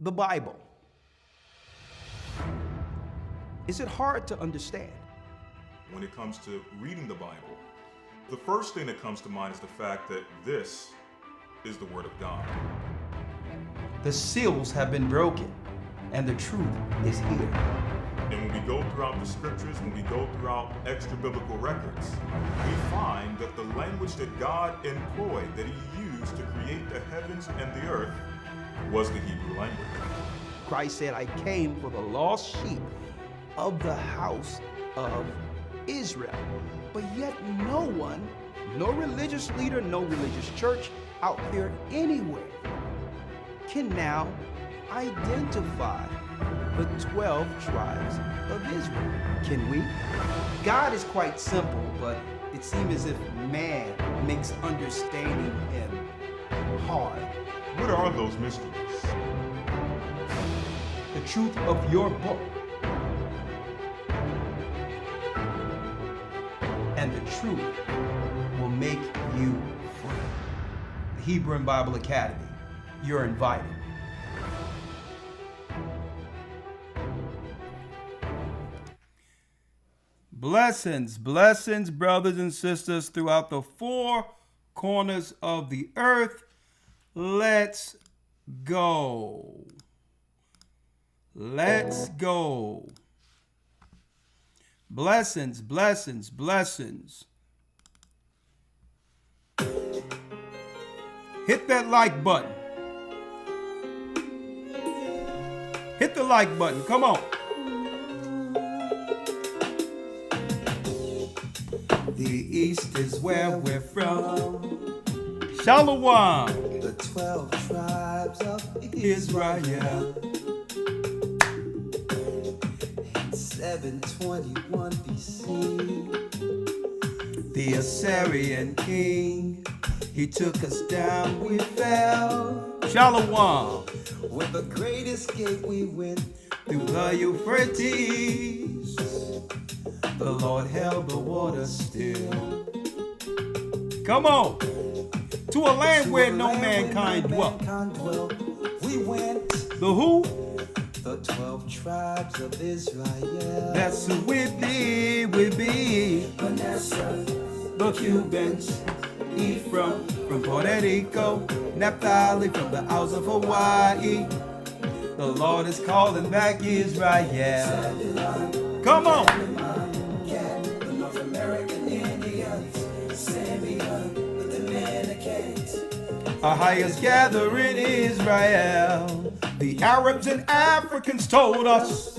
the Bible. Is it hard to understand? When it comes to reading the Bible, the first thing that comes to mind is the fact that this is the Word of God. The seals have been broken, and the truth is here. And when we go throughout the scriptures, when we go throughout extra biblical records, we find that the language that God employed, that He used to create the heavens and the earth, was the Hebrew language. Christ said, I came for the lost sheep of the house of Israel. But yet no one, no religious leader, no religious church out there anywhere can now identify the 12 tribes of Israel. Can we? God is quite simple, but it seems as if man makes understanding Him hard. What are those mysteries? The truth of your book and the truth will make you free. The Hebrew and Bible Academy, you're invited. Blessings, blessings, brothers and sisters throughout the four corners of the earth. Let's go. Let's go. Blessings, blessings, blessings. Hit that like button. Hit the like button. Come on. The East is where we're from. Shalom. The 12 tribes of Israel. In 721 BC, The Assyrian king, he took us down, we fell. Shalom. with the great escape we went. Through the Euphrates, the Lord held the water still. Come on. To a land where no mankind dwelt. We went, The who? the 12 tribes of Israel. That's who we be, we be. Manasseh, The Cubans, Ephraim from Puerto Rico, Naphtali from the Isles of Hawaii. The Lord is calling back Israel. Come on. the North American Indians, Simeon, the Dominicans. Our highest gather in Israel. The Arabs and Africans told us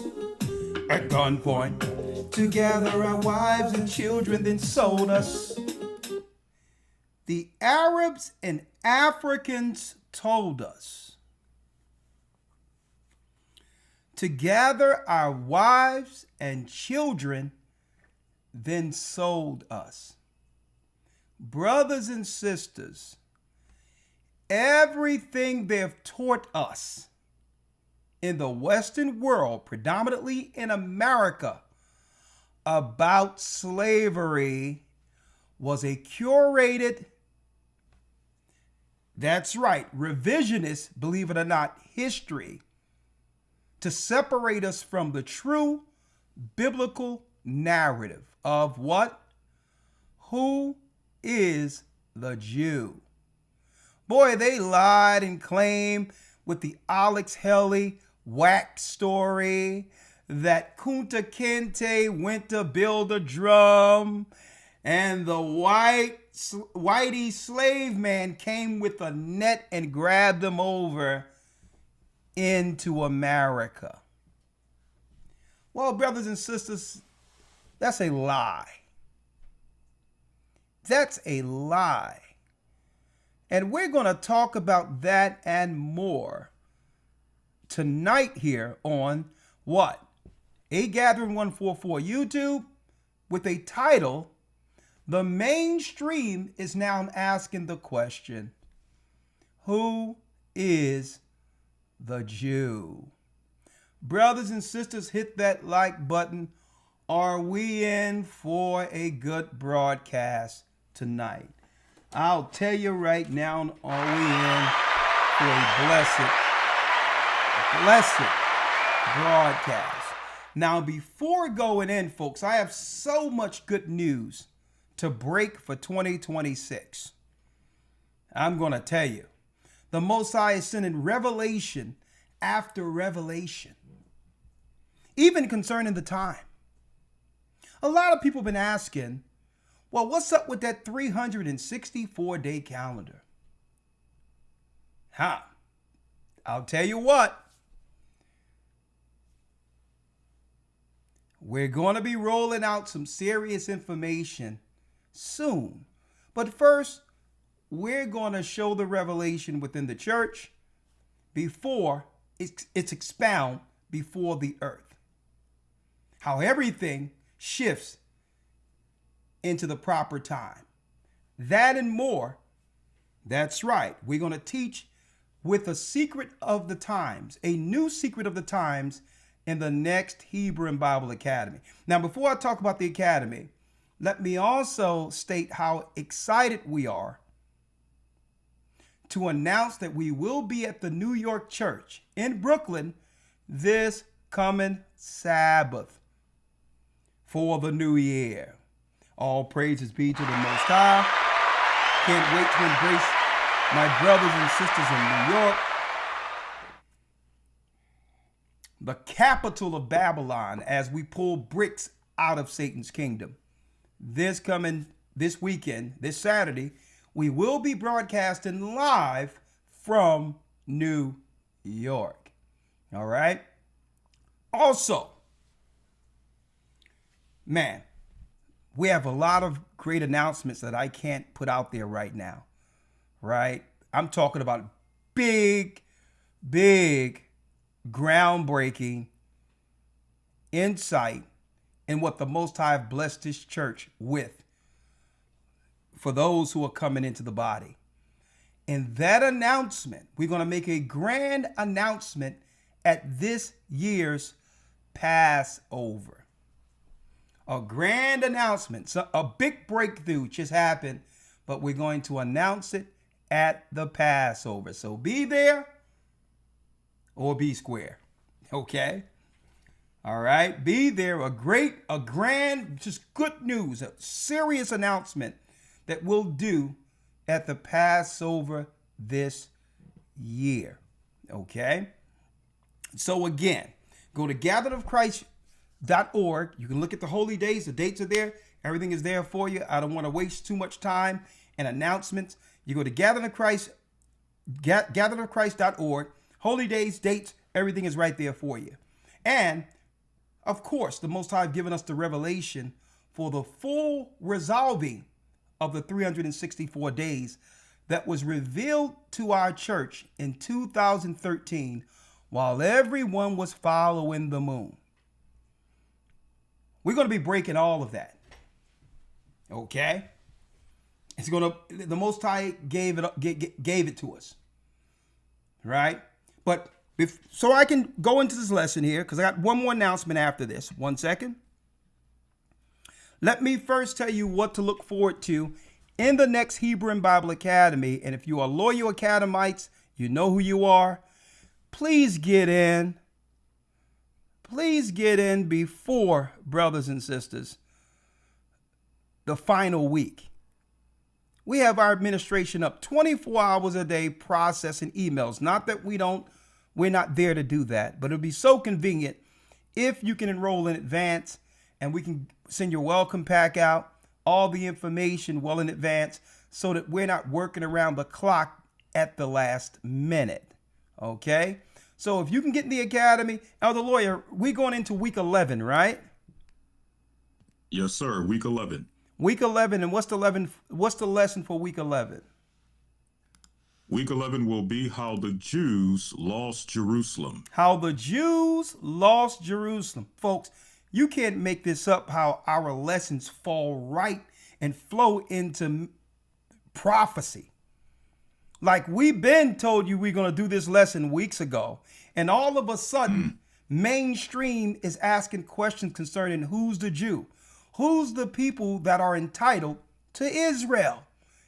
at gunpoint to gather our wives and children, then sold us. The Arabs and Africans told us to gather our wives and children, then sold us. Brothers and sisters, everything they've taught us in the Western world, predominantly in America, about slavery was a curated, that's right, revisionist, believe it or not, history to separate us from the true biblical narrative of what? Who is the Jew? Boy, they lied and claimed with the Alex Haley whack story that Kunta Kinte went to build a drum and the whitey slave man came with a net and grabbed them over into America. Well, brothers and sisters, that's a lie. That's a lie. And we're going to talk about that and more tonight here on what? A Gathering 144 YouTube with a title, The Mainstream is Now Asking the Question, Who is the Jew? Brothers and sisters, hit that like button. Are we in for a good broadcast tonight? I'll tell you right now, are we in for a blessed blessed broadcast. Now, before going in, folks, I have so much good news to break for 2026. I'm going to tell you, the Most High is sending revelation after revelation, even concerning the time. A lot of people have been asking, well, what's up with that 364-day calendar? I'll tell you what. We're going to be rolling out some serious information soon. But first, we're going to show the revelation within the church before it's expound before the earth. How everything shifts into the proper time. That and more. That's right. We're going to teach with a secret of the times, a new secret of the times in the next Hebrew and Bible Academy. Now, before I talk about the Academy, let me also state how excited we are to announce that we will be at the New York Church in Brooklyn this coming Sabbath for the new year. All praises be to the Most High. Can't wait to embrace my brothers and sisters in New York, the capital of Babylon, as we pull bricks out of Satan's kingdom. This weekend, this Saturday, we will be broadcasting live from New York. All right. Also, man, we have a lot of great announcements that I can't put out there right now. Right? I'm talking about big, groundbreaking insight in what the Most High have blessed this church with for those who are coming into the body. In that announcement, we're going to make a grand announcement at this year's Passover. A grand announcement. So a big breakthrough just happened, but we're going to announce it at the Passover. So be there or be square. Okay? All right? Be there. A grand, just good news, a serious announcement that we'll do at the Passover this year. Okay? So again, go to gatheredofchrist.org. You can look at the holy days. The dates are there. Everything is there for you. I don't want to waste too much time and announcements. You go to gatheredofchrist.org. Holy days, dates, everything is right there for you. And, of course, the Most High have given us the revelation for the full resolving of the 364 days that was revealed to our church in 2013 while everyone was following the moon. We're going to be breaking all of that. Okay? The Most High gave it to us. Right? But so I can go into this lesson here, because I got one more announcement after this. 1 second. Let me first tell you what to look forward to in the next Hebrew and Bible Academy. And if you are loyal Academites, you know who you are. Please get in. Please get in before, brothers and sisters, the final week. We have our administration up 24 hours a day processing emails. Not that we're not there to do that, but it'll be so convenient if you can enroll in advance and we can send your welcome pack out, all the information well in advance so that we're not working around the clock at the last minute. Okay? So if you can get in the academy, Elder Lawyer, we're going into week 11, right? Yes, sir. Week 11. Week 11, and what's the lesson for week 11? Week 11 will be how the Jews lost Jerusalem. How the Jews lost Jerusalem. Folks, you can't make this up, how our lessons fall right and flow into prophecy. Like we've been told you we're going to do this lesson weeks ago, and all of a sudden, mainstream is asking questions concerning who's the Jew. Who's the people that are entitled to Israel?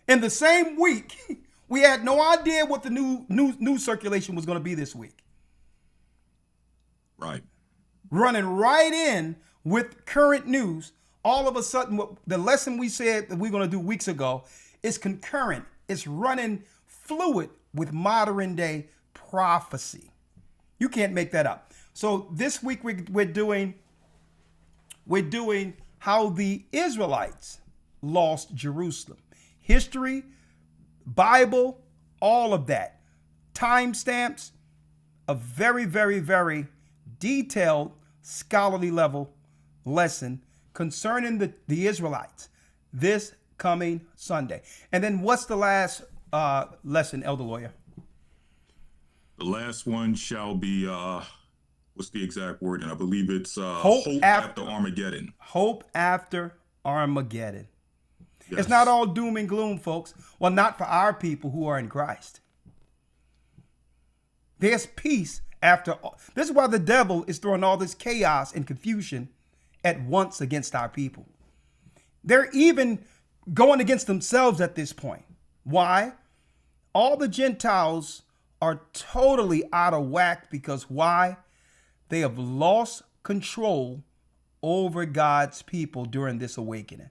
In the same week, we had no idea what the new circulation was going to be this week. Right. running right in with current news. All of a sudden, the lesson we said that we're going to do weeks ago is concurrent. It's running fluid with modern day prophecy. You can't make that up. So this week we're doing how the Israelites lost Jerusalem. History, Bible, all of that. Timestamps, a very, very, very detailed scholarly level lesson concerning the Israelites this coming Sunday. And then what's the last lesson, Elder Lawyer? The last one shall be, what's the exact word? And I believe it's Hope after Armageddon. Hope after Armageddon. Yes. It's not all doom and gloom, folks. Well, not for our people who are in Christ. There's peace after all. This is why the devil is throwing all this chaos and confusion at once against our people. They're even going against themselves at this point. Why? All the Gentiles are totally out of whack because why? They have lost control over God's people during this awakening.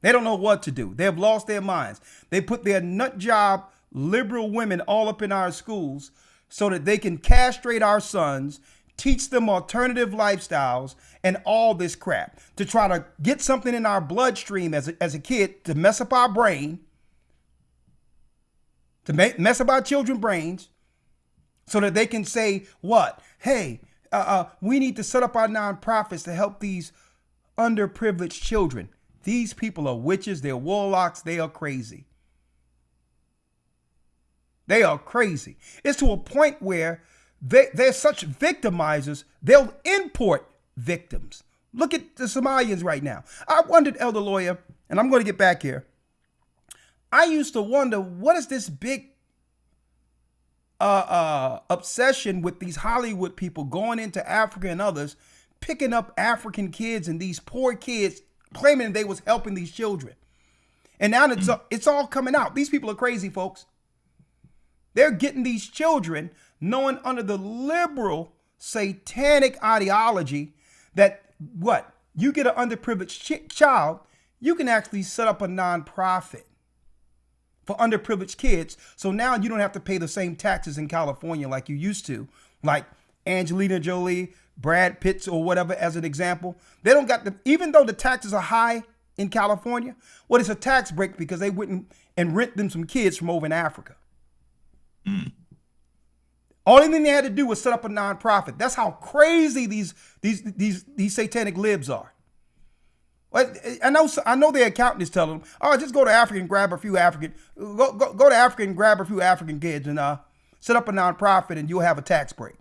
They don't know what to do. They have lost their minds. They put their nut job liberal women all up in our schools so that they can castrate our sons, teach them alternative lifestyles and all this crap to try to get something in our bloodstream as a kid to mess up our brain, to mess up our children's brains so that they can say what? Hey, we need to set up our nonprofits to help these underprivileged children. These people are witches. They're warlocks. They are crazy. They are crazy. It's to a point where they're such victimizers, they'll import victims. Look at the Somalians right now. I wondered, Elder Lawyer, and I'm going to get back here. I used to wonder, what is this big obsession with these Hollywood people going into Africa and others, picking up African kids and these poor kids, claiming they was helping these children. And now it's all coming out. These people are crazy, folks. They're getting these children knowing under the liberal satanic ideology that what? You get an underprivileged child, you can actually set up a nonprofit for underprivileged kids. So now you don't have to pay the same taxes in California like you used to, like Angelina Jolie, Brad Pitt, or whatever, as an example. They don't got even though the taxes are high in California, well, it's a tax break because they went and rent them some kids from over in Africa. Only thing they had to do was set up a nonprofit. That's how crazy these satanic libs are. I know their accountant is telling them, oh, just go to Africa and grab a few African, go to Africa and grab a few African kids and set up a nonprofit and you'll have a tax break.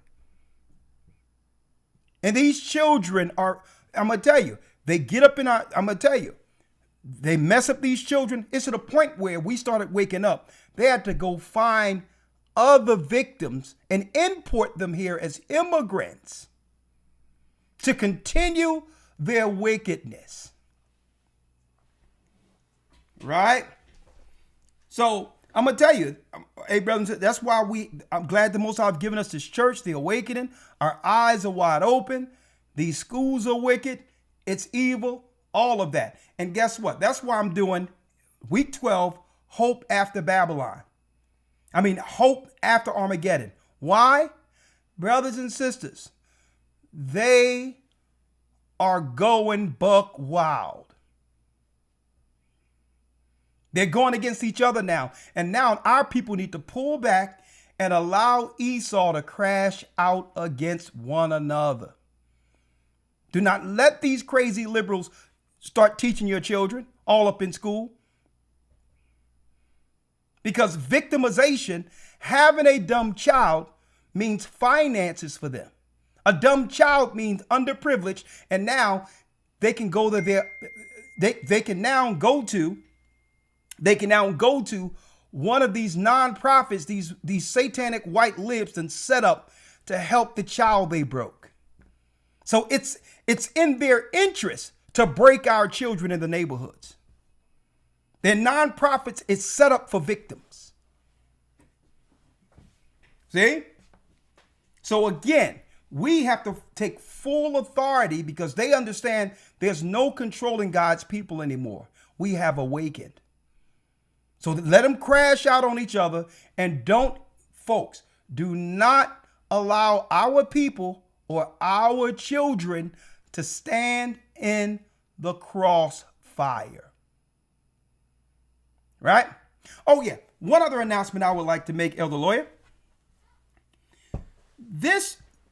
And these children are, I'm going to tell you, they get up I'm going to tell you, they mess up these children. It's to the point where we started waking up. They had to go find other victims and import them here as immigrants to continue their wickedness. Right? So I'm going to tell you, hey, brothers, that's why I'm glad the Most High have given us this church, the awakening. Our eyes are wide open. These schools are wicked. It's evil, all of that. And guess what? That's why I'm doing week 12, Hope After Babylon. Hope after Armageddon. Why? Brothers and sisters, they are going buck wild. They're going against each other now. And now our people need to pull back and allow Esau to crash out against one another. Do not let these crazy liberals start teaching your children all up in school. Because victimization, having a dumb child, means finances for them. A dumb child means underprivileged, and now they can go to they can now go to one of these nonprofits, these satanic white libs, and set up to help the child they broke. So it's in their interest to break our children in the neighborhoods. Their nonprofits is set up for victims. See? So again, we have to take full authority because they understand there's no controlling God's people anymore. We have awakened. So let them crash out on each other, and folks, do not allow our people or our children to stand in the crossfire. Right? Oh yeah, one other announcement I would like to make, Elder Lawyer.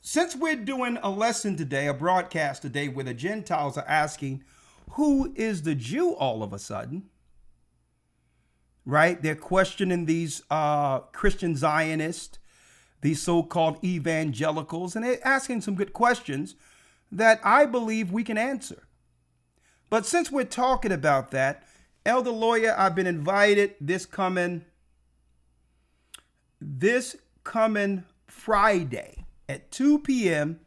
Since we're doing a lesson today, a broadcast today where the Gentiles are asking, who is the Jew all of a sudden? Right? They're questioning these Christian Zionists, these so-called evangelicals, and they're asking some good questions that I believe we can answer. But since we're talking about that, Elder Lawyer, I've been invited this coming Friday at 2 p.m.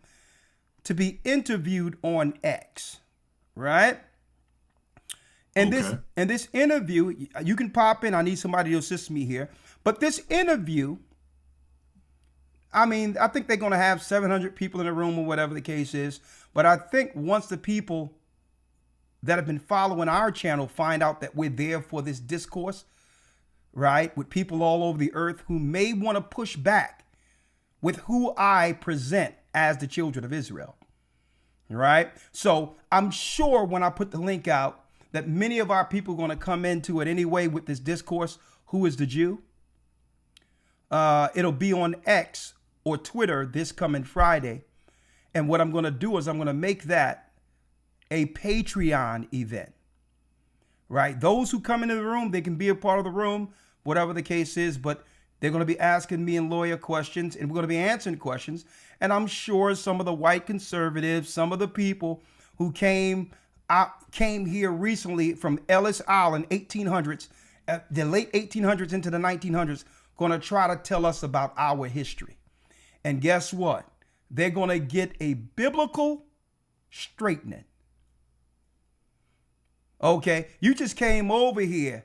to be interviewed on X, right? And Okay. this interview, you can pop in. I need somebody to assist me here. But this interview, I mean, I think they're going to have 700 people in the room or whatever the case is. But I think once the people that have been following our channel find out that we're there for this discourse, right, with people all over the earth who may want to push back with who I present as the children of Israel, right? So I'm sure when I put the link out that many of our people are going to come into it anyway with this discourse, who is the Jew? It'll be on X or Twitter this coming Friday. And what I'm going to do is I'm going to make that a Patreon event, right? Those who come into the room, they can be a part of the room, whatever the case is, but they're going to be asking me and Lawyer questions, and we're going to be answering questions. And I'm sure some of the white conservatives, some of the people who came here recently from Ellis Island, 1800s, the late 1800s into the 1900s, going to try to tell us about our history. And guess what? They're going to get a biblical straightening. Okay, you just came over here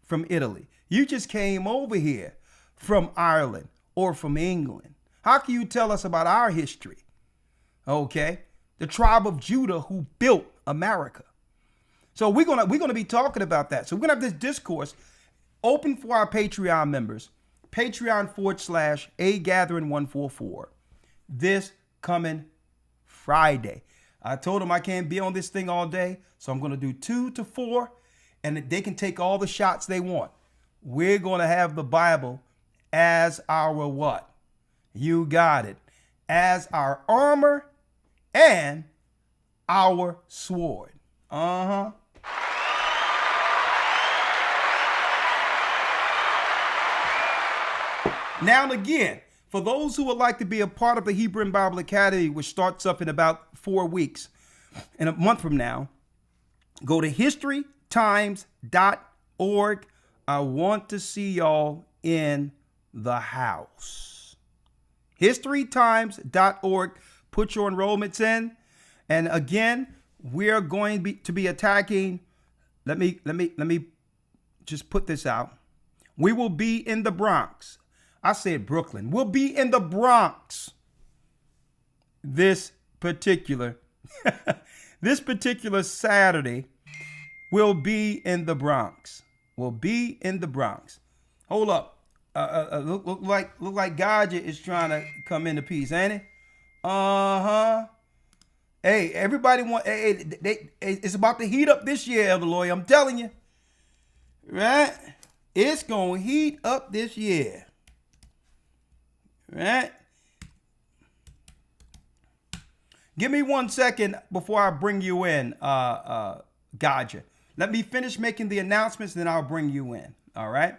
from Italy. You just came over here from Ireland or from England. How can you tell us about our history? Okay, the tribe of Judah who built America. So we're gonna be talking about that. So we're gonna have this discourse open for our Patreon members. Patreon.com/agathering144 this coming Friday. I told them I can't be on this thing all day, so I'm going to do 2 to 4, and they can take all the shots they want. We're going to have the Bible as our what? You got it. As our armor and our sword. Uh-huh. Now and again, for those who would like to be a part of the Hebrew and Bible Academy, which starts up in about 4 weeks, in a month from now, go to historytimes.org. I want to see y'all in the house. historytimes.org. Put your enrollments in. And again, we're going to be attacking. Let me just put this out. We will be in the Bronx. I said Brooklyn. We'll be in the Bronx this particular Saturday. We'll be in the Bronx. We'll be in the Bronx. Hold up. Look like Gaja is trying to come into peace, ain't it? Uh-huh. Hey, everybody it's about to heat up this year, Elder Lawyer. I'm telling you. Right? It's going to heat up this year. Right? Give me 1 second before I bring you in, Gaja. Let me finish making the announcements, then I'll bring you in. All right?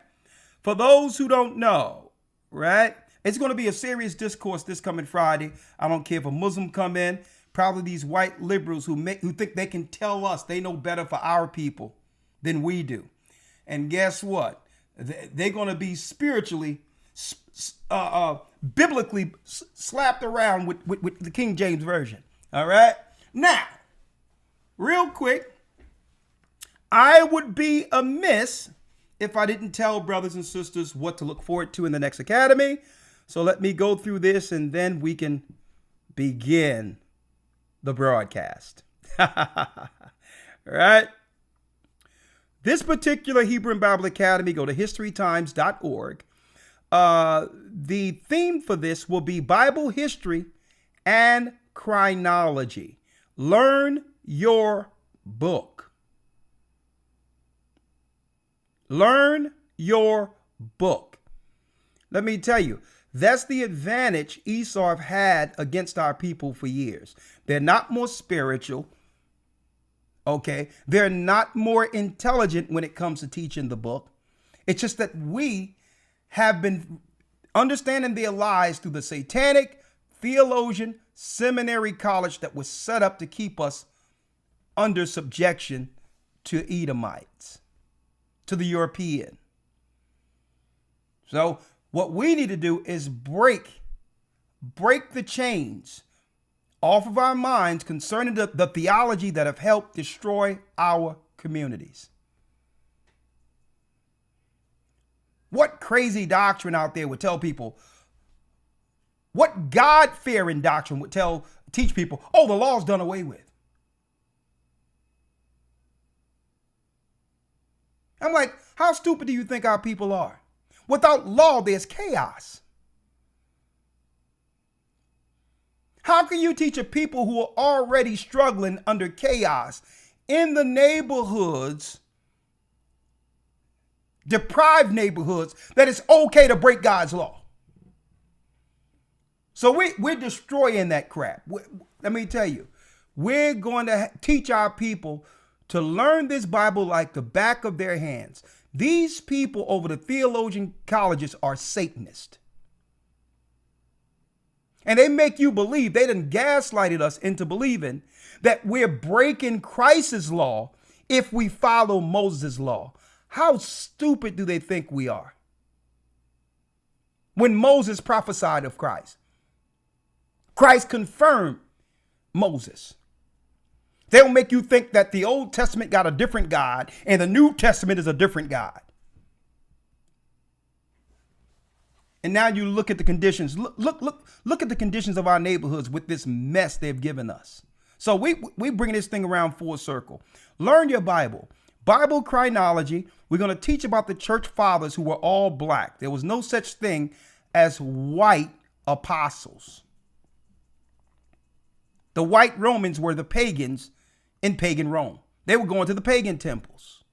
For those who don't know, right? It's going to be a serious discourse this coming Friday. I don't care if a Muslim come in. Probably these white liberals who think they can tell us they know better for our people than we do. And guess what? They're going to be spiritually biblically slapped around with the King James Version. All right? Now, real quick, I would be amiss if I didn't tell brothers and sisters what to look forward to in the next academy. So let me go through this and then we can begin the broadcast. All right. This particular Hebrew and Bible Academy, go to historytimes.org. The theme for this will be Bible history and chronology. Learn your book. Learn your book. Let me tell you, that's the advantage Esau have had against our people for years. They're not more spiritual. Okay. They're not more intelligent when it comes to teaching the book. It's just that we have been understanding their lies through the satanic theologian seminary college that was set up to keep us under subjection to Edomites, to the European. So what we need to do is break the chains off of our minds concerning the theology that have helped destroy our communities. What crazy doctrine out there would tell people, what God-fearing doctrine would teach people, oh, the law's done away with? I'm like, how stupid do you think our people are? Without law, there's chaos. How can you teach a people who are already struggling under chaos in the neighborhoods, deprived neighborhoods, that it's okay to break God's law? So we're destroying that crap. Let me tell you, we're going to teach our people to learn this Bible like the back of their hands. These people over the theologian colleges are Satanists. And they make you believe, they done gaslighted us into believing that we're breaking Christ's law if we follow Moses' law. How stupid do they think we are? When Moses prophesied of Christ, Christ confirmed Moses. They'll make you think that the Old Testament got a different God and the New Testament is a different God. And now you look at the conditions. Look at the conditions of our neighborhoods with this mess they've given us. So we bring this thing around full circle. Learn your Bible. Bible chronology. We're going to teach about the church fathers who were all black. There was no such thing as white apostles. The white Romans were the pagans in pagan Rome. They were going to the pagan temples.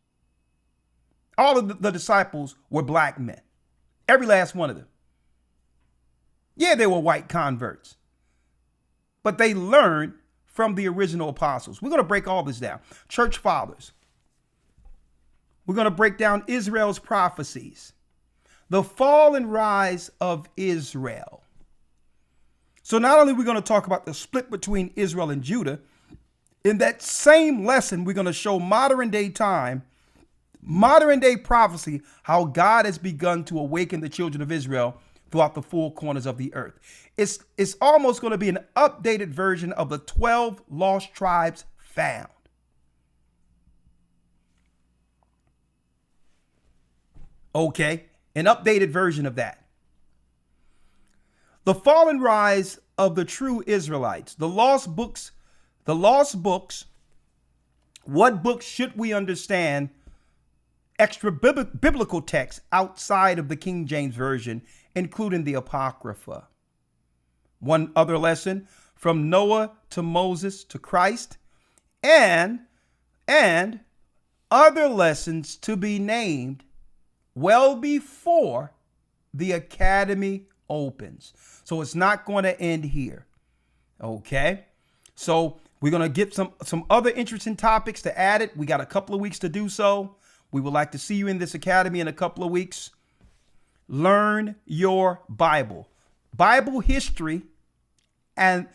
All of the disciples were black men. Every last one of them. Yeah, they were white converts, but they learned from the original apostles. We're going to break all this down. Church fathers. We're going to break down Israel's prophecies, the fall and rise of Israel. So not only are we going to talk about the split between Israel and Judah, in that same lesson, we're going to show modern day time, modern day prophecy, how God has begun to awaken the children of Israel throughout the four corners of the earth. It's almost going to be an updated version of the 12 lost tribes found. Okay, an updated version of that. The fall and rise of the true Israelites, the lost books. What books should we understand? Extra biblical texts outside of the King James Version, including the Apocrypha. One other lesson, from Noah to Moses to Christ, and other lessons to be named well before the academy opens. So it's not going to end here. Okay. So we're going to get some other interesting topics to add it. We got a couple of weeks to do so. We would like to see you in this academy in a couple of weeks. Learn your Bible. Bible history and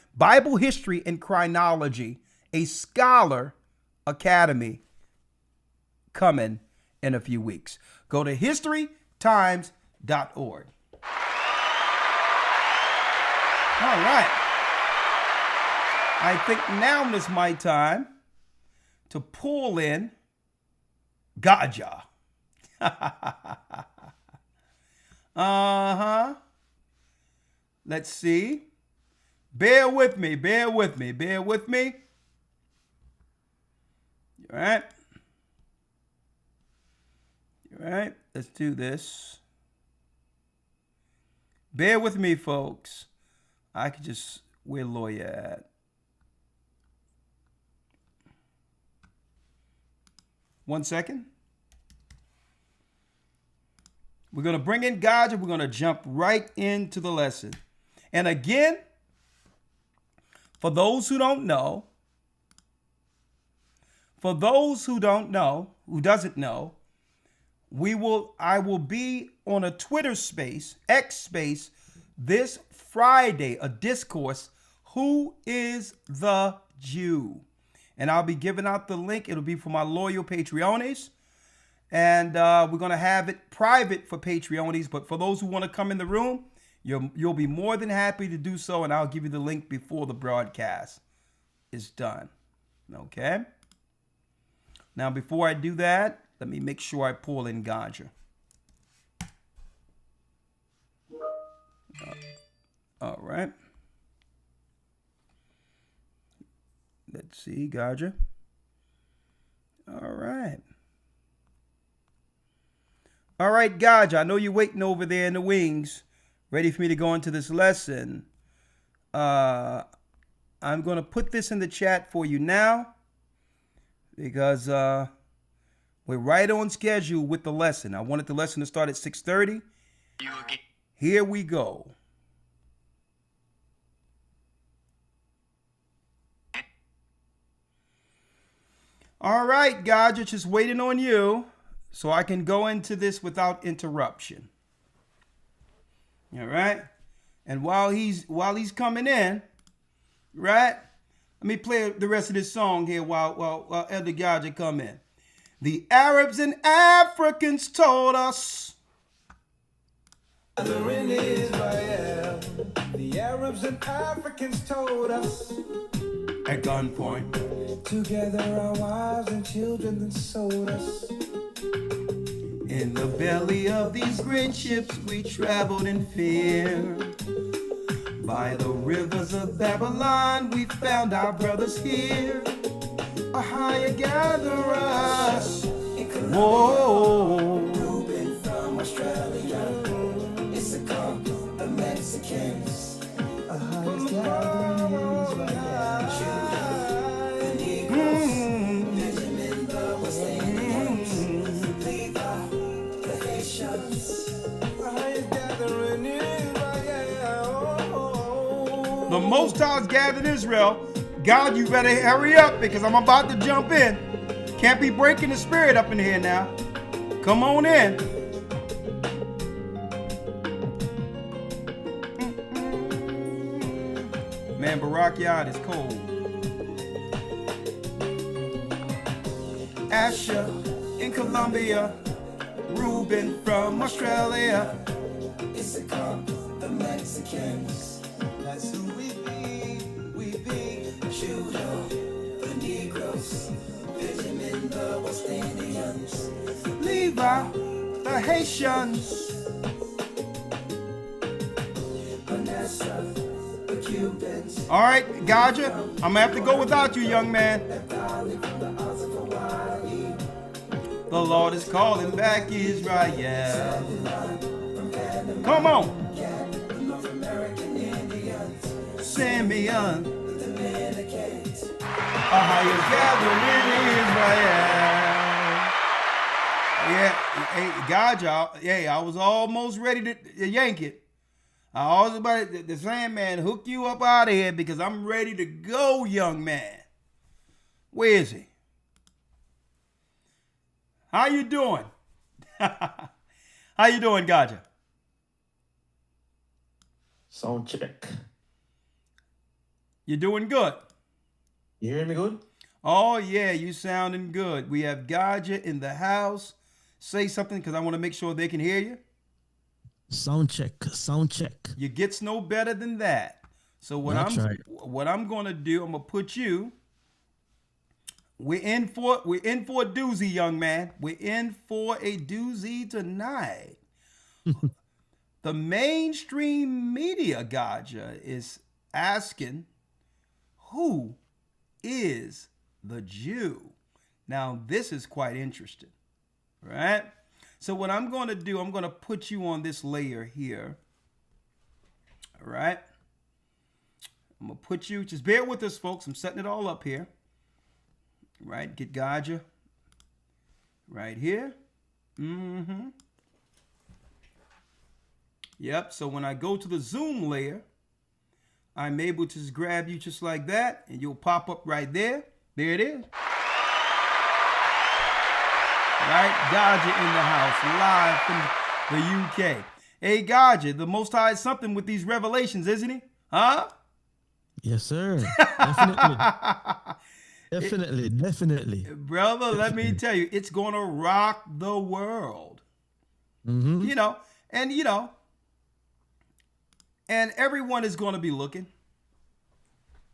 chronology, a scholar academy coming in a few weeks. Go to historytimes.org. All right. I think now is my time to pull in Gaja. Let's see. Bear with me. Bear with me. Bear with me. All right. All right. Let's do this. Bear with me, folks. I could just, where lawyer at? One second. We're going to bring in God and we're going to jump right into the lesson. And again, for those who don't know, who doesn't know, I will be on a Twitter space, X space, this Friday, a discourse, Who is the Jew? And I'll be giving out the link. It'll be for my loyal Patreones. And we're going to have it private for Patreones. But for those who want to come in the room, you'll be more than happy to do so. And I'll give you the link before the broadcast is done. Okay? Now, before I do that, let me make sure I pull in Gaja. All right. Let's see, Gaja. All right. All right, Gaja, I know you're waiting over there in the wings, ready for me to go into this lesson. I'm going to put this in the chat for you now because we're right on schedule with the lesson. I wanted the lesson to start at 6:30. Here we go. All right, Gaja, just waiting on you so I can go into this without interruption. All right? And while he's coming in, right? Let me play the rest of this song here while Elder Gaja come in. The Arabs and Africans told us. In Israel, the Arabs and Africans told us. At gunpoint. Together our wives and children then sold us. In the belly of these great ships we traveled in fear. By the rivers of Babylon we found our brothers here. Ahia, gather us. Whoa. Reuben from Australia. Issachar, the Mexicans. Ahia's gathering Israel. The Negroes. Benjamin, the West Indians. Levi, the Haitians. Ahia's gathering Israel. The Most High's gathered Israel. God, you better hurry up because I'm about to jump in. Can't be breaking the spirit up in here now. Come on in. Man, Barak Yard is cold. Asher in Colombia. Reuben from Australia. Issachar, the Mexicans. That's who we be. Judah, the Negroes. Benjamin, the West Indians. Levi, the Haitians. Manasseh, the Cubans. All right, Gaja, I'm going to have to go without you, young man. The Lord is calling back Israel. Come on. Simeon. Ahia gathered in Israel. Yeah, hey, Gaja, hey, I was almost ready to yank it. I was about the Sandman hook you up out of here because I'm ready to go, young man. Where is he? How you doing? How you doing, Gaja? Sound check. You doing good? You hear me good? Oh, yeah, you sounding good. We have Gaja in the house. Say something because I want to make sure they can hear you. Sound check, sound check. You gets no better than that. So what I'm going to do, I'm going to put you. We're in for a doozy, young man. We're in for a doozy tonight. the mainstream media, Gaja, is asking, who is the Jew? Now, this is quite interesting, right? So what I'm going to do, I'm going to put you on this layer here, all right? I'm going to put you, just bear with us, folks. I'm setting it all up here, right? Get Gaja right here. Yep, so when I go to the zoom layer, I'm able to just grab you just like that, and you'll pop up right there. There it is. Right? Gaja in the house, live from the UK. Hey, Gaja, the Most High is something with these revelations, isn't he? Huh? Yes, sir. Definitely. Definitely. Brother, let me tell you, it's going to rock the world. You know, and everyone is going to be looking,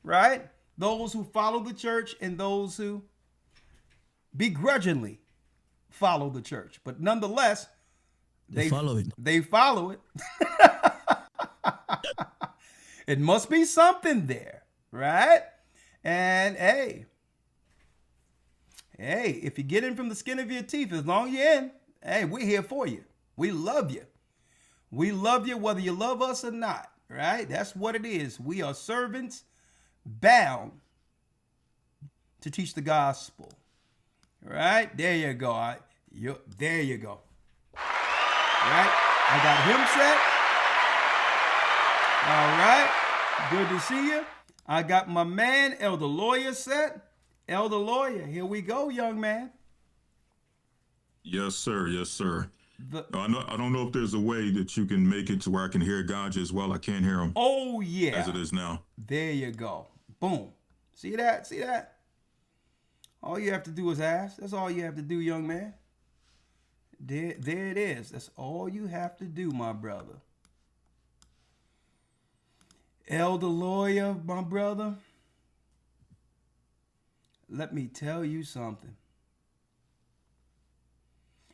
right? Those who follow the church and those who begrudgingly follow the church. But nonetheless, They follow it. They follow it. It must be something there, right? And hey, if you get in from the skin of your teeth, as long as you're in, hey, we're here for you. We love you. We love you whether you love us or not, right? That's what it is. We are servants bound to teach the gospel, right? There you go. There you go. Right? I got him set. All right. Good to see you. I got my man, Elder Lawyer, set. Elder Lawyer, here we go, young man. Yes, sir. Yes, sir. I don't know if there's a way that you can make it to where I can hear Gaja as well. I can't hear him. Oh, yeah. As it is now. There you go. Boom. See that? See that? All you have to do is ask. That's all you have to do, young man. There it is. That's all you have to do, my brother. Elder Lawyer, my brother. Let me tell you something.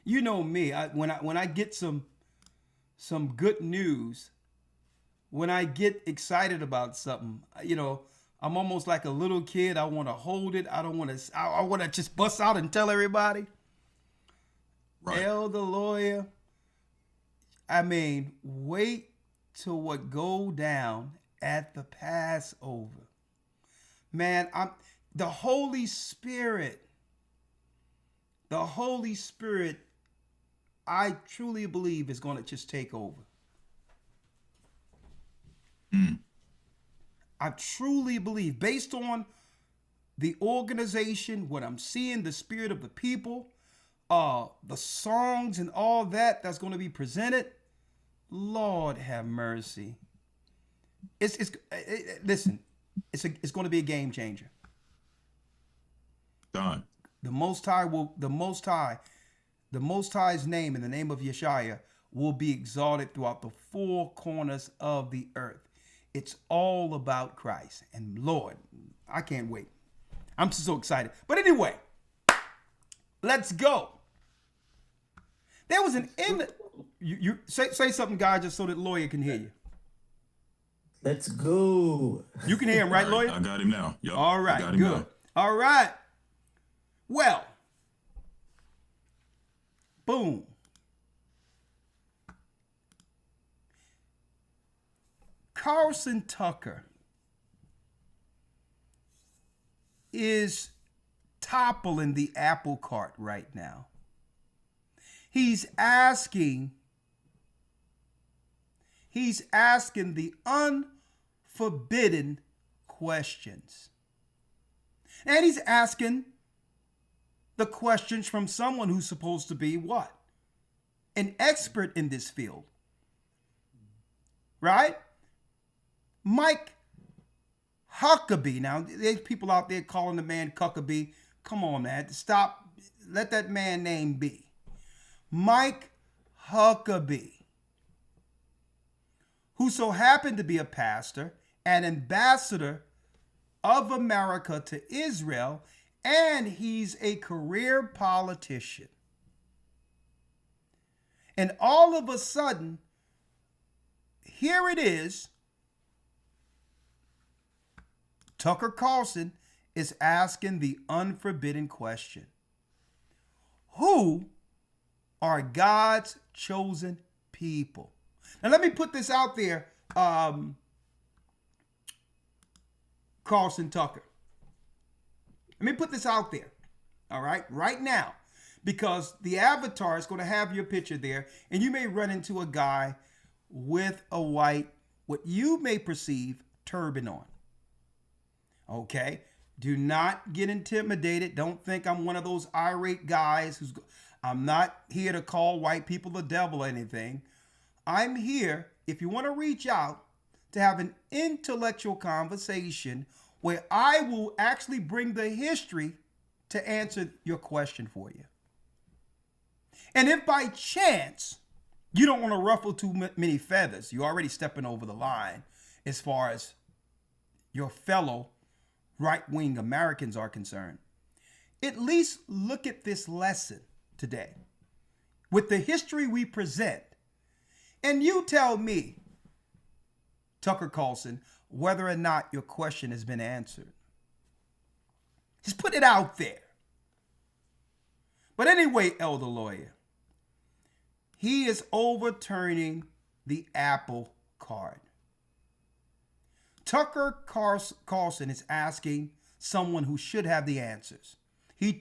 You know me. When I get some good news, when I get excited about something, I'm almost like a little kid. I want to hold it. I want to just bust out and tell everybody. Right. Elder Lawyer, wait till what go down at the Passover. Man, the Holy Spirit, I truly believe is going to just take over. I truly believe, based on the organization, what I'm seeing, the spirit of the people, the songs and all that's going to be presented, Lord have mercy. Listen, it's going to be a game changer. God. The Most High's name, in the name of Yeshua, will be exalted throughout the four corners of the earth. It's all about Christ. And Lord, I can't wait. I'm so excited. But anyway, let's go. There was an you say something, guys, just so that Lawyer can hear you. Let's go. You can hear him, right, Lawyer? I got him now. Yep, all right, good. Now. All right. Well, boom. Carlson Tucker is toppling the apple cart right now. He's asking the unforbidden questions. And he's asking the questions from someone who's supposed to be what? An expert in this field. Right? Mike Huckabee. Now, there's people out there calling the man Cuckabee. Come on, man. Stop. Let that man name be. Mike Huckabee, who so happened to be a pastor, an ambassador of America to Israel, and he's a career politician. And all of a sudden, here it is. Tucker Carlson is asking the unforbidden question. Who are God's chosen people? Now let me put this out there, Carlson Tucker. Let me put this out there, all right now, because the avatar is going to have your picture there, and you may run into a guy with a white, what you may perceive, turban on. Okay? Do not get intimidated. Don't think I'm one of those irate guys I'm not here to call white people the devil or anything. I'm here, if you want to reach out, to have an intellectual conversation where I will actually bring the history to answer your question for you. And if by chance you don't want to ruffle too many feathers, you're already stepping over the line as far as your fellow right-wing Americans are concerned, at least look at this lesson today with the history we present. And you tell me, Tucker Carlson, whether or not your question has been answered. Just put it out there. But anyway, Elder Lawyer, he is overturning the Apple card. Tucker Carlson is asking someone who should have the answers. He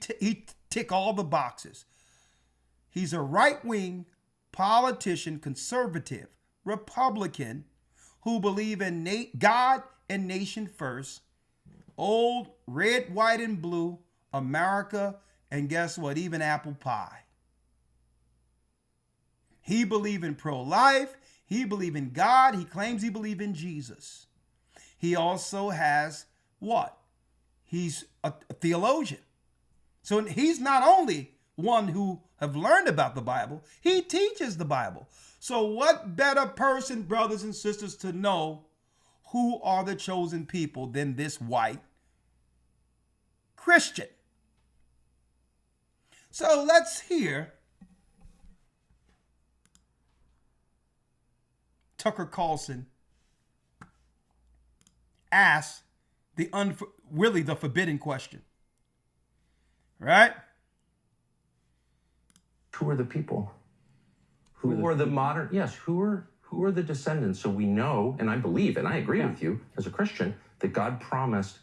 tick all the boxes. He's a right-wing politician, conservative, Republican, who believe in God and nation first, old red, white, and blue, America, and guess what? Even apple pie. He believes in pro-life. He believes in God. He claims he believes in Jesus. He also has what? He's a theologian. So he's not only one who have learned about the Bible, he teaches the Bible. So what better person, brothers and sisters, to know who are the chosen people than this white Christian? So let's hear Tucker Carlson ask really the forbidden question. Right? Who are the people? Who are the modern? Yes, who are the descendants? So we know, and I believe, and I agree with you as a Christian, that God promised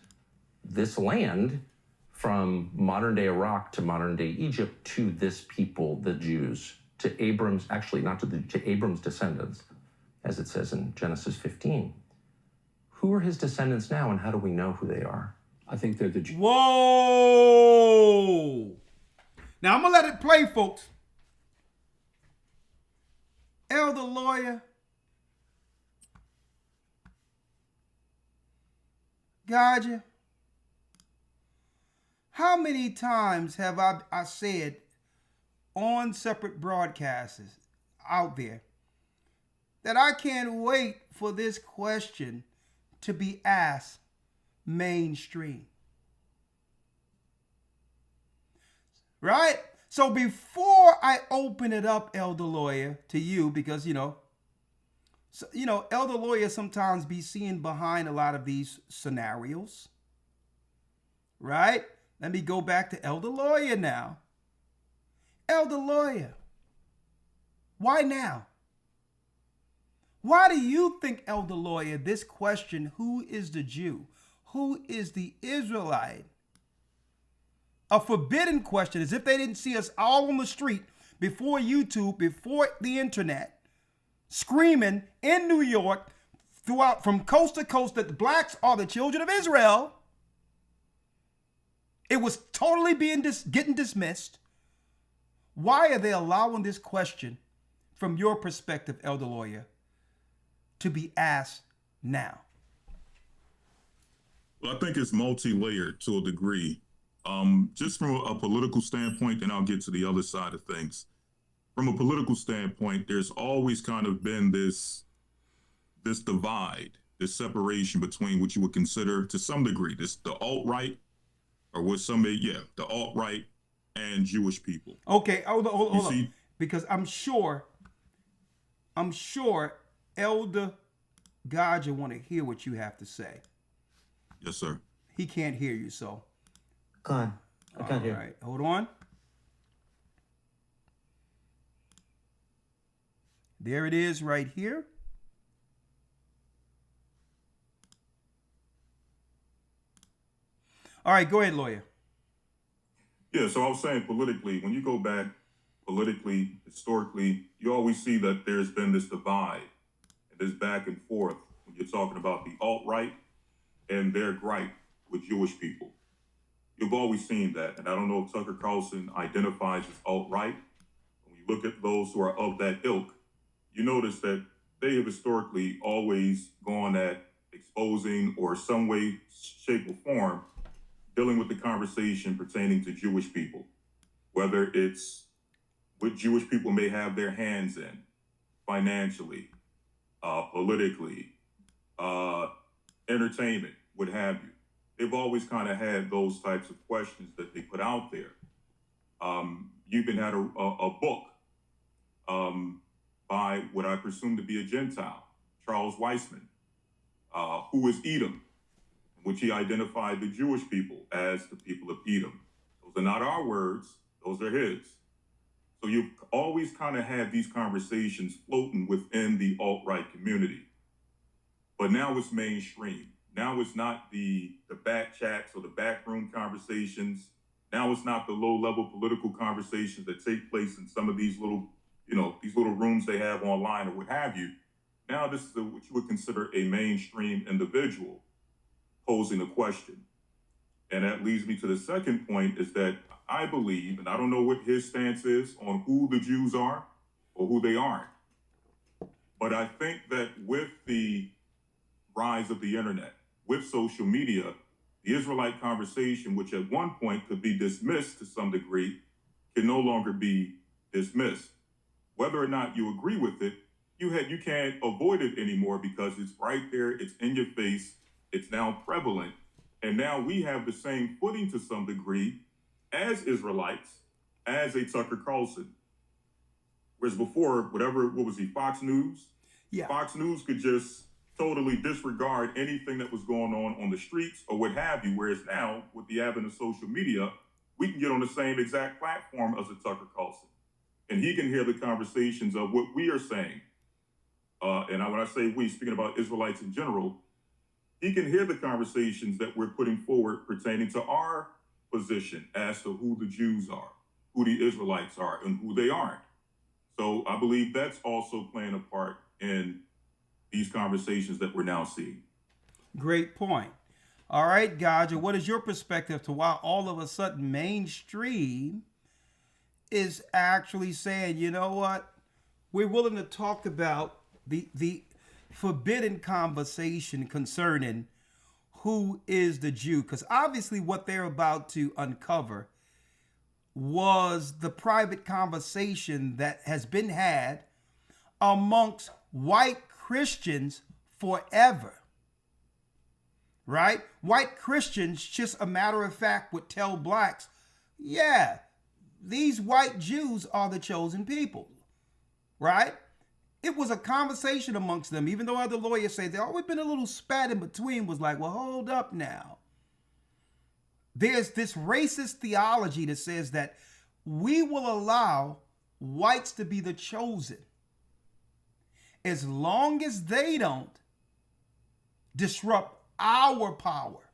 this land from modern day Iraq to modern day Egypt to this people, the Jews, to Abram's, actually not to Abram's descendants, as it says in Genesis 15. Who are his descendants now, and how do we know who they are? I think they're the Jews. Whoa! Now I'm gonna let it play, folks. Elder Lawyer, Gaja, how many times have I said on separate broadcasts out there that I can't wait for this question to be asked mainstream? Right? So before I open it up, Elder Lawyer, to you, because, Elder Lawyer sometimes be seen behind a lot of these scenarios. Right? Let me go back to Elder Lawyer now. Elder Lawyer, why now? Why do you think, Elder Lawyer, this question, who is the Jew? Who is the Israelite? A forbidden question, as if they didn't see us all on the street before YouTube, before the internet, screaming in New York, throughout from coast to coast, that the blacks are the children of Israel. It was totally getting dismissed. Why are they allowing this question, from your perspective, Elder Lawyer, to be asked now? Well, I think it's multi-layered to a degree. Just from a political standpoint, and I'll get to the other side of things. From a political standpoint, there's always kind of been this divide, this separation between what you would consider, to some degree, the alt-right, or what some the alt-right and Jewish people. Okay, hold on. Because I'm sure Elder God, you want to hear what you have to say. Yes, sir. He can't hear you, so. I can't hear. All right, hold on. There it is right here. All right, go ahead, lawyer. Yeah, so I was saying politically, when you go back politically, historically, you always see that there's been this divide and this back and forth when you're talking about the alt-right and their gripe with Jewish people. You've always seen that, and I don't know if Tucker Carlson identifies as alt-right. When you look at those who are of that ilk, you notice that they have historically always gone at exposing or some way, shape, or form dealing with the conversation pertaining to Jewish people, whether it's what Jewish people may have their hands in financially, politically, entertainment, what have you. They've always kind of had those types of questions that they put out there. You even had a book by what I presume to be a Gentile, Charles Weissman, Who is Edom? Which he identified the Jewish people as the people of Edom. Those are not our words, those are his. So you've always kind of had these conversations floating within the alt-right community. But now it's mainstream. Now it's not the back chats or the backroom conversations. Now it's not the low-level political conversations that take place in some of these little, these little rooms they have online or what have you. Now this is what you would consider a mainstream individual posing a question. And that leads me to the second point is that I believe, and I don't know what his stance is on who the Jews are or who they aren't, but I think that with the rise of the internet, with social media, the Israelite conversation, which at one point could be dismissed to some degree, can no longer be dismissed. Whether or not you agree with it, you can't avoid it anymore because it's right there, it's in your face, it's now prevalent. And now we have the same footing to some degree as Israelites, as a Tucker Carlson. Whereas before, what was he, Fox News? Yeah. Fox News could just totally disregard anything that was going on the streets or what have you. Whereas now, with the advent of social media, we can get on the same exact platform as a Tucker Carlson. And he can hear the conversations of what we are saying. When I say we, speaking about Israelites in general, he can hear the conversations that we're putting forward pertaining to our position as to who the Jews are, who the Israelites are, and who they aren't. So I believe that's also playing a part in these conversations that we're now seeing. Great point. All right, Gaja, what is your perspective to why all of a sudden mainstream is actually saying, you know what, we're willing to talk about the forbidden conversation concerning who is the Jew? Because obviously what they're about to uncover was the private conversation that has been had amongst white Christians forever. Right? White Christians, just a matter of fact, would tell blacks, yeah, these white Jews are the chosen people. Right? It was a conversation amongst them, even though other lawyers say there always been a little spat in between, was like, well, hold up now. There's this racist theology that says that we will allow whites to be the chosen as long as they don't disrupt our power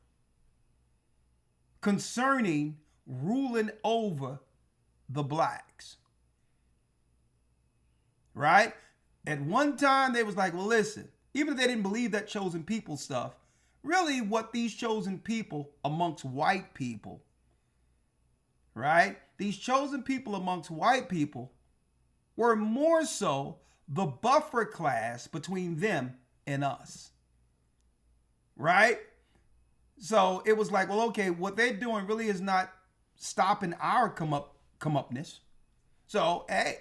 concerning ruling over the blacks. Right? At one time, they was like, well, listen, even if they didn't believe that chosen people stuff, really what these chosen people amongst white people, right? These chosen people amongst white people were more so the buffer class between them and us, right? So it was like, well, okay, what they're doing really is not stopping our come upness. So, hey,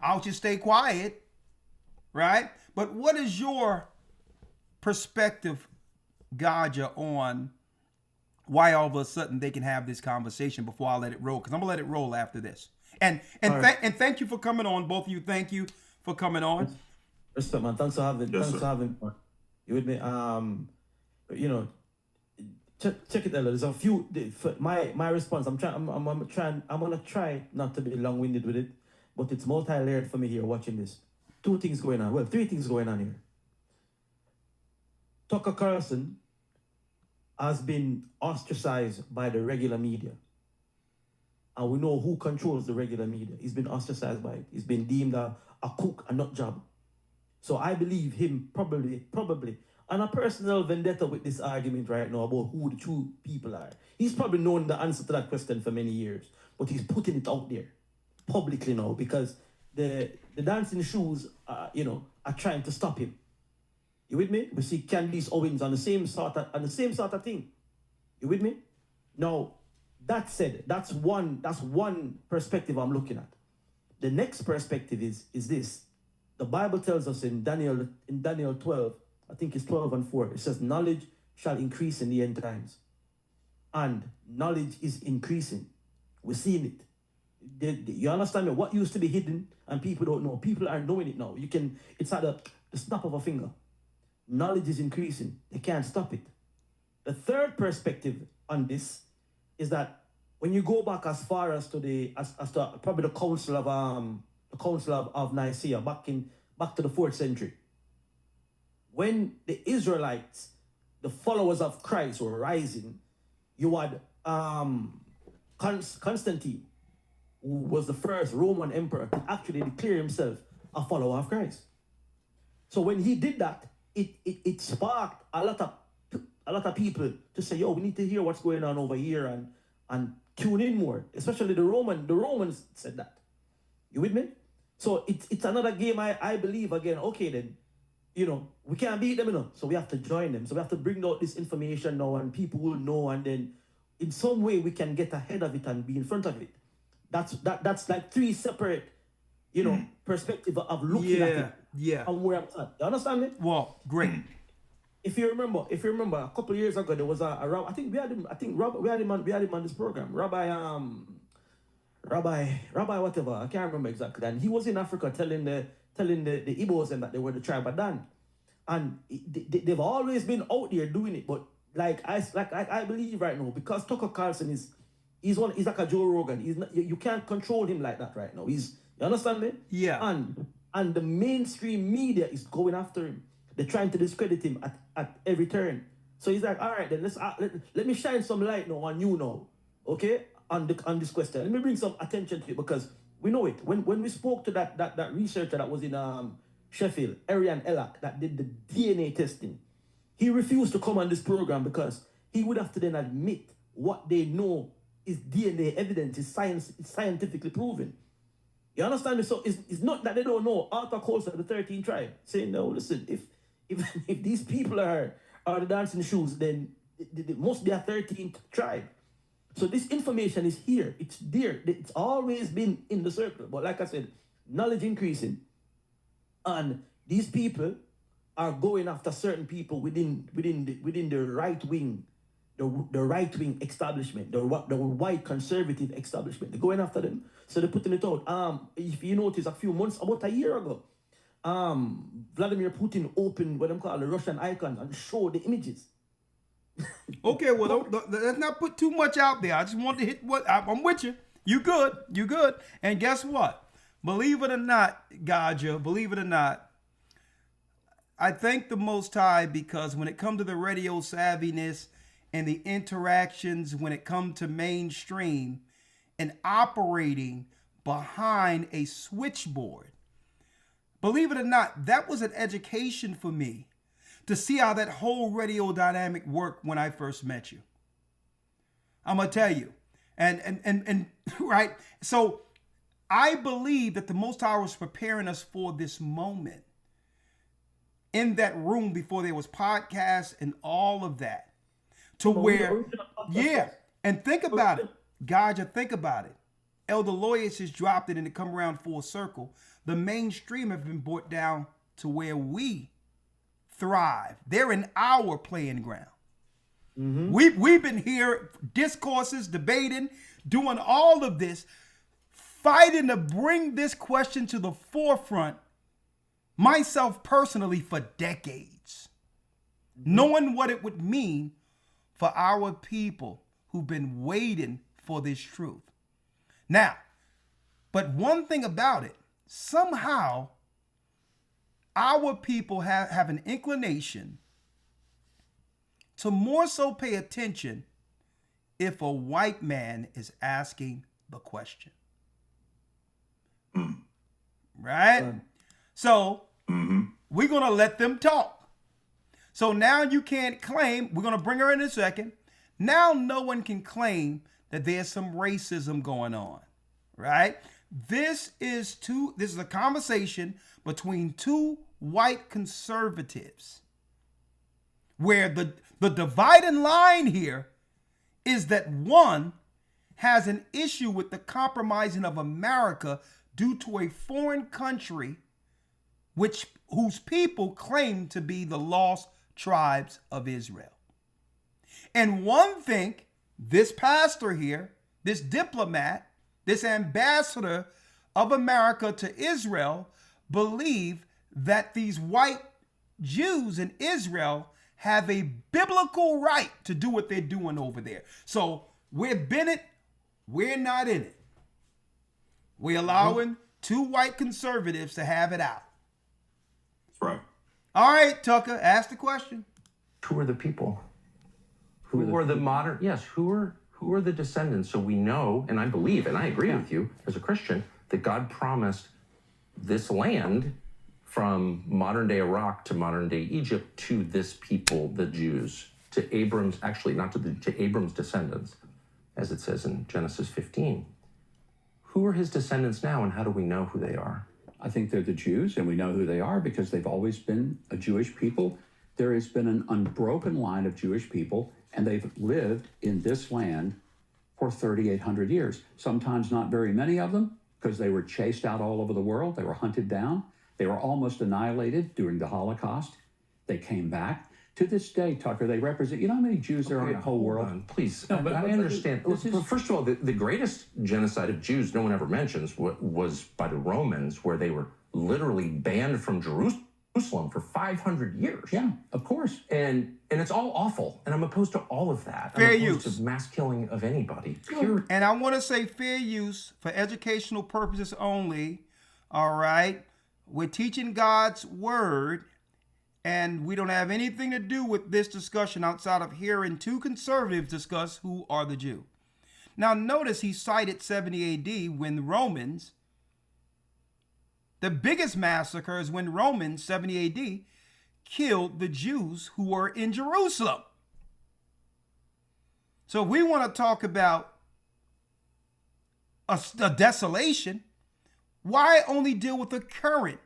I'll just stay quiet. Right? But what is your perspective, Gaja, on why all of a sudden they can have this conversation before I let it roll? Because I'm gonna let it roll after this. And thank you for coming on, both of you. Thank you for coming on. Respect, man. Thanks for having. Yes, Thanks sir. for having. You with me? You know, check it out. There's a few. My response. I'm trying. I'm trying. I'm gonna try not to be long-winded with it, but it's multi-layered for me here watching this. Two things going on. Well, three things going on here. Tucker Carlson has been ostracized by the regular media. And we know who controls the regular media. He's been ostracized by it. He's been deemed a cook, a nut job. So I believe him probably, on a personal vendetta with this argument right now about who the true people are. He's probably known the answer to that question for many years, but he's putting it out there publicly now because the dancing shoes, are trying to stop him. You with me? We see Candice Owens on the same sort of thing. You with me? Now, that said, that's one perspective I'm looking at. The next perspective is this. The Bible tells us in Daniel 12, I think it's 12 and 4, it says, knowledge shall increase in the end times. And knowledge is increasing. We're seeing it. You understand me? What used to be hidden and people don't know, people are knowing it now. It's at the snap of a finger. Knowledge is increasing. They can't stop it. The third perspective on this is that when you go back as far as to probably the Council of Nicaea, back to the 4th century, when the Israelites, the followers of Christ, were rising, you had Constantine, who was the first Roman emperor to actually declare himself a follower of Christ. So when he did that, it sparked a lot of people to say, yo, we need to hear what's going on over here and tune in more. Especially the Romans said that. You with me? So it's another game I believe again. Okay then, we can't beat them, so we have to join them. So we have to bring out this information now and people will know, and then in some way we can get ahead of it and be in front of it. That's like three separate, perspective of looking at it. Yeah. And where I'm at. You understand me? Well, great. If you remember, a couple of years ago, there was I think we had him on this program. Rabbi whatever, I can't remember exactly. And he was in Africa telling the Igbos and that they were the tribe of Dan. And they've always been out there doing it, but I believe right now, because Tucker Carlson he's like a Joe Rogan. He's not, you can't control him like that right now. You understand me? Yeah. And the mainstream media is going after him. They're trying to discredit him at every turn. So he's like, all right, then let me shine some light now on you now, okay, on this question. Let me bring some attention to it because we know it. When we spoke to that researcher that was in Sheffield, Arian Ellak, that did the DNA testing, he refused to come on this program because he would have to then admit what they know is DNA evidence, is scientifically proven. You understand me? So it's not that they don't know. Arthur Colson, the 13th tribe, saying, no, listen, if these people are the dancing shoes, then it must be a 13th tribe. So this information is here. It's there. It's always been in the circle. But like I said, knowledge increasing. And these people are going after certain people within the right wing, the right wing establishment, the white conservative establishment. They're going after them. So they're putting it out. If you notice, about a year ago, Vladimir Putin opened what I'm calling the Russian icon and showed the images. Okay, well, let's not put too much out there. I just want to hit what I'm with you. You good. And guess what? Believe it or not, Gaja, believe it or not, I thank the Most High because when it comes to the radio savviness and the interactions, when it comes to mainstream and operating behind a switchboard, believe it or not, that was an education for me to see how that whole radio dynamic worked when I first met you. I'm gonna tell you, and right. So I believe that the Most High was preparing us for this moment in that room before there was podcasts and all of that, to where, yeah. And think about it, Gaja. Think about it. Elder Lawyers has dropped it and it come around full circle. The mainstream have been brought down to where we thrive. They're in our playing ground. Mm-hmm. We've been here, discourses, debating, doing all of this, fighting to bring this question to the forefront myself personally for decades, knowing what it would mean for our people who've been waiting for this truth. Now, but one thing about it, somehow our people have an inclination to more so pay attention if a white man is asking the question. Right? So we're going to let them talk. So now you can't claim, we're going to bring her in a second. Now no one can claim that there's some racism going on, right? This is a conversation between two white conservatives where the dividing line here is that one has an issue with the compromising of America due to a foreign country whose people claim to be the lost tribes of Israel. And one think this pastor here, this diplomat, this ambassador of America to Israel, believe that these white Jews in Israel have a biblical right to do what they're doing over there. So we're Bennett, we're not in it. We're allowing two white conservatives to have it out. That's right. All right, Tucker, ask the question. Who are the people? Who are the modern? Yes. Who are the descendants? So we know, and I believe, and I agree with you as a Christian, that God promised this land from modern day Iraq to modern day Egypt to this people, the Jews, to Abram's, actually not to Abram's descendants, as it says in Genesis 15. Who are his descendants now, and how do we know who they are? I think they're the Jews, and we know who they are because they've always been a Jewish people. There has been an unbroken line of Jewish people, and they've lived in this land for 3,800 years. Sometimes not very many of them, because they were chased out all over the world. They were hunted down. They were almost annihilated during the Holocaust. They came back. To this day, Tucker, they represent, you know how many Jews there are in the whole world? Please, No, but I understand. this is- First of all, the greatest genocide of Jews no one ever mentions was by the Romans, where they were literally banned from Jerusalem for 500 years. Yeah, of course. And it's all awful, and I'm opposed to all of that. Fair I'm opposed use. to mass killing of anybody. Period. And I want to say fair use for educational purposes only. All right. We're teaching God's word, and we don't have anything to do with this discussion outside of hearing two conservatives discuss who are the Jew. Now, notice he cited 70 AD when the Romans, the biggest massacre is when Romans, 70 AD, killed the Jews who were in Jerusalem. So if we want to talk about a desolation, why only deal with the current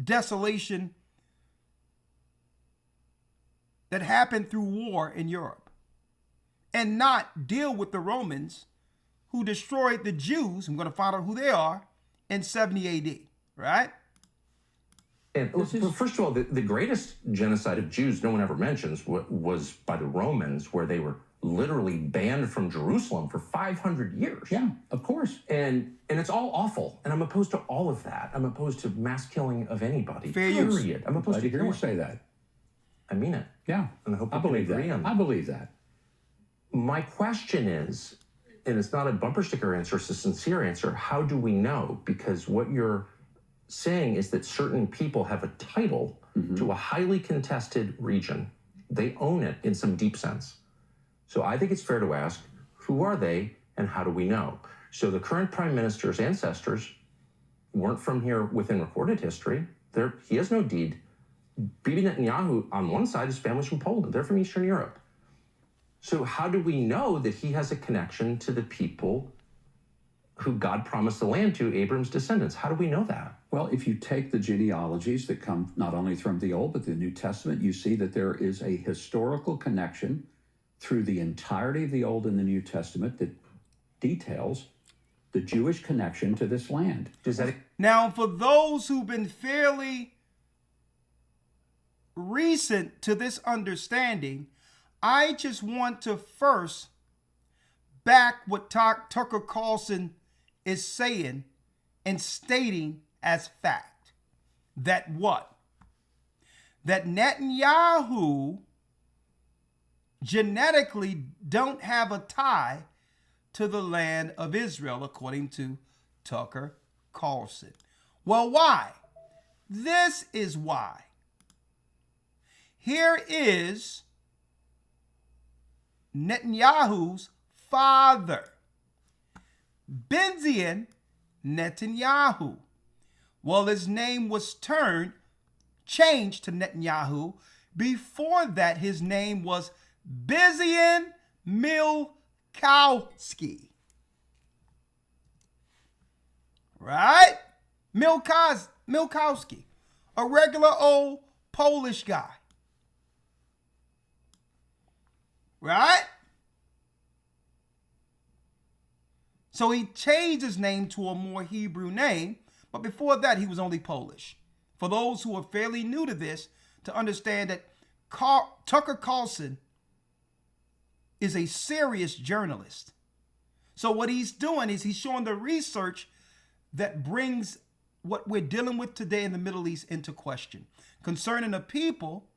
desolation that happened through war in Europe and not deal with the Romans who destroyed the Jews? I'm going to find out who they are in 70 AD, right? And first of all, the greatest genocide of Jews no one ever mentions was by the Romans, where they were literally banned from Jerusalem for 500 years. Yeah, of course. And it's all awful, and I'm opposed to all of that. I'm opposed to mass killing of anybody. Fair use. Period. I'm opposed Glad to to hear you killing. say that. I mean it. Yeah, And I hope we I can believe agree that. on that. I believe that. My question is, and it's not a bumper sticker answer, it's a sincere answer, how do we know? Because what you're saying is that certain people have a title to a highly contested region. They own it in some deep sense. So I think it's fair to ask, who are they and how do we know? So the current prime minister's ancestors weren't from here within recorded history. He has no deed. Bibi Netanyahu, on one side, his family's from Poland. They're from Eastern Europe. So how do we know that he has a connection to the people who God promised the land to, Abram's descendants? How do we know that? Well, if you take the genealogies that come not only from the Old but the New Testament, you see that there is a historical connection through the entirety of the Old and the New Testament that details the Jewish connection to this land. Does that Now, for those who've been fairly recent to this understanding, I just want to first back what Tucker Carlson is saying and stating as fact. that what? That Netanyahu genetically don't have a tie to the land of Israel, according to Tucker Carlson. Well, why? This is why. Here is Netanyahu's father, Benjamin Netanyahu. Well, his name was changed to Netanyahu. Before that, his name was Benjamin Milkowski. Right? Milkowski, a regular old Polish guy. Right? So he changed his name to a more Hebrew name, but before that he was only Polish. For those who are fairly new to this, to understand that Tucker Carlson is a serious journalist. So what he's doing is he's showing the research that brings what we're dealing with today in the Middle East into question, concerning a people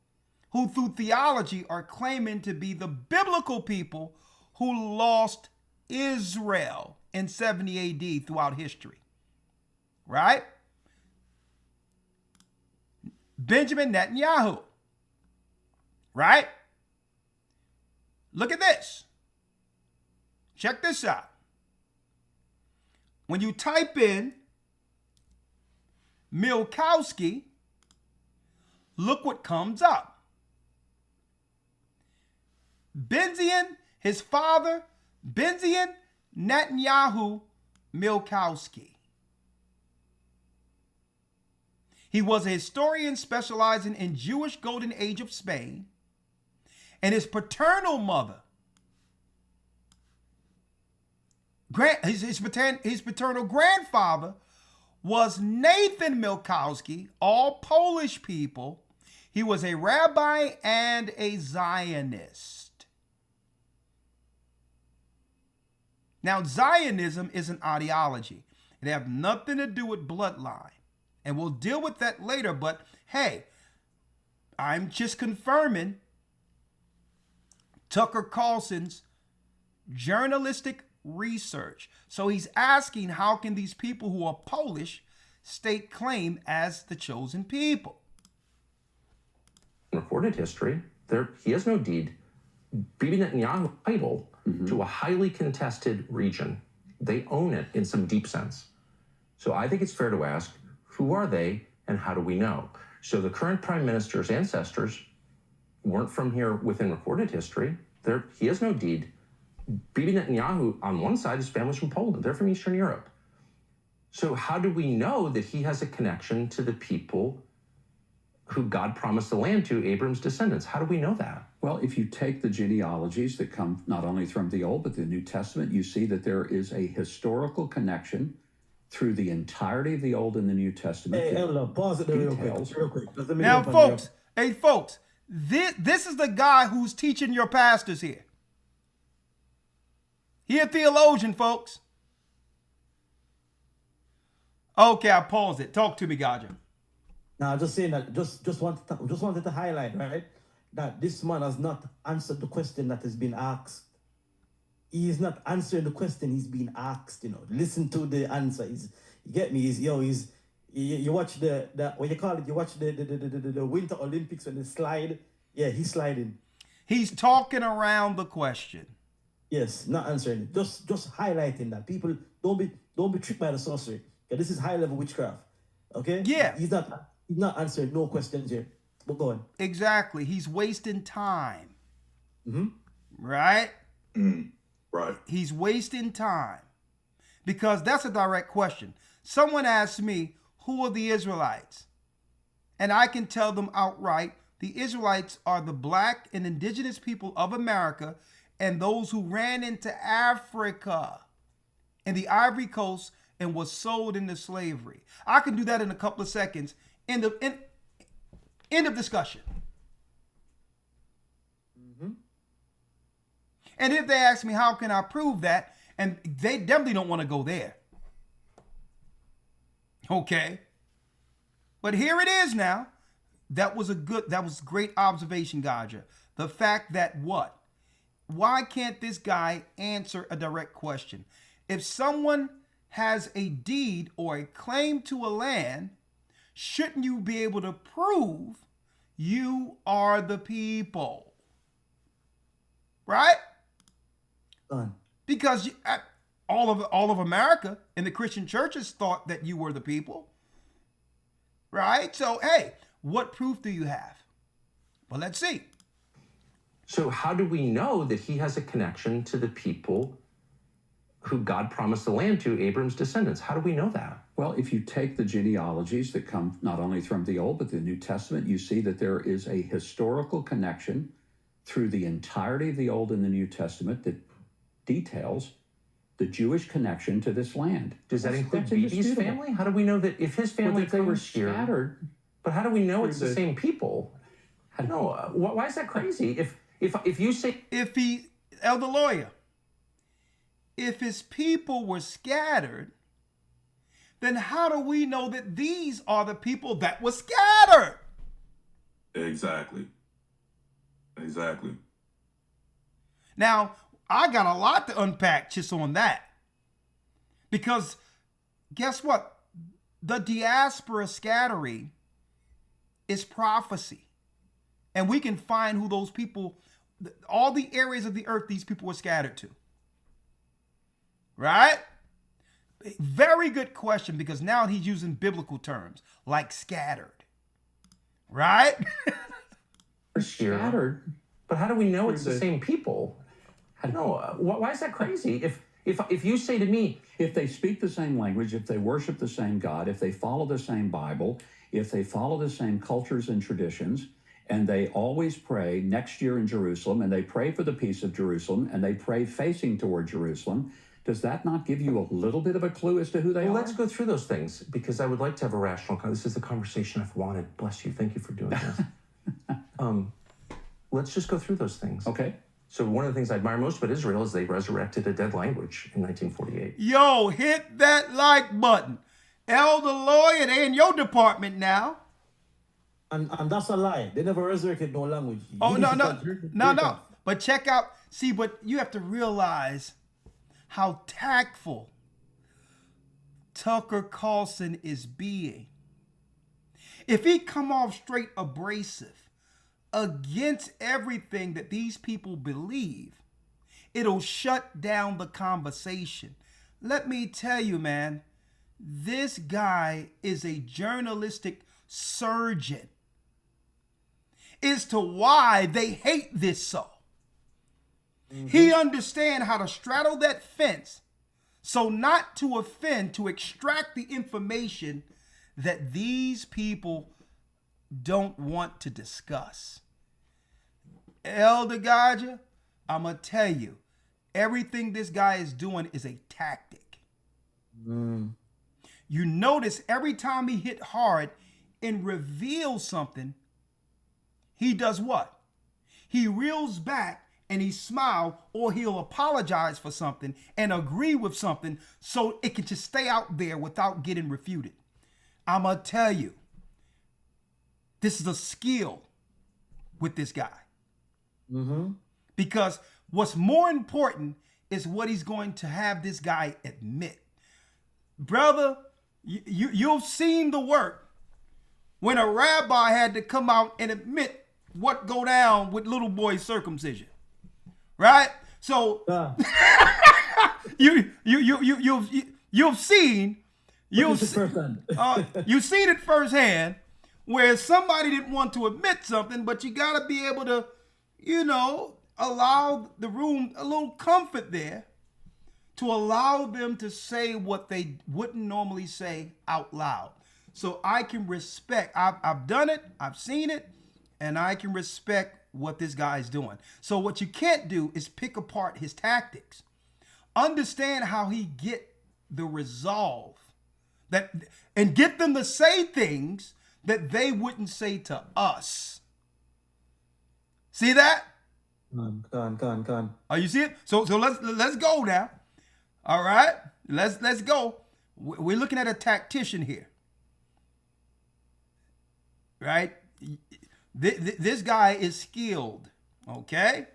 who through theology are claiming to be the biblical people who lost Israel in 70 AD throughout history. Right? Benjamin Netanyahu. Right? Look at this. Check this out. When you type in Milkowski, look what comes up. Benjamin, his father, Benjamin Netanyahu Milkowski. He was a historian specializing in Jewish Golden Age of Spain, and his paternal mother, his paternal grandfather, was Nathan Milkowski, all Polish people. He was a rabbi and a Zionist. Now, Zionism is an ideology. It has nothing to do with bloodline. And we'll deal with that later. But hey, I'm just confirming Tucker Carlson's journalistic research. So he's asking, how can these people who are Polish stake claim as the chosen people? Recorded history, he has no deed. Bibi Netanyahu title to a highly contested region. They own it in some deep sense. So I think it's fair to ask, who are they and how do we know? So the current prime minister's ancestors weren't from here within recorded history. He has no deed. Bibi Netanyahu, on one side, his family's from Poland. They're from Eastern Europe. So how do we know that he has a connection to the people who God promised the land to, Abram's descendants? How do we know that? Well, if you take the genealogies that come not only from the Old but the New Testament, you see that there is a historical connection through the entirety of the Old and the New Testament. Hey, Ella, pause it there real quick. Now, folks, this is the guy who's teaching your pastors here. He a theologian, folks. Okay, I paused it. Talk to me, Gaja. Now, just saying that, just wanted to highlight, right, that this man has not answered the question that has been asked. He is not answering the question he's being asked. Listen to the answer. You get me? You watch the what you call it? You watch the Winter Olympics when they slide. Yeah, he's sliding. He's talking around the question. Yes, not answering it. Just highlighting that people don't be tricked by the sorcery. Okay, this is high level witchcraft. Okay. Yeah. He's not answering no questions here. But go on. Exactly. He's wasting time. Mm-hmm. Right. Right. He's wasting time because that's a direct question. Someone asked me, who are the Israelites? And I can tell them outright, the Israelites are the black and indigenous people of America and those who ran into Africa and the Ivory Coast and was sold into slavery. I can do that in a couple of seconds. End of discussion. Mm-hmm. And if they ask me, how can I prove that? And they definitely don't want to go there. Okay. But here it is now. That was great observation, Gaja. The fact that what? Why can't this guy answer a direct question? If someone has a deed or a claim to a land, shouldn't you be able to prove you are the people? Right? Because all of America and the Christian churches thought that you were the people. Right? So, hey, what proof do you have? Well, let's see. So how do we know that he has a connection to the people who God promised the land to, Abram's descendants? How do we know that? Well, if you take the genealogies that come not only from the Old but the New Testament, you see that there is a historical connection through the entirety of the Old and the New Testament that details the Jewish connection to this land. Does that include Bibi's family? How do we know that if his family Well, they were comes here, scattered? but how do we know it's the same people? No, why is that crazy? If you say Elder Lawyer, if his people were scattered, then how do we know that these are the people that were scattered? Exactly. Now, I got a lot to unpack just on that. Because guess what? The diaspora scattering is prophecy. And we can find who those people, all the areas of the earth these people were scattered to. Right? Very good question, because now he's using biblical terms like scattered. Right? Scattered. But how do we know it's the same people? No, why is that crazy? If you say to me, If they speak the same language, if they worship the same God, if they follow the same Bible, if they follow the same cultures and traditions, and they always pray next year in Jerusalem, and they pray for the peace of Jerusalem, and they pray facing toward Jerusalem, does that not give you a little bit of a clue as to who they are? let's go through those things, because I would like to have a rational. This is the conversation I've wanted. Bless you. Thank you for doing this. Let's just go through those things. Okay. So one of the things I admire most about Israel is they resurrected a dead language in 1948. Yo, hit that like button. Elder Lawyer, they in your department now. And that's a lie. They never resurrected no language. Oh, no. But check out, but you have to realize how tactful Tucker Carlson is being. If he come off straight abrasive against everything that these people believe, it'll shut down the conversation. Let me tell you, man, this guy is a journalistic surgeon as to why they hate this so. He understands how to straddle that fence so not to offend, to extract the information that these people don't want to discuss. Elder Gaja, I'm going to tell you, everything this guy is doing is a tactic. You notice every time he hit hard and reveals something, he does what? He reels back and he smiles, or he'll apologize for something and agree with something so it can just stay out there without getting refuted. I'm going to tell you, this is a skill with this guy. Because what's more important is what he's going to have this guy admit. Brother, you've seen the work when a rabbi had to come out and admit what go down with little boy circumcision. Right? So you've seen you've seen it firsthand where somebody didn't want to admit something, but you got to be able to, allow the room a little comfort there to allow them to say what they wouldn't normally say out loud. So I can respect, I've done it, I've seen it, and I can respect what this guy's doing. So what you can't do is pick apart his tactics. Understand how he get the resolve and get them to say things that they wouldn't say to us. See that? Con. Oh, you see it? So let's go now. All right, let's go. We're looking at a tactician here. right? This guy is skilled, okay?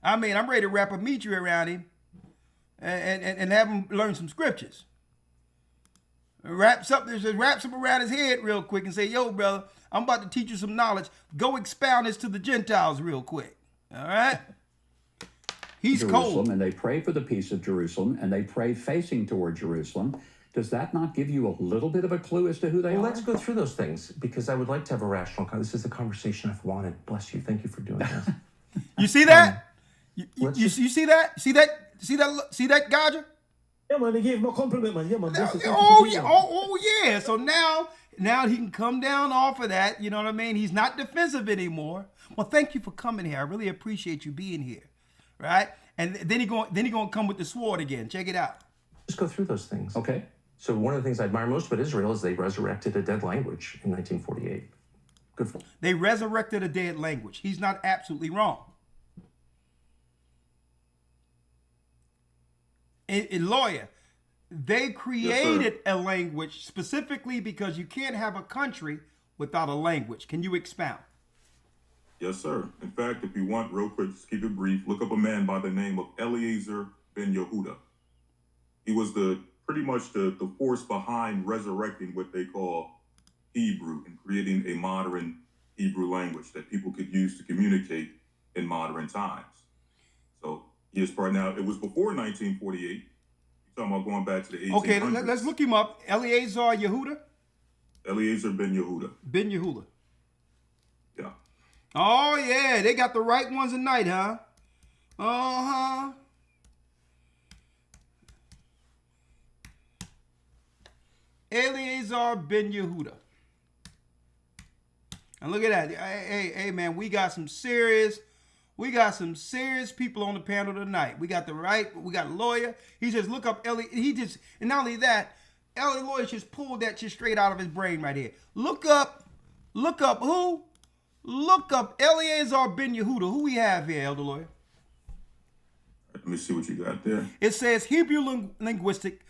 I mean, I'm ready to wrap a meter around him and have him learn some scriptures. Wrap something around his head real quick and say, yo, brother, I'm about to teach you some knowledge. Go expound this to the Gentiles real quick. All right? He's Jerusalem, cold. and they pray for the peace of Jerusalem, and they pray facing toward Jerusalem. Does that not give you a little bit of a clue as to who they Well, are? let's go through those things because I would like to have a rational. This is the conversation I've wanted. Bless you. Thank you for doing this. You see that? You let's see that? See that, Gadger? Yeah, man, they gave him a compliment, man. Yeah, man. bless you, thank you Oh for yeah, doing that. yeah. So now he can come down off of that. You know what I mean? He's not defensive anymore. Well, thank you for coming here. I really appreciate you being here, right? And then he gonna come with the sword again. Check it out. just go through those things. Okay. So one of the things I admire most about Israel is they resurrected a dead language in 1948. Good for them. They resurrected a dead language. He's not absolutely wrong. A lawyer, they created a language specifically because you can't have a country without a language. Can you expound? Yes, sir. In fact, if you want, real quick, just keep it brief, look up a man by the name of Eliezer ben Yehuda. He was pretty much the force behind resurrecting what they call Hebrew and creating a modern Hebrew language that people could use to communicate in modern times. So he is part now. It was before 1948. You're talking about going back to the 1800s. Okay, let's look him up. Eliezer Yehuda? Eliezer ben Yehuda. Ben Yehuda. Yeah. Oh, yeah, they got the right ones tonight, huh? Uh-huh. Eliezer ben Yehuda. And look at that. Hey, man, we got some serious people on the panel tonight. We got a lawyer. He says, look up Ellie. And not only that, Ellie Lawyer just pulled that shit straight out of his brain right here. Look up who? Look up Eliezer ben Yehuda. Who we have here, Elder Lawyer? Let me see what you got there. It says Hebrew linguistic,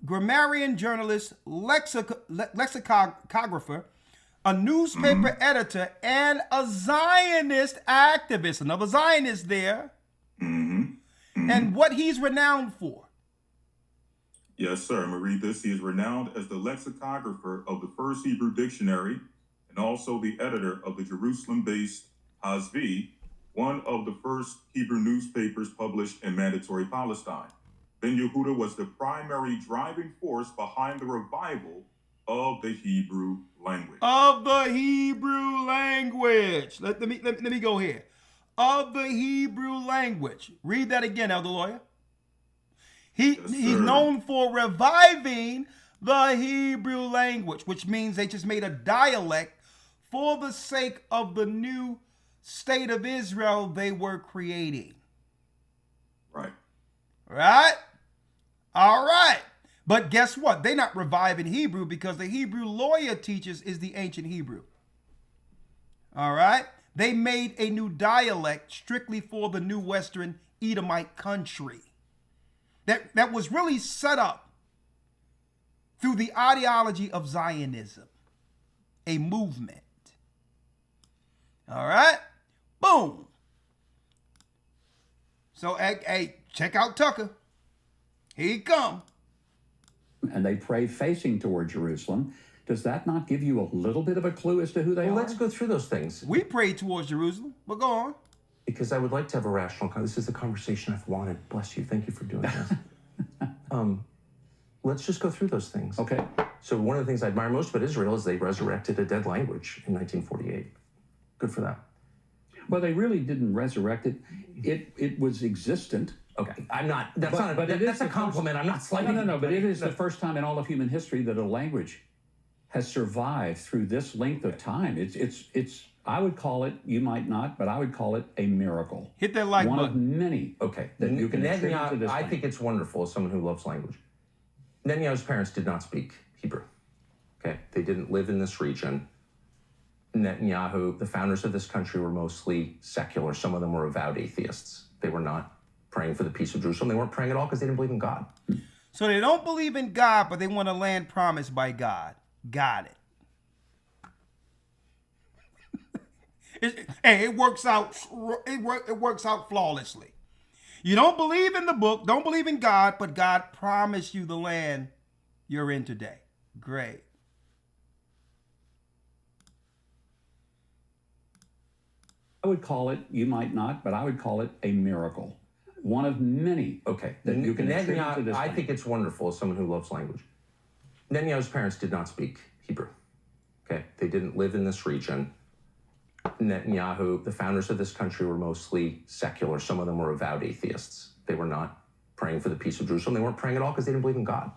grammarian, journalist, lexicographer, a newspaper editor, and a Zionist activist. Another Zionist there. And what he's renowned for. Yes, sir. I'm going to read this. He is renowned as the lexicographer of the first Hebrew dictionary and also the editor of the Jerusalem-based Hazvi, one of the first Hebrew newspapers published in Mandatory Palestine. Ben Yehuda was the primary driving force behind the revival of the Hebrew language. Of the Hebrew language. Let me go here. Of the Hebrew language. Read that again, Elder Lawyer. He's known for reviving the Hebrew language, which means they just made a dialect for the sake of the new state of Israel they were creating. Right. Right? All right. But guess what? They're not reviving Hebrew because the Hebrew Lawyer teaches is the ancient Hebrew. All right? They made a new dialect strictly for the new Western Edomite country. That was really set up through the ideology of Zionism, a movement. All right? Boom. So, hey, check out Tucker. Here he come. And they pray facing toward Jerusalem. Does that not give you a little bit of a clue as to who they Well, are? let's go through those things We pray towards Jerusalem, but go on. because I would like to have a rational. This is the conversation I've wanted. Bless you. Thank you for doing this. Let's just go through those things. Okay. So one of the things I admire most about Israel is they resurrected a dead language in 1948. Good for them. Well, they really didn't resurrect it. It was existent. Okay, I'm not. That's not. But it is that's a the compliment. I'm not slighting. No. But it is No. the first time in all of human history that a language has survived through this length of time. It's. I would call it. You might not, but I would call it a miracle. Hit that like One button. of many. Okay, That you can attribute to Netanyahu. this. I thing. think it's wonderful as someone who loves language. Netanyahu's parents did not speak Hebrew. Okay, they didn't live in this region. Netanyahu, the founders of this country, were mostly secular. Some of them were avowed atheists. They were not praying for the peace of Jerusalem. They weren't praying at all because they didn't believe in God. So they don't believe in God, but they want a land promised by God. Got it. It works out. It works out flawlessly. You don't believe in the book, don't believe in God, but God promised you the land you're in today. Great. I would call it, you might not, but I would call it a miracle. One of many. Okay. That you can attribute to this I thing. think it's wonderful as someone who loves language. Netanyahu's parents did not speak Hebrew. Okay. They didn't live in this region. Netanyahu, the founders of this country, were mostly secular. Some of them were avowed atheists. They were not praying for the peace of Jerusalem. They weren't praying at all because they didn't believe in God.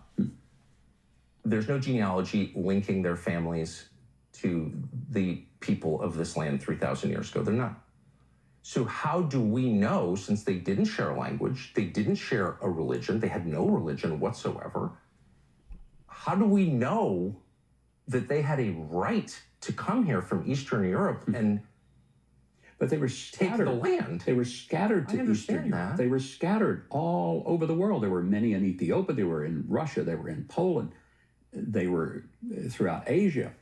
There's no genealogy linking their families to the people of this land 3,000 years ago. They're not. So how do we know, since they didn't share a language, they didn't share a religion, they had no religion whatsoever, how do we know that they had a right to come here from Eastern Europe and But they were take scattered. the land? They were scattered to I understand Eastern Europe. that. They were scattered all over the world. There were many in Ethiopia. They were in Russia. They were in Poland. They were throughout Asia.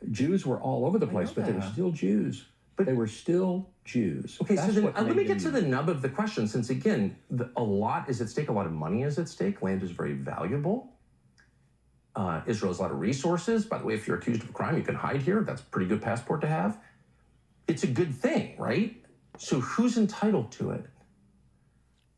Jews were all over the place, know but they were that. still Jews. But they were still Jews. Okay, That's so then what let me made get to them- the nub of the question, since again, a lot is at stake, a lot of money is at stake. Land is very valuable. Israel has a lot of resources. By the way, if you're accused of a crime, you can hide here. That's a pretty good passport to have. It's a good thing, right? So who's entitled to it?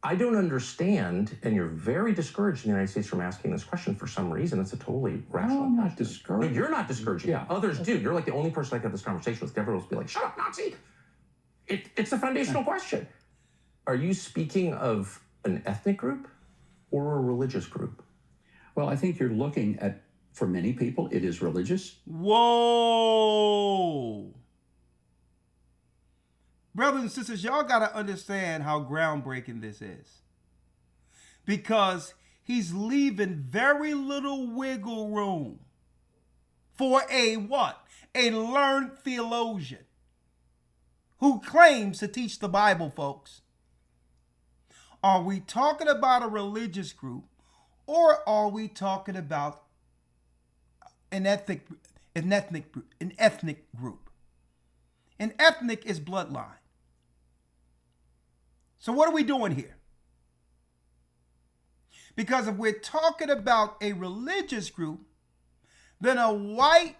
I don't understand, and you're very discouraged in the United States from asking this question for some reason. It's a totally rational No, I'm not question. discouraged. No, you're not discouraging. Yeah. Others do. You're like the only person I can have this conversation with. Everyone else will be like, shut up, Nazi. It's a foundational question. Are you speaking of an ethnic group or a religious group? Well, I think you're looking at, for many people, it is religious. Whoa. Brothers and sisters, y'all got to understand how groundbreaking this is. Because he's leaving very little wiggle room for a what? A learned theologian who claims to teach the Bible, folks. Are we talking about a religious group, or are we talking about an ethnic group? An ethnic is bloodline. So what are we doing here? Because if we're talking about a religious group, then a white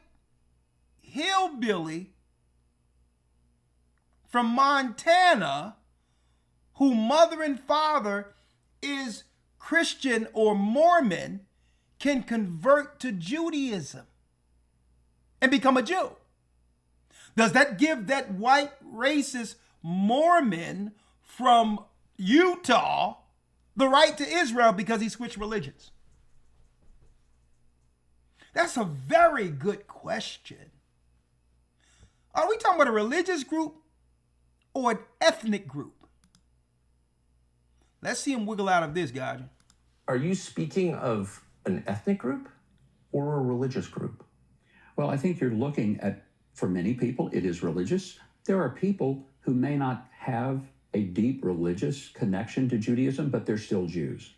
hillbilly from Montana, who mother and father is Christian or Mormon, can convert to Judaism and become a Jew. Does that give that white racist Mormon from Utah the right to Israel because he switched religions? That's a very good question. Are we talking about a religious group or an ethnic group? Let's see him wiggle out of this, guys. Are you speaking of an ethnic group or a religious group? Well, I think you're looking at, for many people, it is religious. There are people who may not have a deep religious connection to Judaism, but they're still Jews.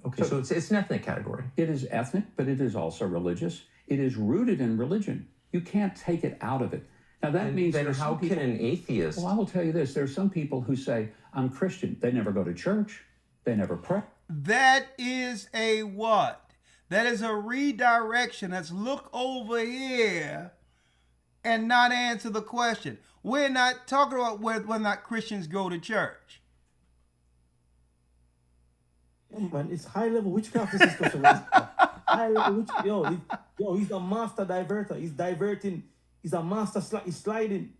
Okay, so it's an ethnic category. It is ethnic, but it is also religious. It is rooted in religion. You can't take it out of it. Now, that means Then there's how some can people, an atheist... well, I will tell you this. There's some people who say, I'm Christian. They never go to church. They never pray. That is a what? That is a redirection. Let's look over here and not answer the question. We're not talking about whether or not Christians go to church. Yeah, man, it's high level witchcraft. This discussion. High level witchcraft. Yo, he's a master diverter. He's diverting. He's a master. He's sliding.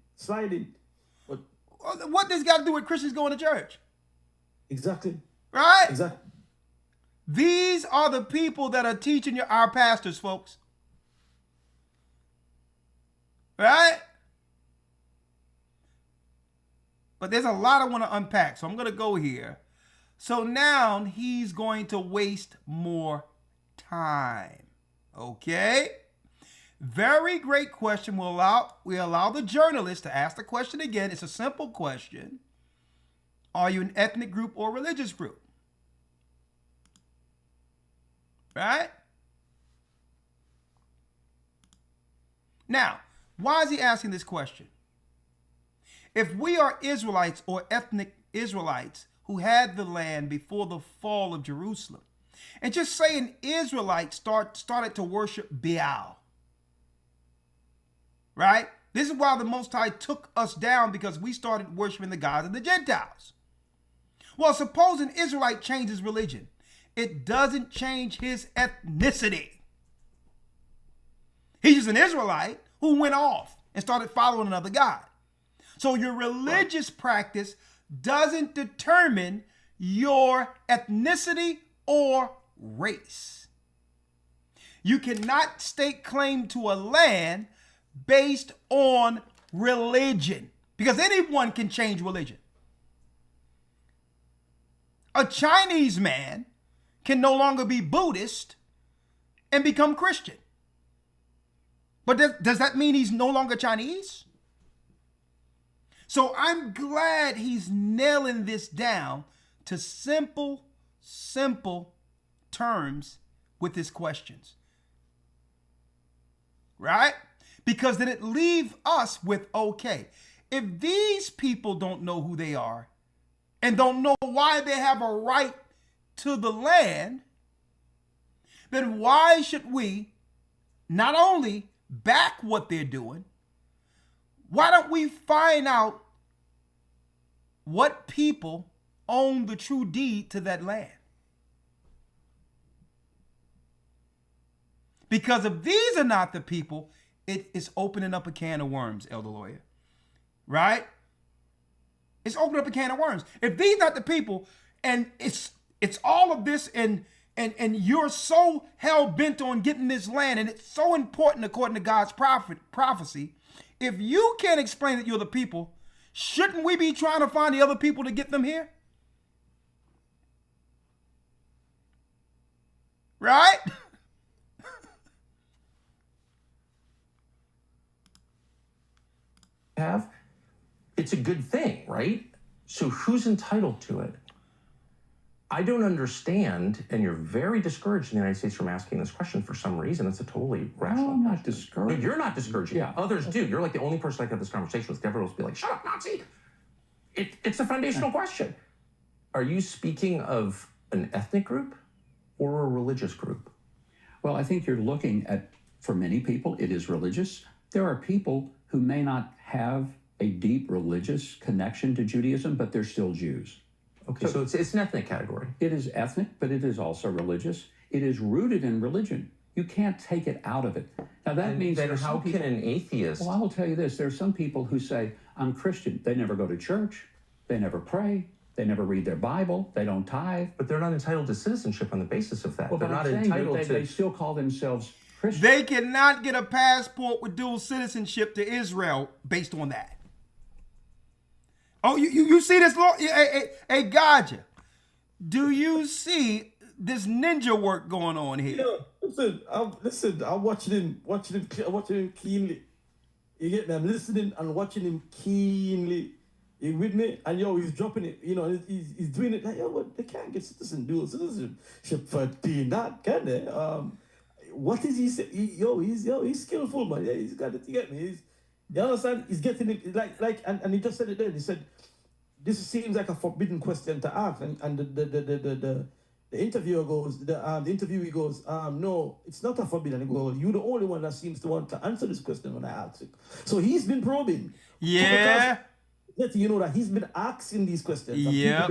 But What does got to do with Christians going to church? exactly. Right? Exactly. These are the people that are teaching our pastors, folks. Right? But there's a lot I want to unpack, so I'm going to go here. So now he's going to waste more time. Okay? Very great question. We allow the journalist to ask the question again. It's a simple question. Are you an ethnic group or religious group? Right? Now, why is he asking this question? If we are Israelites or ethnic Israelites who had the land before the fall of Jerusalem, and just say an Israelite started to worship Baal, right? This is why the Most High took us down, because we started worshiping the gods of the Gentiles. Well, suppose an Israelite changes religion. It doesn't change his ethnicity. He's just an Israelite who went off and started following another god. So your religious practice doesn't determine your ethnicity or race. You cannot stake claim to a land based on religion, because anyone can change religion. A Chinese man can no longer be Buddhist and become Christian. But does that mean he's no longer Chinese? So I'm glad he's nailing this down to simple terms with his questions. Right? Because then it leaves us with, okay, if these people don't know who they are and don't know why they have a right to the land, then why should we not only back what they're doing, why don't we find out what people own the true deed to that land? Because if these are not the people, it is opening up a can of worms, Elder Lawyer. Right? It's opening up a can of worms. If these not the people, and it's all of this, and you're so hell-bent on getting this land, and it's so important according to God's prophecy, if you can't explain that you're the people, shouldn't we be trying to find the other people to get them here? Right? Have, it's a good thing, right? So who's entitled to it? I don't understand, and you're very discouraged in the United States from asking this question for some reason. It's a totally rational I'm not question. discouraged. No, you're not discouraged. Yeah. Others do. You're like the only person I could have this conversation with. Everyone will be like, shut up, Nazi. It's a foundational question. Are you speaking of an ethnic group or a religious group? Well, I think you're looking at, for many people, it is religious. There are people who may not have a deep religious connection to Judaism, but they're still Jews. Okay, so it's an ethnic category. It is ethnic, but it is also religious. It is rooted in religion. You can't take it out of it. Now that means then there's how some people, can an atheist? Well, I will tell you this. There are some people who say, I'm Christian. They never go to church. They never pray. They never read their Bible. They don't tithe. But they're not entitled to citizenship on the basis of that. Well, They're but not I'm saying entitled that to. they still call themselves Christian. They cannot get a passport with dual citizenship to Israel based on that. Oh, you see this, Lord? Hey, Gaja, do you see this ninja work going on here? Yeah, listen, I'm watching him keenly. You get me? I'm listening and watching him keenly. You with me? And he's dropping it. He's doing it like, but they can't get dual citizenship for doing that, can they? What is he saying? He's skillful, man. Yeah, he's got it. You get me? You understand? He's getting it like, and he just said it then. He said, "This seems like a forbidden question to ask." And the interviewer goes, the interviewee goes, "No, it's not a forbidden." And he goes, "You're the only one that seems to want to answer this question when I ask it." So he's been probing. Yeah. Letting you know that he's been asking these questions. Yeah.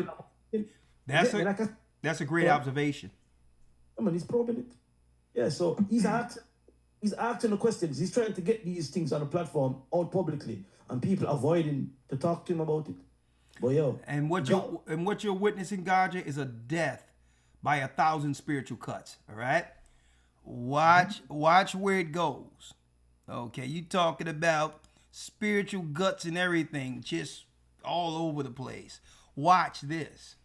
That's a great observation. I mean, he's probing it. Yeah, so he's asking the questions. He's trying to get these things on the platform out publicly, and people avoiding to talk to him about it. But and what you're witnessing, Gaja, is a death by 1,000 spiritual cuts. All right, watch where it goes. Okay, you talking about spiritual guts and everything, just all over the place. Watch this.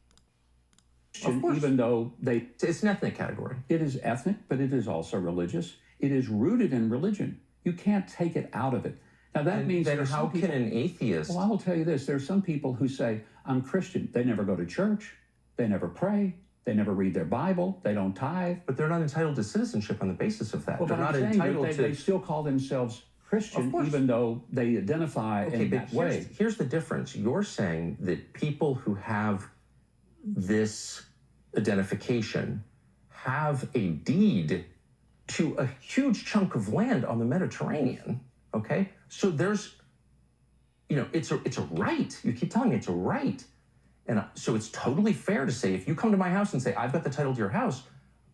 Even though it's an ethnic category. It is ethnic, but it is also religious. It is rooted in religion. You can't take it out of it. Now that means then how can an atheist? Well, I will tell you this. There are some people who say, I'm Christian. They never go to church. They never pray. They never read their Bible. They don't tithe. But they're not entitled to citizenship on the basis of that. Well, they're not saying entitled they still call themselves Christian, course. even though they identify Okay, in but that way. here's the difference. You're saying that people who have this identification have a deed to a huge chunk of land on the Mediterranean. Okay, so there's, it's a right. You keep telling me it's a right, and so it's totally fair to say if you come to my house and say I've got the title to your house,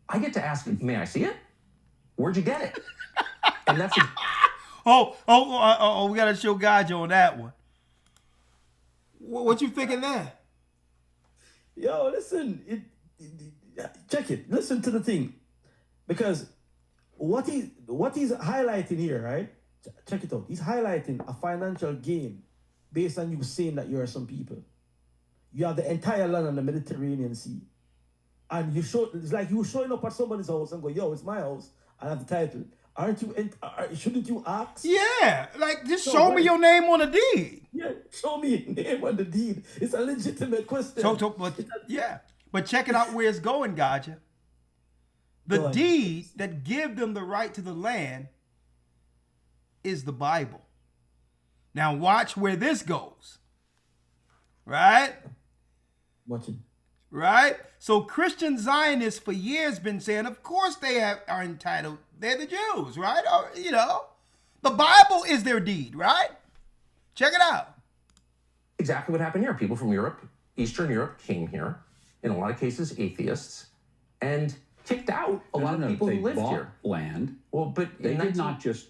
I get to ask, may I see it? Where'd you get it? And that's. We gotta show God you on that one. What you thinking there? Yo, listen, check it. Listen to the thing, because what he's highlighting here, right? Check it out. He's highlighting a financial gain based on you saying that you are some people. You have the entire land on the Mediterranean Sea, and it's like you showing up at somebody's house and go, "Yo, it's my house. I have the title." Aren't you? Shouldn't you ask? Yeah, like just show me your name on the deed. Yeah, show me your name on the deed. It's a legitimate question. But check it out where it's going, Gotcha. The deed that give them the right to the land is the Bible. Now watch where this goes. Right? Watching. Right? So Christian Zionists for years been saying, of course they are entitled. They're the Jews, right? Or, the Bible is their deed, right? Check it out. Exactly what happened here. People from Europe, Eastern Europe, came here, in a lot of cases atheists, and kicked out a lot of people who lived here. Land. Well, but they did not just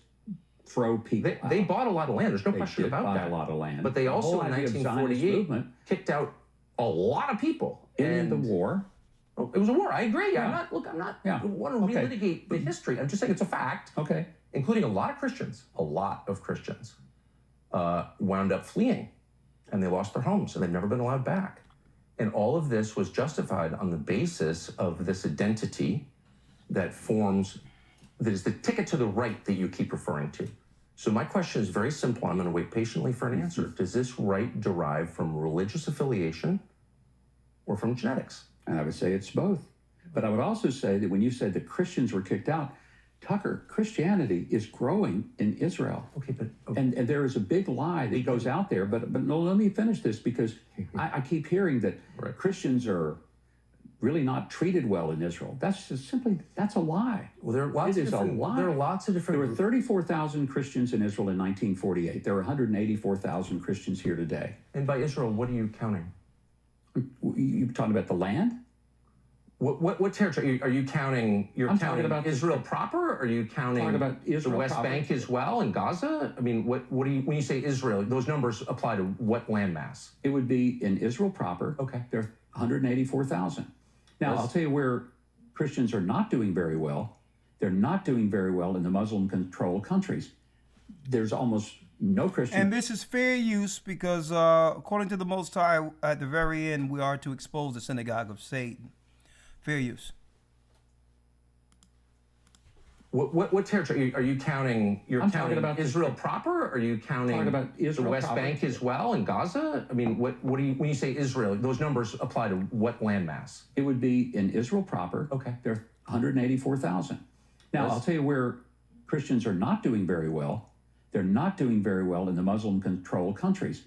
throw people out. They bought a lot of land. There's no question about that. They buy a lot of land. But they also, in 1948, kicked out a lot of people. In the war. Oh, it was a war. I agree. Yeah. I want to relitigate the history. I'm just saying it's a fact. Okay. Including a lot of Christians. A lot of Christians wound up fleeing, and they lost their homes, and they've never been allowed back. And all of this was justified on the basis of this identity that is the ticket to the right that you keep referring to. So my question is very simple. I'm going to wait patiently for an answer. Does this right derive from religious affiliation or from genetics? And I would say it's both. But I would also say that when you said that Christians were kicked out, Tucker, Christianity is growing in Israel. Okay, but and there is a big lie that goes out there. But no, let me finish this, because I keep hearing that Christians are really not treated well in Israel. That's a lie. Well, there are lots of different. There were 34,000 Christians in Israel in 1948. There are 184,000 Christians here today. And by Israel, what are you counting? You talking about the land? What territory are you counting? I'm counting about Israel proper, or are you counting about Israel the West proper. Bank as well and Gaza? I mean, what do you, when you say Israel, those numbers apply to what landmass? It would be in Israel proper. Okay. There are 184,000. Now, I'll tell you where Christians are not doing very well. They're not doing very well in the Muslim-controlled countries. There's almost no Christian. And this is fair use because according to the Most High, at the very end, we are to expose the synagogue of Satan. Fair use. What territory are you counting? I'm counting about Israel proper, or are you counting about Israel the West proper. Bank as well and Gaza? I mean, what do you, when you say Israel, those numbers apply to what landmass? It would be in Israel proper. Okay. There are 184,000. Now, I'll tell you where Christians are not doing very well. They're not doing very well in the Muslim-controlled countries.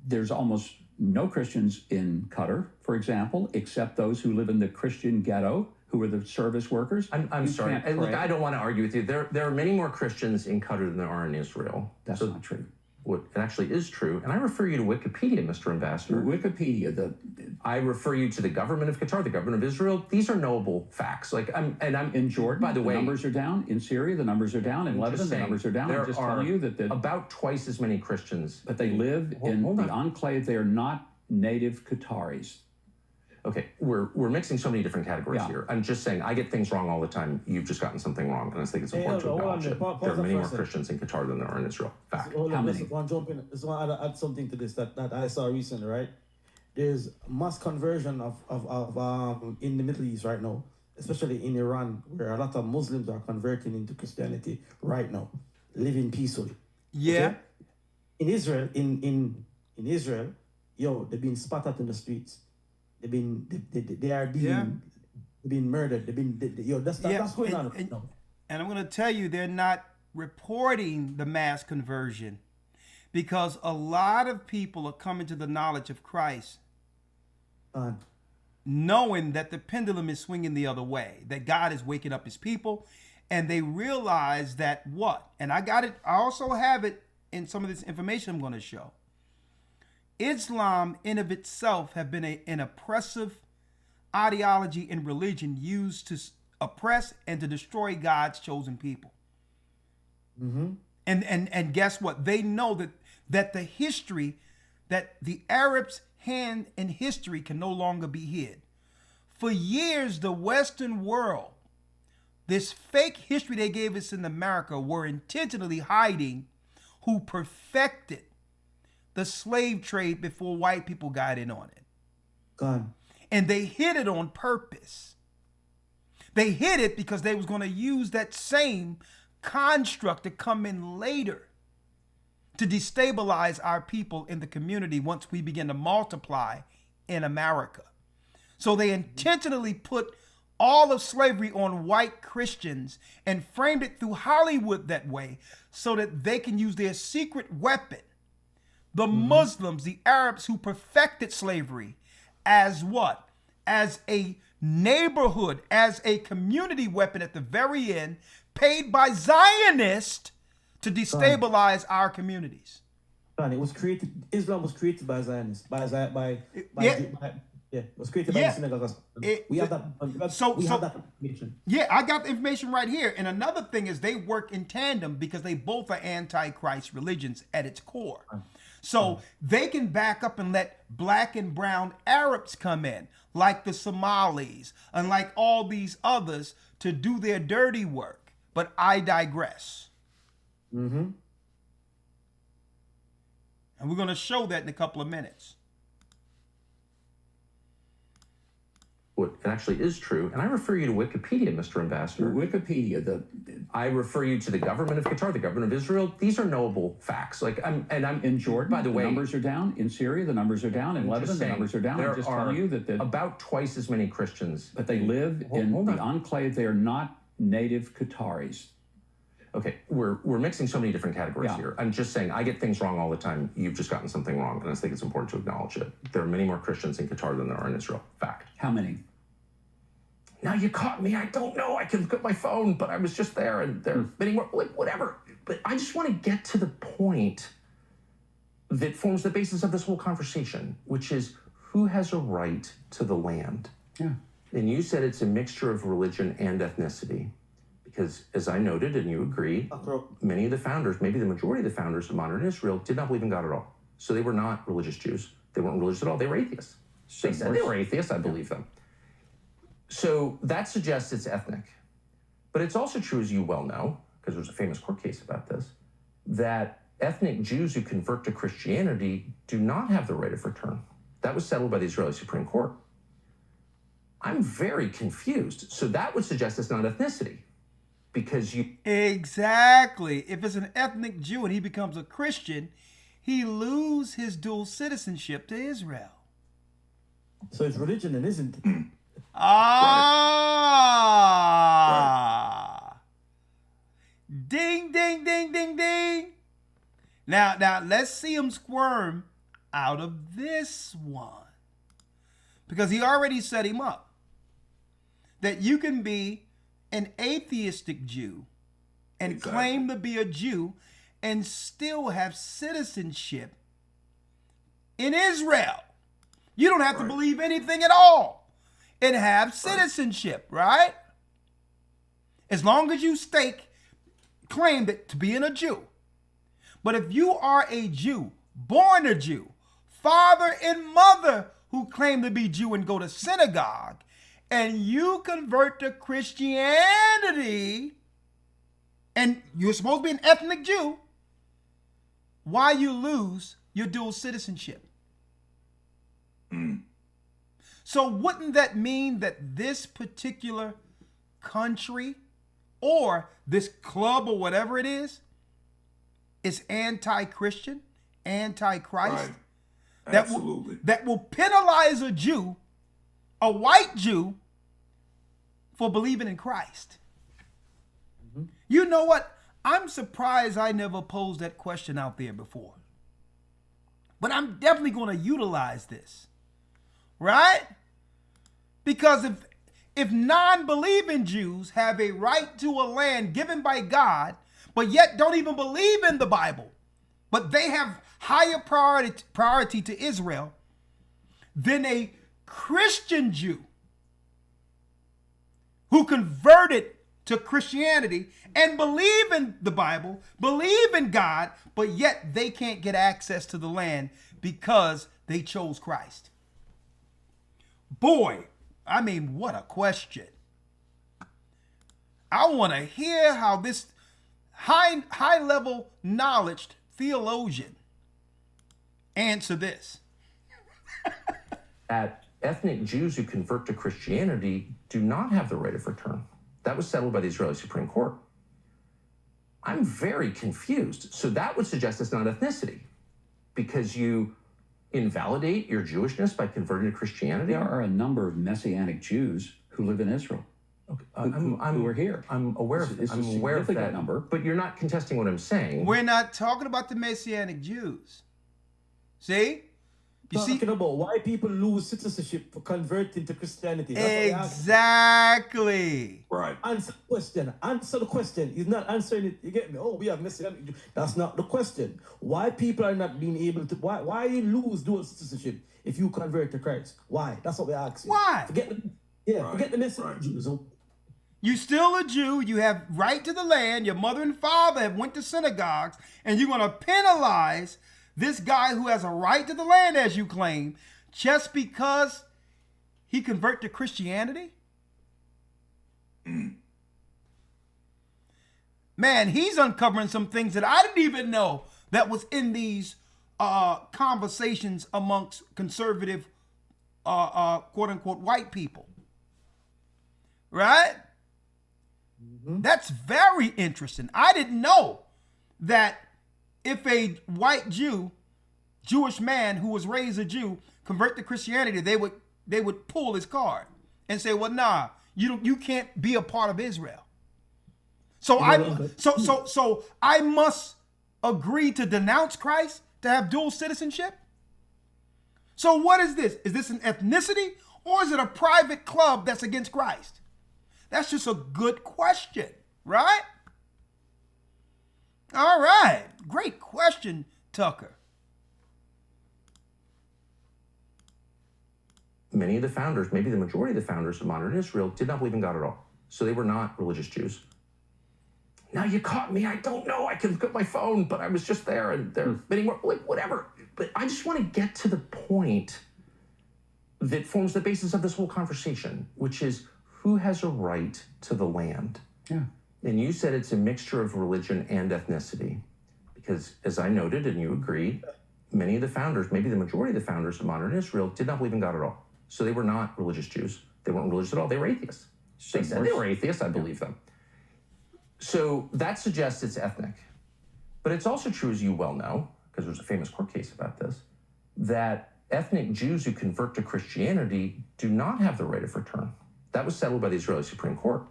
There's almost no Christians in Qatar, for example, except those who live in the Christian ghetto, who are the service workers. I'm sorry. And look, I don't want to argue with you. There are many more Christians in Qatar than there are in Israel. That's not true. What it actually is true, and I refer you to Wikipedia, Mr. Ambassador. Wikipedia. I refer you to the government of Qatar, the government of Israel. These are knowable facts. I'm in Jordan. By the way, numbers are down. In Syria, the numbers are down. In Lebanon, the numbers are down. I'm just telling you that about twice as many Christians. But they live in the enclave. They are not native Qataris. Okay, we're mixing so many different categories here. I'm just saying, I get things wrong all the time. You've just gotten something wrong, and I think it's important to acknowledge it. There are many more Christians in Qatar than there are in Israel. Fact. How many? I want to add something to this that I saw recently, right? There's mass conversion of in the Middle East right now, especially in Iran, where a lot of Muslims are converting into Christianity right now, living peacefully. Yeah. Okay? In Israel, in Israel, they're being spotted in the streets. They are being murdered. That's going on. And I'm going to tell you, they're not reporting the mass conversion because a lot of people are coming to the knowledge of Christ knowing that the pendulum is swinging the other way, that God is waking up his people, and they realize that what? And I also have it in some of this information I'm going to show. Islam in of itself have been an oppressive ideology and religion used to oppress and to destroy God's chosen people. And guess what? They know that the history, that the Arabs' hand in history can no longer be hid. For years, the Western world, this fake history they gave us in America, were intentionally hiding who perfected the slave trade before white people got in on it. God. And they hid it on purpose. They hid it because they was going to use that same construct to come in later to destabilize our people in the community once we begin to multiply in America. So they intentionally put all of slavery on white Christians and framed it through Hollywood that way so that they can use their secret weapon, the Muslims, the Arabs who perfected slavery, as what? As a neighborhood, as a community weapon at the very end, paid by Zionists to destabilize our communities. It was created. Islam was created by Zionists. It was created by the synagogues. We have that. We have that information. Yeah, I got the information right here. And another thing is they work in tandem because they both are anti-Christ religions at its core. So they can back up and let black and brown Arabs come in, like the Somalis and like all these others, to do their dirty work. But I digress. And we're going to show that in a couple of minutes. What actually is true, and I refer you to Wikipedia, Mr. Ambassador. Wikipedia, I refer you to the government of Qatar, the government of Israel. These are knowable facts. I'm in Jordan, by the way, numbers are down. In Syria, the numbers are down. In Lebanon, the numbers are down. I'm just telling you that about twice as many Christians. But they live in the enclave. They are not native Qataris. Okay, we're mixing so many different categories here. I'm just saying I get things wrong all the time. You've just gotten something wrong, and I think it's important to acknowledge it. There are many more Christians in Qatar than there are in Israel. Fact. How many? Now you caught me. I don't know. I can look at my phone, but I was just there, and there are many more. Like, whatever. But I just want to get to the point that forms the basis of this whole conversation, which is who has a right to the land? Yeah. And you said it's a mixture of religion and ethnicity. Because, as I noted, and you agree, many of the founders, maybe the majority of the founders of modern Israel, did not believe in God at all. So they were not religious Jews. They weren't religious at all. They were atheists. They said they were atheists. I believe them. So that suggests it's ethnic. But it's also true, as you well know, because there's a famous court case about this, that ethnic Jews who convert to Christianity do not have the right of return. That was settled by the Israeli Supreme Court. I'm very confused. So that would suggest it's not ethnicity. Because you... Exactly. If it's an ethnic Jew and he becomes a Christian, he loses his dual citizenship to Israel. So it's religion and isn't it? Ah. Right. Ding, ding, ding, ding, ding. Now, let's see him squirm out of this one. Because he already set him up. That you can be an atheistic Jew and claim to be a Jew and still have citizenship in Israel. You don't have to believe anything at all and have citizenship, right? As long as you claim that to being a Jew. But if you are a Jew, born a Jew, father and mother who claim to be Jew and go to synagogue, and you convert to Christianity, and you're supposed to be an ethnic Jew, why you lose your dual citizenship? So wouldn't that mean that this particular country or this club or whatever it is anti-Christian, anti-Christ? Right. Absolutely. That will penalize a Jew, a white Jew, for believing in Christ. You know what? I'm surprised I never posed that question out there before. But I'm definitely going to utilize this. Right? Because if non-believing Jews have a right to a land given by God, but yet don't even believe in the Bible, but they have higher priority to Israel than a Christian Jew who converted to Christianity and believe in the Bible, believe in God, but yet they can't get access to the land because they chose Christ. Boy, I mean, what a question. I want to hear how this high level knowledge theologian answer this. That ethnic Jews who convert to Christianity do not have the right of return. That was settled by the Israeli Supreme Court. I'm very confused. So that would suggest it's not ethnicity because you invalidate your Jewishness by converting to Christianity? There are a number of Messianic Jews who live in Israel. Okay. Who are here. I'm aware of It's a I'm aware of that significant number. But you're not contesting what I'm saying. We're not talking about the Messianic Jews. See? You see? Talking about why people lose citizenship for converting to Christianity. That's what I asked. Exactly. Right. Answer the question. Answer the question. He's not answering it. You get me? Oh, we have Messianic Jews. That's not the question. Why people are not being able to... Why you lose dual citizenship if you convert to Christ? Why? That's what we're asking. Why? Forget the Messianic Jews. You still a Jew. You have right to the land. Your mother and father have went to synagogues, and you're going to penalize this guy who has a right to the land, as you claim, just because he convert to Christianity? Man, he's uncovering some things that I didn't even know that was in these conversations amongst conservative, quote unquote, white people. Right? Mm-hmm. That's very interesting. I didn't know that if a white Jewish man who was raised a Jew, convert to Christianity, they would pull his card and say, "Well, nah, you can't be a part of Israel." So I must agree to denounce Christ to have dual citizenship. So what is this? Is this an ethnicity or is it a private club that's against Christ? That's just a good question, right? All right. Great question, Tucker. Many of the founders, maybe the majority of the founders of modern Israel, did not believe in God at all. So they were not religious Jews. Now you caught me. I don't know. I can look at my phone, but I was just there and there are many more, like whatever. But I just want to get to the point that forms the basis of this whole conversation, which is who has a right to the land? Yeah. And you said it's a mixture of religion and ethnicity. Because as I noted, and you agree, many of the founders, maybe the majority of the founders of modern Israel, did not believe in God at all. So they were not religious Jews. They weren't religious at all. They were atheists. They said they were atheists. I believe them. So that suggests it's ethnic. But it's also true, as you well know, because there's a famous court case about this, that ethnic Jews who convert to Christianity do not have the right of return. That was settled by the Israeli Supreme Court.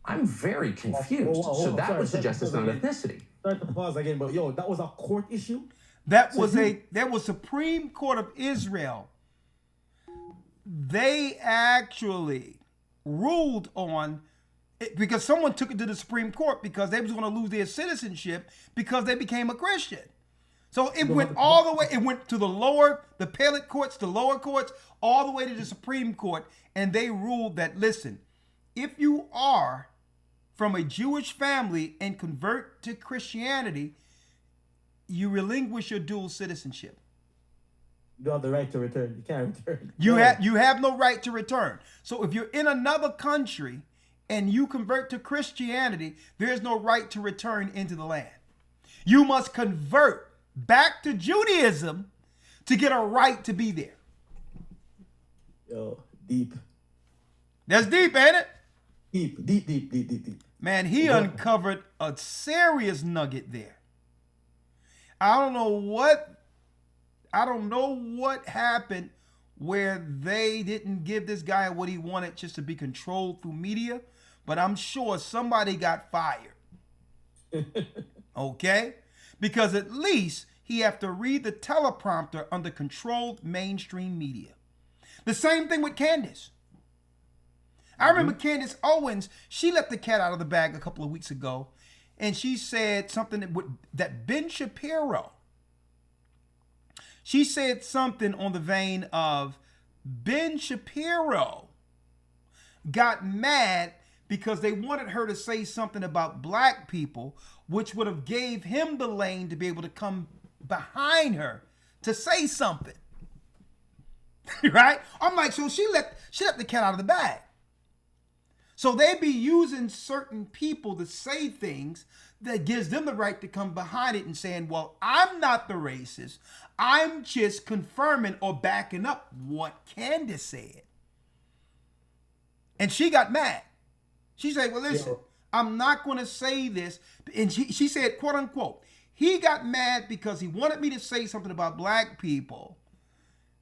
I'm very confused. So that would suggest it's not ethnicity. Sorry to pause again, but that was a court issue? That was Supreme Court of Israel. They actually ruled on it because someone took it to the Supreme Court because they was going to lose their citizenship because they became a Christian. So it went all the way. It went to the appellate courts, the lower courts, all the way to the Supreme Court. And they ruled that, listen, if you are from a Jewish family and convert to Christianity, you relinquish your dual citizenship. You don't have the right to return. You can't return. You have no right to return. So if you're in another country and you convert to Christianity, there's no right to return into the land. You must convert back to Judaism to get a right to be there. Deep. That's deep, ain't it? Deep. Man, he uncovered a serious nugget there. I don't know what happened where they didn't give this guy what he wanted just to be controlled through media, but I'm sure somebody got fired. Okay? Because at least he have to read the teleprompter under controlled mainstream media. The same thing with Candace. I remember Candace Owens, she let the cat out of the bag a couple of weeks ago, and she said something that Ben Shapiro, she said something on the vein of Ben Shapiro got mad because they wanted her to say something about black people, which would have gave him the lane to be able to come behind her to say something. Right? I'm like, so she let the cat out of the bag. So they be using certain people to say things that gives them the right to come behind it and saying, well, I'm not the racist. I'm just confirming or backing up what Candace said. And she got mad. She said, well, listen, I'm not going to say this. And she said, quote unquote, he got mad because he wanted me to say something about black people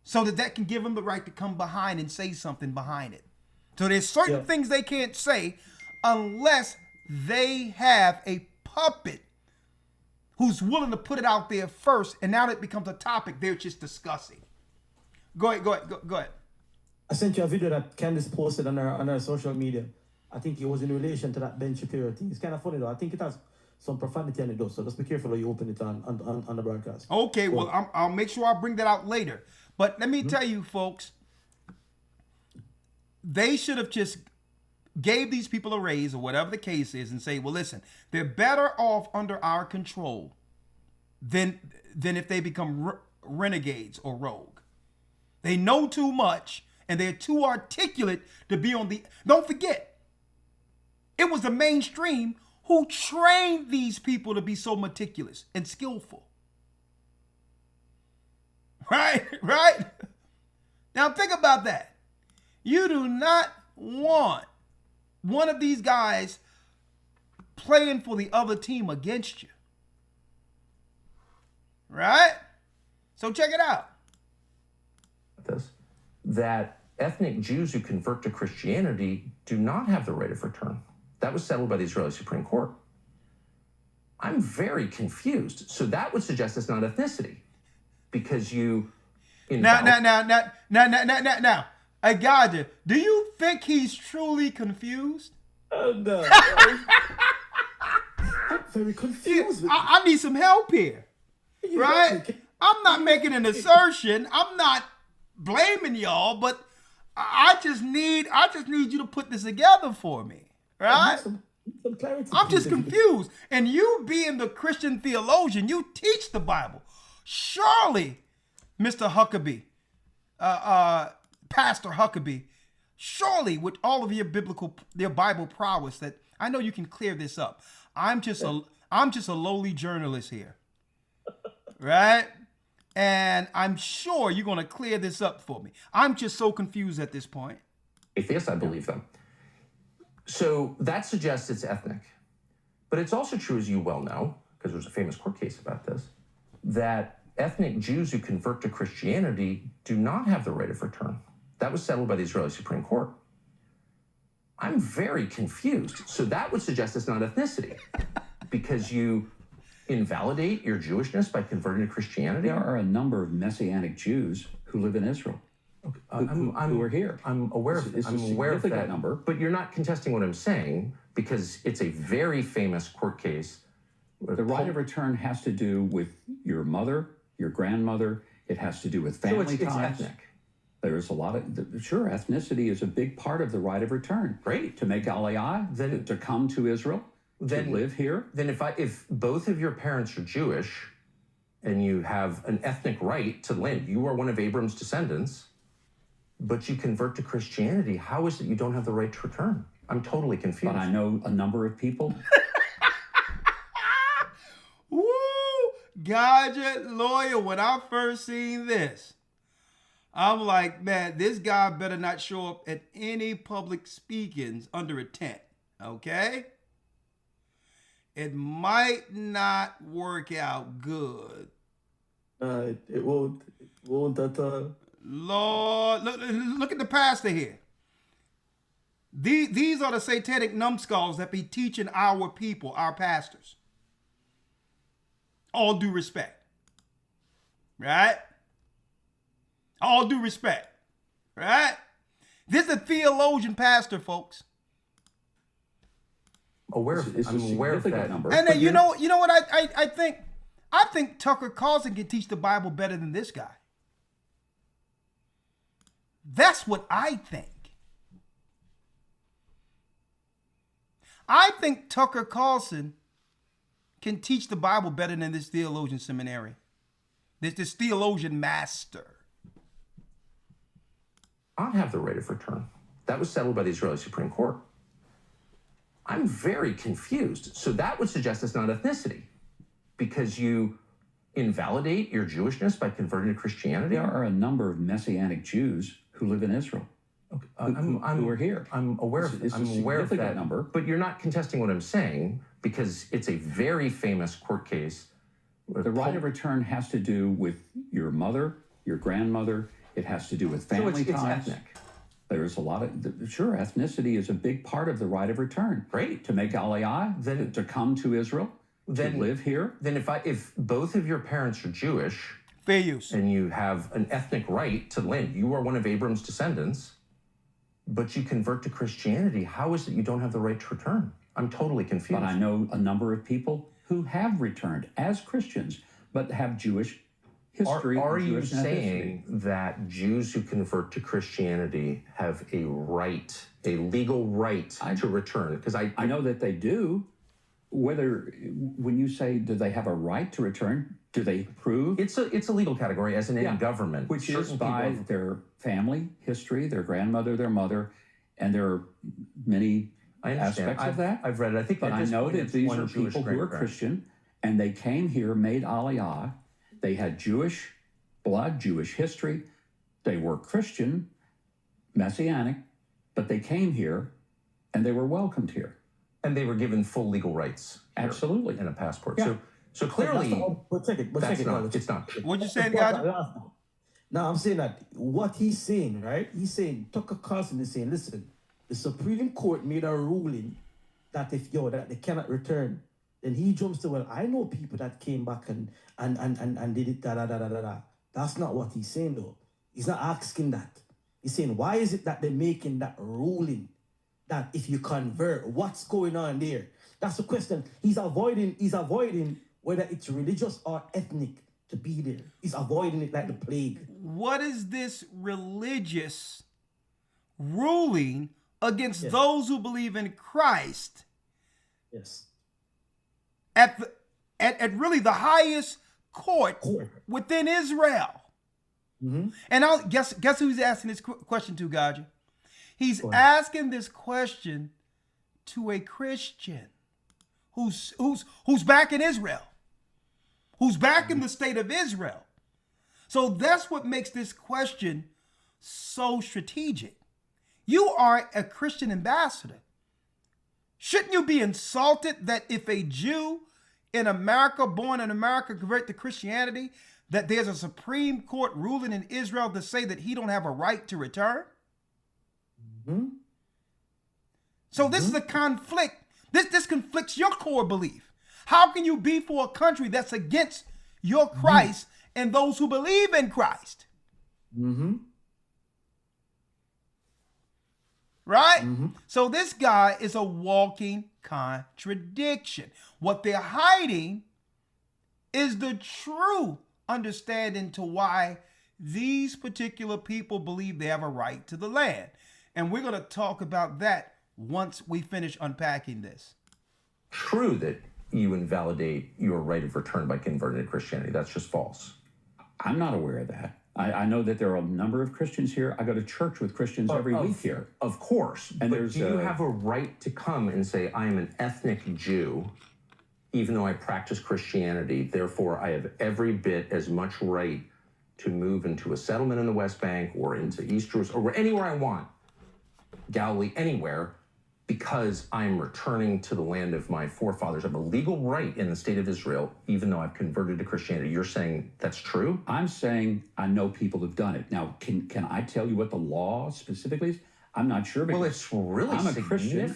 so that can give him the right to come behind and say something behind it. So there's certain things they can't say unless they have a puppet who's willing to put it out there first, and now that it becomes a topic they're just discussing. Go ahead. I sent you a video that Candace posted on her social media. I think it was in relation to that Ben Shapiro thing. It's kind of funny though. I think it has some profanity in it though, so just be careful when you open it on the broadcast. Okay, well, I'll make sure I bring that out later. But let me tell you, folks, they should have just gave these people a raise or whatever the case is and say, well, listen, they're better off under our control than if they become renegades or rogue. They know too much and they're too articulate to be on the... Don't forget, it was the mainstream who trained these people to be so meticulous and skillful. Right? Now think about that. You do not want one of these guys playing for the other team against you. Right? So check it out. That ethnic Jews who convert to Christianity do not have the right of return. That was settled by the Israeli Supreme Court. I'm very confused. So that would suggest it's not ethnicity. Because you... Now, I got you. Do you think he's truly confused? No. I'm very confused. I need some help here. Right? I'm not making an assertion. I'm not blaming y'all, but I just need you to put this together for me. Right? Some clarity, I'm just confused. And you being the Christian theologian, you teach the Bible. Surely, Mr. Huckabee, Pastor Huckabee, surely with all of your Bible prowess, that I know you can clear this up. I'm just a lowly journalist here, right? And I'm sure you're going to clear this up for me. I'm just so confused at this point. Atheists, I believe them. So that suggests it's ethnic. But it's also true, as you well know, because there's a famous court case about this, that ethnic Jews who convert to Christianity do not have the right of return. That was settled by the Israeli Supreme Court. I'm very confused. So that would suggest it's not ethnicity because you invalidate your Jewishness by converting to Christianity? There are a number of Messianic Jews who live in Israel. Who are here. I'm aware of It's a significant number. But you're not contesting what I'm saying because it's a very famous court case. The right of return has to do with your mother, your grandmother. It has to do with family it's ties. ethnic. There's a lot of, sure, ethnicity is a big part of the right of return. Great. To make aliyah, to come to Israel, to live here. Then if both of your parents are Jewish and you have an ethnic right to land, you are one of Abram's descendants, but you convert to Christianity, how is it you don't have the right to return? I'm totally confused. But I know a number of people. Woo! Gadget lawyer, when I first seen this, I'm like, man, this guy better not show up at any public speakings under a tent, okay? It might not work out good. It won't at all. Lord, look at the pastor here. These are the satanic numbskulls that be teaching our people, our pastors. All due respect. Right? All due respect. Right? This is a theologian pastor, folks. It's a significant number. And then you know what I think? I think Tucker Carlson can teach the Bible better than this guy. That's what I think. I think Tucker Carlson can teach the Bible better than this theologian seminary. This theologian master. I have the right of return. That was settled by the Israeli Supreme Court. I'm very confused. So that would suggest it's not ethnicity because you invalidate your Jewishness by converting to Christianity? There are a number of Messianic Jews who live in Israel. Okay. Who are here. I'm aware of It's a I'm aware of that significant number. But you're not contesting what I'm saying because it's a very famous court case. The right of return has to do with your mother, your grandmother. It has to do with family it's ties. ethnic. There's a lot of, sure, ethnicity is a big part of the right of return. Great. To make aliyah, to come to Israel, to live here. Then if both of your parents are Jewish, fair use, and you have an ethnic right to the land, you are one of Abram's descendants, but you convert to Christianity, how is it you don't have the right to return? I'm totally confused. But I know a number of people who have returned as Christians, but have Jewish history. Are and you Jewish saying that Jews who convert to Christianity have a right, a legal right to return? Because I know that they do. Whether, when you say, do they have a right to return, do they prove? It's a legal category, as in any government. Which is by their family history, their grandmother, their mother, and there are many aspects of that. I've read it. I think, but I know that these are people who are Christian, and they came here, made aliyah. They had Jewish blood, Jewish history. They were Christian, Messianic, but they came here, and they were welcomed here. And they were given full legal rights. Absolutely. And a passport. Yeah. So clearly, it's not. What you saying, guys? No, I'm saying that what he's saying, right? He's saying, Tucker Carlson is saying, listen, the Supreme Court made a ruling that that they cannot return. Then he jumps to, well, I know people that came back and did it, da. That's not what he's saying, though. He's not asking that. He's saying, why is it that they're making that ruling? That if you convert, what's going on there? That's the question. He's avoiding whether it's religious or ethnic to be there. He's avoiding it like the plague. What is this religious ruling against those who believe in Christ? Yes. At really the highest court within Israel. Mm-hmm. And I'll guess who he's asking this question to, Gaja? He's asking this question to a Christian who's back in Israel, who's back in the state of Israel. So that's what makes this question so strategic. You are a Christian ambassador. Shouldn't you be insulted that if a Jew in America, born in America, convert to Christianity, that there's a Supreme Court ruling in Israel to say that he don't have a right to return? Mm-hmm. So this is a conflict. This conflicts your core belief. How can you be for a country that's against your Christ and those who believe in Christ? Mm-hmm. Right? Mm-hmm. So this guy is a walking contradiction. What they're hiding is the true understanding to why these particular people believe they have a right to the land. And we're going to talk about that once we finish unpacking this. True that you invalidate your right of return by converting to Christianity. That's just false. I'm not aware of that. I know that there are a number of Christians here. I go to church with Christians every week here. Of course. And but do you have a right to come and say, I am an ethnic Jew, even though I practice Christianity, therefore I have every bit as much right to move into a settlement in the West Bank or into East Jerusalem or anywhere I want, Galilee, anywhere, because I'm returning to the land of my forefathers. I have a legal right in the state of Israel, even though I've converted to Christianity. You're saying that's true? I'm saying I know people have done it. Now, can I tell you what the law specifically is? I'm not sure. Well, it's really I'm a Christian.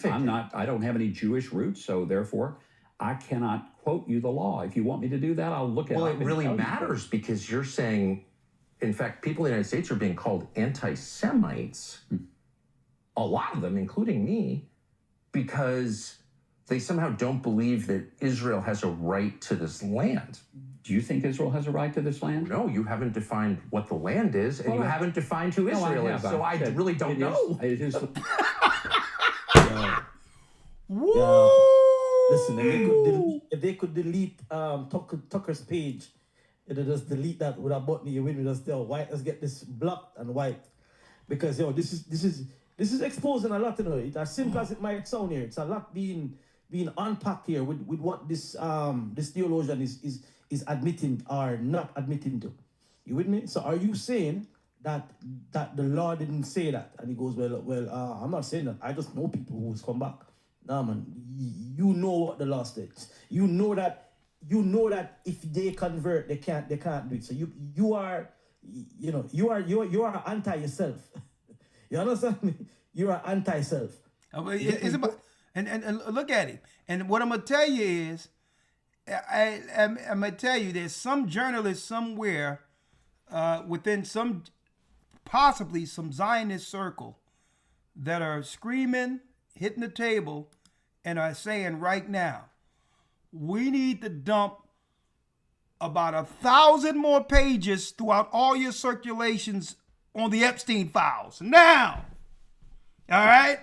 I don't have any Jewish roots, so therefore I cannot quote you the law. If you want me to do that, I'll look at it. Well, it really matters because you're saying, in fact, people in the United States are being called anti-Semites, a lot of them, including me, because they somehow don't believe that Israel has a right to this land. Do you think Israel has a right to this land? No, you haven't defined what the land is, and Well, you haven't defined who Israel is, so I really don't know. It is. Woo! Listen, if they could delete Tucker's page, it'll just delete that with a button. You win with us there. White, let's get this blocked and white, because this is exposing a lot. You know, it's as simple as it might sound here. It's a lot being unpacked here with what this theologian is admitting or not admitting to. You with me? So are you saying that the law didn't say that? And he goes, well, I'm not saying that. I just know people who's come back. Nah, man, you know what the law states. You know that if they convert, they can't do it. So you are anti yourself. You understand me? You are anti-self. It's about, and look at it. And what I'm gonna tell you is, I'm gonna tell you, there's some journalists somewhere within possibly some Zionist circle that are screaming, hitting the table, and are saying right now, we need to dump about 1,000 more pages throughout all your circulations on the Epstein files. Now, all right?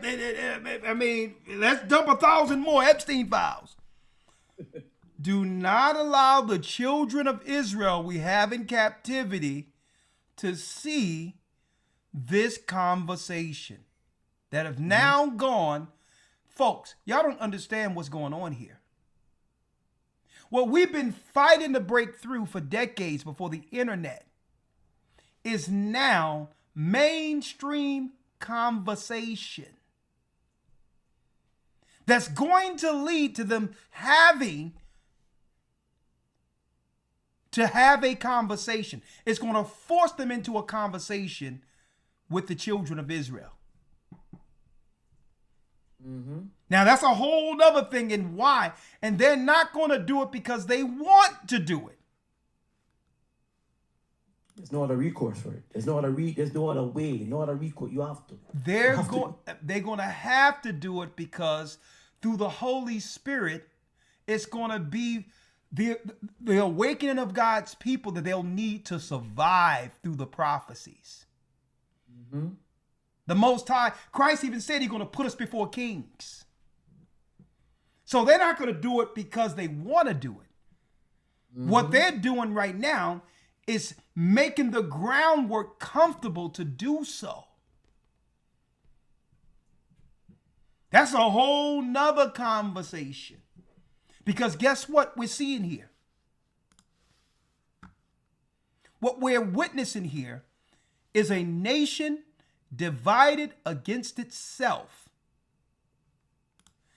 I mean, let's dump 1,000 more Epstein files. Do not allow the children of Israel we have in captivity to see this conversation that have now gone. Folks, y'all don't understand what's going on here. What we've been fighting to break through for decades before the internet is now mainstream conversation that's going to lead to them having to have a conversation. It's going to force them into a conversation with the children of Israel. Now, that's a whole other thing and why. And they're not going to do it because they want to do it. There's no other recourse for it. There's no other way, no other recourse. You have to. They're going to have to do it because through the Holy Spirit, it's going to be the awakening of God's people that they'll need to survive through the prophecies. The Most High, Christ even said he's going to put us before kings. So they're not going to do it because they want to do it. What they're doing right now is making the groundwork comfortable to do so. That's a whole nother conversation. Because guess what we're seeing here? What we're witnessing here is a nation divided against itself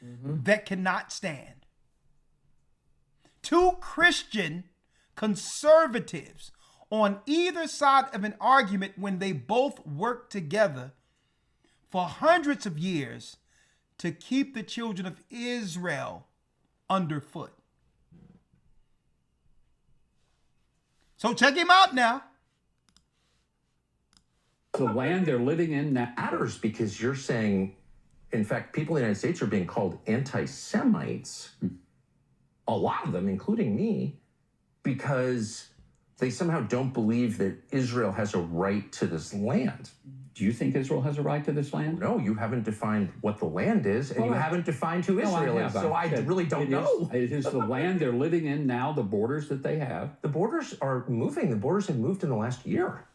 that cannot stand. Two Christian conservatives on either side of an argument when they both work together for hundreds of years to keep the children of Israel underfoot. So check him out now. The land they're living in now Matters because you're saying, in fact, people in the United States are being called anti-Semites, a lot of them, including me, because they somehow don't believe that Israel has a right to this land. Do you think Israel has a right to this land? No, you haven't defined what the land is, and you haven't defined who Israel is, so I really don't know. It is the land they're living in now, the borders that they have. The borders are moving. The borders have moved in the last year.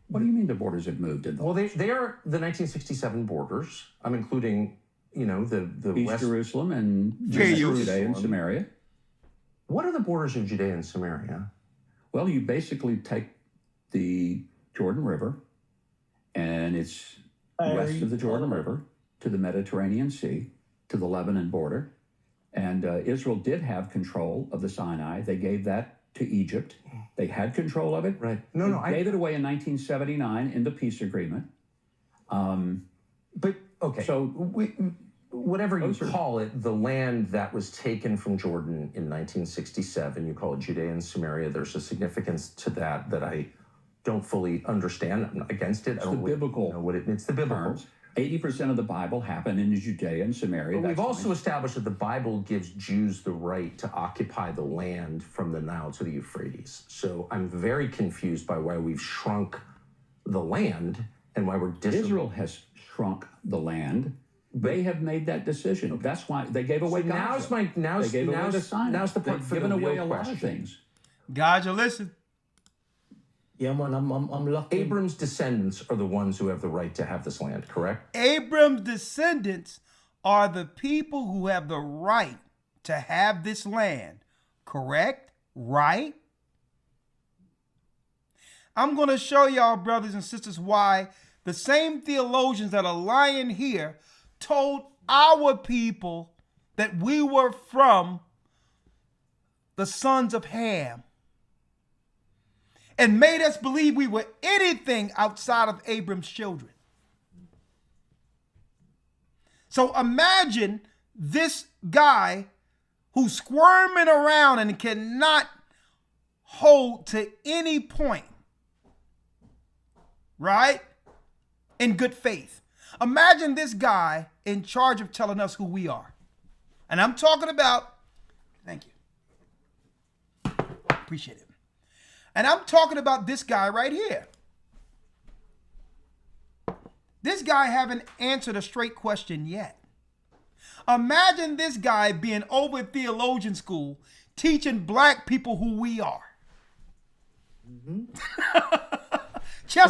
What do you mean the borders have moved? Well, they are the 1967 borders. I'm including, the East West Jerusalem and Judea and Samaria. What are the borders of Judea and Samaria? Well, you basically take the Jordan River, and it's west of the Jordan River to the Mediterranean Sea, to the Lebanon border. And Israel did have control of the Sinai. They gave that to Egypt. They had control of it. Right. They gave it away in 1979 in the peace agreement. But okay. So whatever you call it, the land that was taken from Jordan in 1967, you call it Judea and Samaria. There's a significance to that I don't fully understand. I'm not against it. I don't biblical know what it means. The biblical. terms. 80% of the Bible happened in Judea and Samaria. But we've That's also fine. established that the Bible gives Jews the right to occupy the land from the Nile to the Euphrates. So I'm very confused by why we've shrunk the land and why we're Israel has shrunk the land. They have made that decision. That's why they gave away Gaza. They gave away the Sinai. now's the part They've for the given away real a lot question. of things. God, you listen. Yeah, man, I'm lucky. Abram's descendants are the ones who have the right to have this land, correct? Abram's descendants are the people who have the right to have this land. Correct? Right? I'm going to show y'all, brothers and sisters, why the same theologians that are lying here told our people that we were from the sons of Ham and made us believe we were anything outside of Abram's children. So imagine this guy who's squirming around and cannot hold to any point, right? In good faith. Imagine this guy in charge of telling us who we are. And I'm talking about, thank you. Appreciate it. And I'm talking about this guy right here. This guy haven't answered a straight question yet. Imagine this guy being over at theologian school teaching black people who we are. Go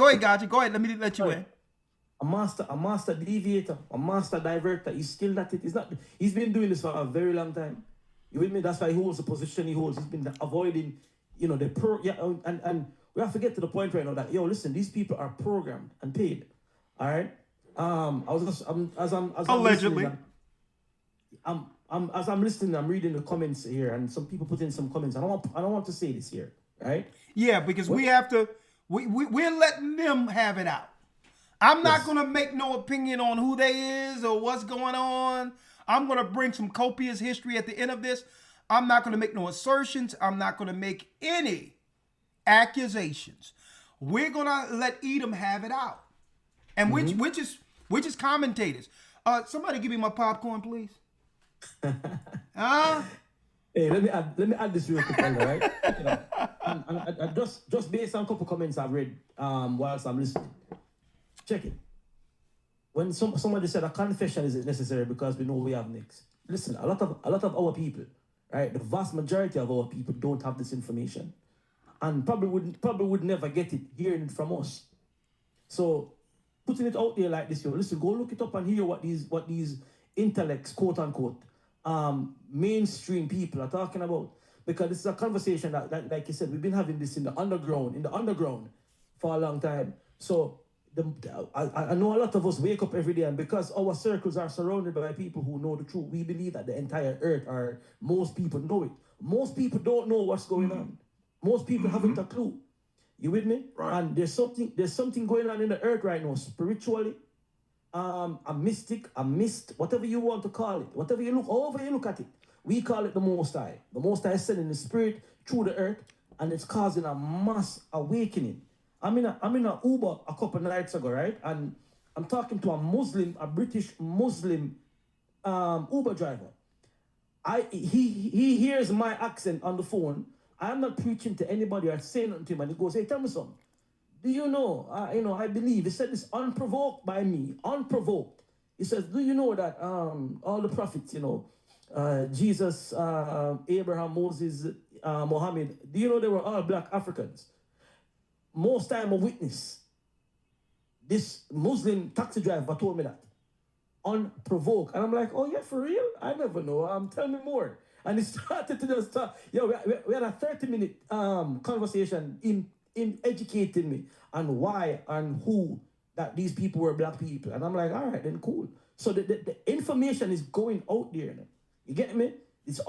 ahead, Gotcha. Go ahead. Let me let you in. A master deviator, a master diverter. He's still not it. He's been doing this for a very long time. You with me? That's why he holds the position he holds. He's been avoiding, and we have to get to the point right now that, listen, these people are programmed and paid. All right. Allegedly. As I'm listening, I'm reading the comments here, and some people put in some comments. I don't want to say this here, right? Yeah, because we have to. We're letting them have it out. I'm not going to make no opinion on who they is or what's going on. I'm going to bring some copious history at the end of this. I'm not going to make no assertions. I'm not going to make any accusations. We're going to let Edom have it out. And which is commentators. Somebody give me my popcorn, please. Hey, let me add this real quick, right? And just based on a couple comments I've read whilst I'm listening. Check it. When somebody said a confession is necessary because we know we have next. Listen, a lot of our people, right? The vast majority of our people don't have this information, and probably would never get it hearing it from us. So putting it out there like this, listen, go look it up and hear what these intellects, quote unquote, mainstream people are talking about, because this is a conversation that like you said, we've been having this in the underground for a long time. So I know a lot of us wake up every day, and because our circles are surrounded by people who know the truth, we believe that the entire earth, or most people know it. Most people don't know what's going on. Most people haven't a clue. You with me? Right. And there's something going on in the earth right now, spiritually, a mystic, a mist, whatever you want to call it, however you look at it, we call it the Most High. The Most High is sending the Spirit through the earth, and it's causing a mass awakening. I'm in a Uber a couple nights ago, right? And I'm talking to a British Muslim Uber driver. He hears my accent on the phone. I'm not preaching to anybody or saying nothing to him, and he goes, "Hey, tell me something. Do you know? I believe," he said this unprovoked by me, unprovoked. He says, "Do you know that all the prophets, Jesus, Abraham, Moses, Muhammad, do you know they were all black Africans? Most time a witness. This Muslim taxi driver told me that. Unprovoked." And I'm like, "Oh yeah, for real? I never know. Tell me more." And he started to just talk. We had a 30-minute conversation in educating me on why and who that these people were black people. And I'm like, all right, then cool. So the information is going out there. You get me? It's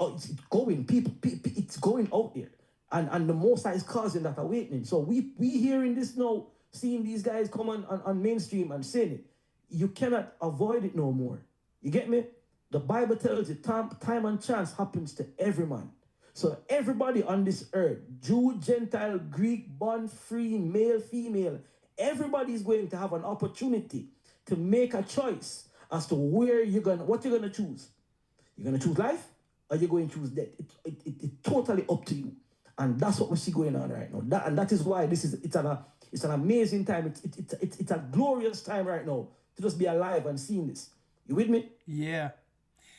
going, it's going out there. And the Most High is causing that awakening. So we hearing this now, seeing these guys come on mainstream and saying it. you cannot avoid it no more. You get me? The Bible tells you time and chance happens to every man. So everybody on this earth, Jew, Gentile, Greek, bond, free, male, female, everybody is going to have an opportunity to make a choice as to what you're gonna choose. You're gonna choose life, or you're going to choose death. It's totally up to you, and that's what we see going on right now. That is why it's an amazing time. It's a glorious time right now to just be alive and seeing this. You with me? Yeah.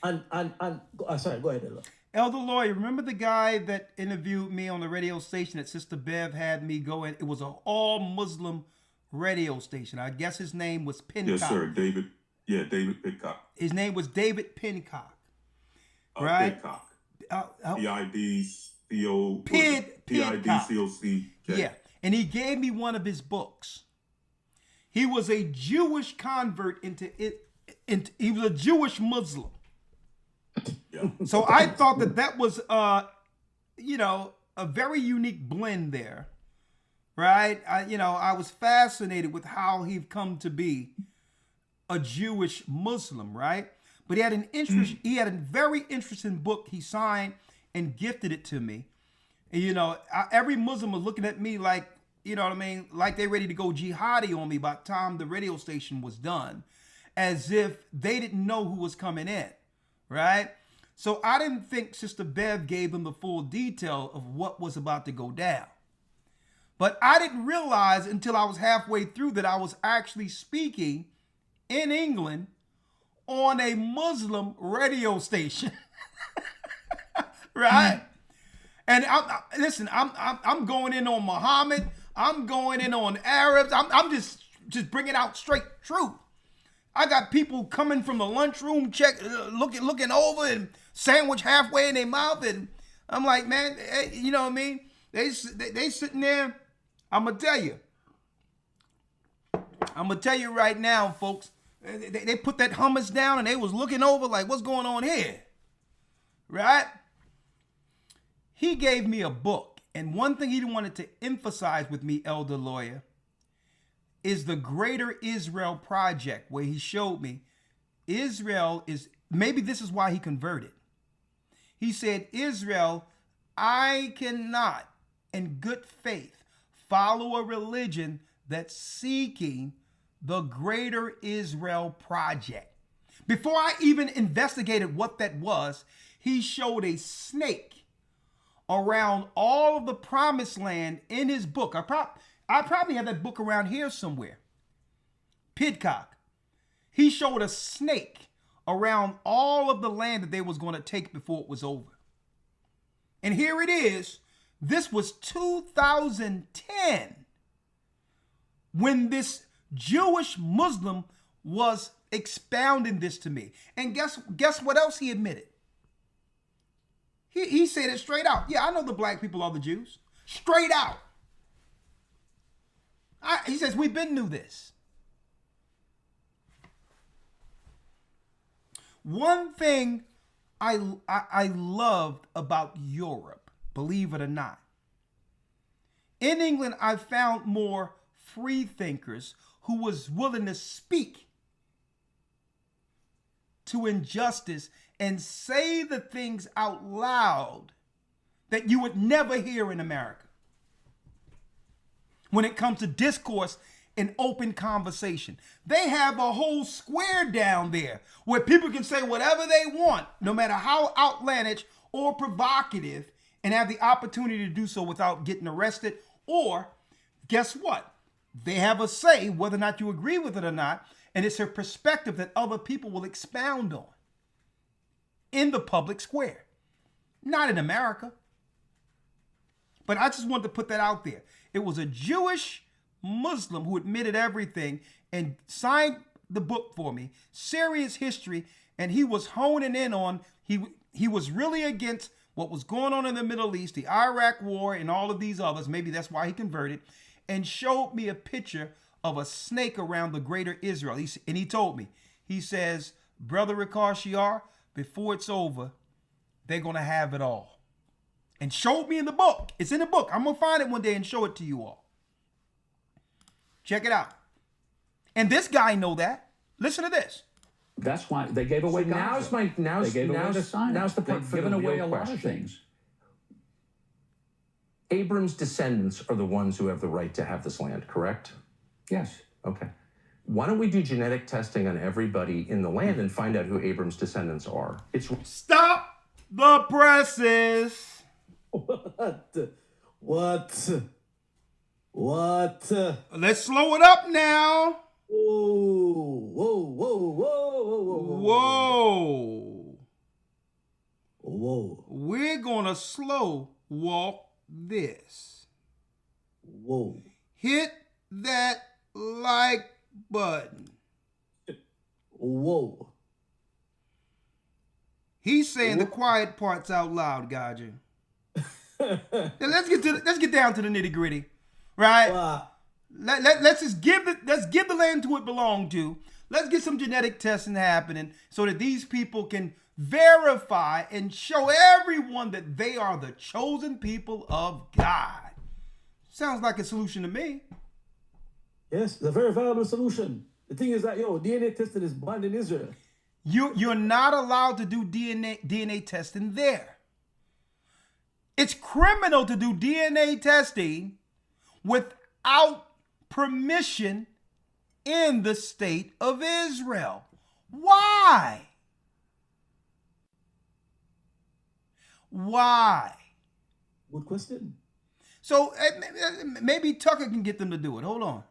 Sorry, go ahead, Ella. Elder Lawyer, remember the guy that interviewed me on the radio station that Sister Bev had me go in? It was an all-Muslim radio station. I guess his name was Pincock. Yes, sir. David Pincock. His name was David Pincock. Right? Pincock. P-I-D-C-O-C. Yeah. And he gave me one of his books. He was a Jewish convert he was a Jewish Muslim. Yeah. So I thought that was, a very unique blend there, right? I was fascinated with how he'd come to be a Jewish Muslim, right? But he had he had a very interesting book he signed and gifted it to me. And, every Muslim was looking at me like, you know what I mean? Like they ready to go jihadi on me by the time the radio station was done, as if they didn't know who was coming in, right? So I didn't think Sister Bev gave them the full detail of what was about to go down. But I didn't realize until I was halfway through that I was actually speaking in England on a Muslim radio station, right? And I'm going in on Muhammad. I'm going in on Arabs. I'm just bringing out straight truth. I got people coming from the lunchroom, looking over and sandwich halfway in their mouth, and I'm like, man, you know what I mean? They sitting there. I'm gonna tell you right now, folks. They put that hummus down and they was looking over like, what's going on here, right? He gave me a book, and one thing he wanted to emphasize with me, Elder Lawyer, is the Greater Israel Project, where he showed me Israel is, maybe this is why he converted. He said, Israel, I cannot in good faith follow a religion that's seeking the Greater Israel Project. Before I even investigated what that was, he showed a snake around all of the promised land in his book. I probably have that book around here somewhere. Pidcock. He showed a snake around all of the land that they was going to take before it was over. And here it is. This was 2010 when this Jewish Muslim was expounding this to me. And guess what else he admitted? He said it straight out. Yeah, I know the black people are the Jews. Straight out. He says, we've been knew this. One thing I loved about Europe, believe it or not, in England, I found more free thinkers who was willing to speak to injustice and say the things out loud that you would never hear in America. When it comes to discourse and open conversation, they have a whole square down there where people can say whatever they want, no matter how outlandish or provocative, and have the opportunity to do so without getting arrested. Or guess what? They have a say whether or not you agree with it or not, and it's a perspective that other people will expound on in the public square. Not in America. But I just wanted to put that out there. It was a Jewish Muslim who admitted everything and signed the book for me, Serious History, and he was honing in on, he was really against what was going on in the Middle East, the Iraq War, and all of these others. Maybe that's why he converted, and showed me a picture of a snake around the Greater Israel. And he told me, he says, Brother Ricard Shiar, before it's over, they're going to have it all. And showed me in the book. It's in the book. I'm going to find it one day and show it to you all. Check it out. And this guy know that. Listen to this. That's why they gave away Gaza. They gave away the Sinai. Now's the part They've for given the away real a lot of question. things. Abram's descendants are the ones who have the right to have this land, correct? Yes. Okay. Why don't we do genetic testing on everybody in the land and find out who Abram's descendants are? It's Stop the presses. What? Let's slow it up now. Whoa. We're gonna slow walk this. Whoa. Hit that like button. Whoa. He's saying the quiet parts out loud, Gaja. Now let's get down to the nitty gritty, right? Let's give the land to it belonged to. Let's get some genetic testing happening so that these people can verify and show everyone that they are the chosen people of God. Sounds like a solution to me. Yes, it's a very valuable solution. The thing is that, DNA testing is banned in Israel. You're not allowed to do DNA testing there. It's criminal to do DNA testing without permission in the state of Israel. Why? Why? Good question. So maybe Tucker can get them to do it. Hold on.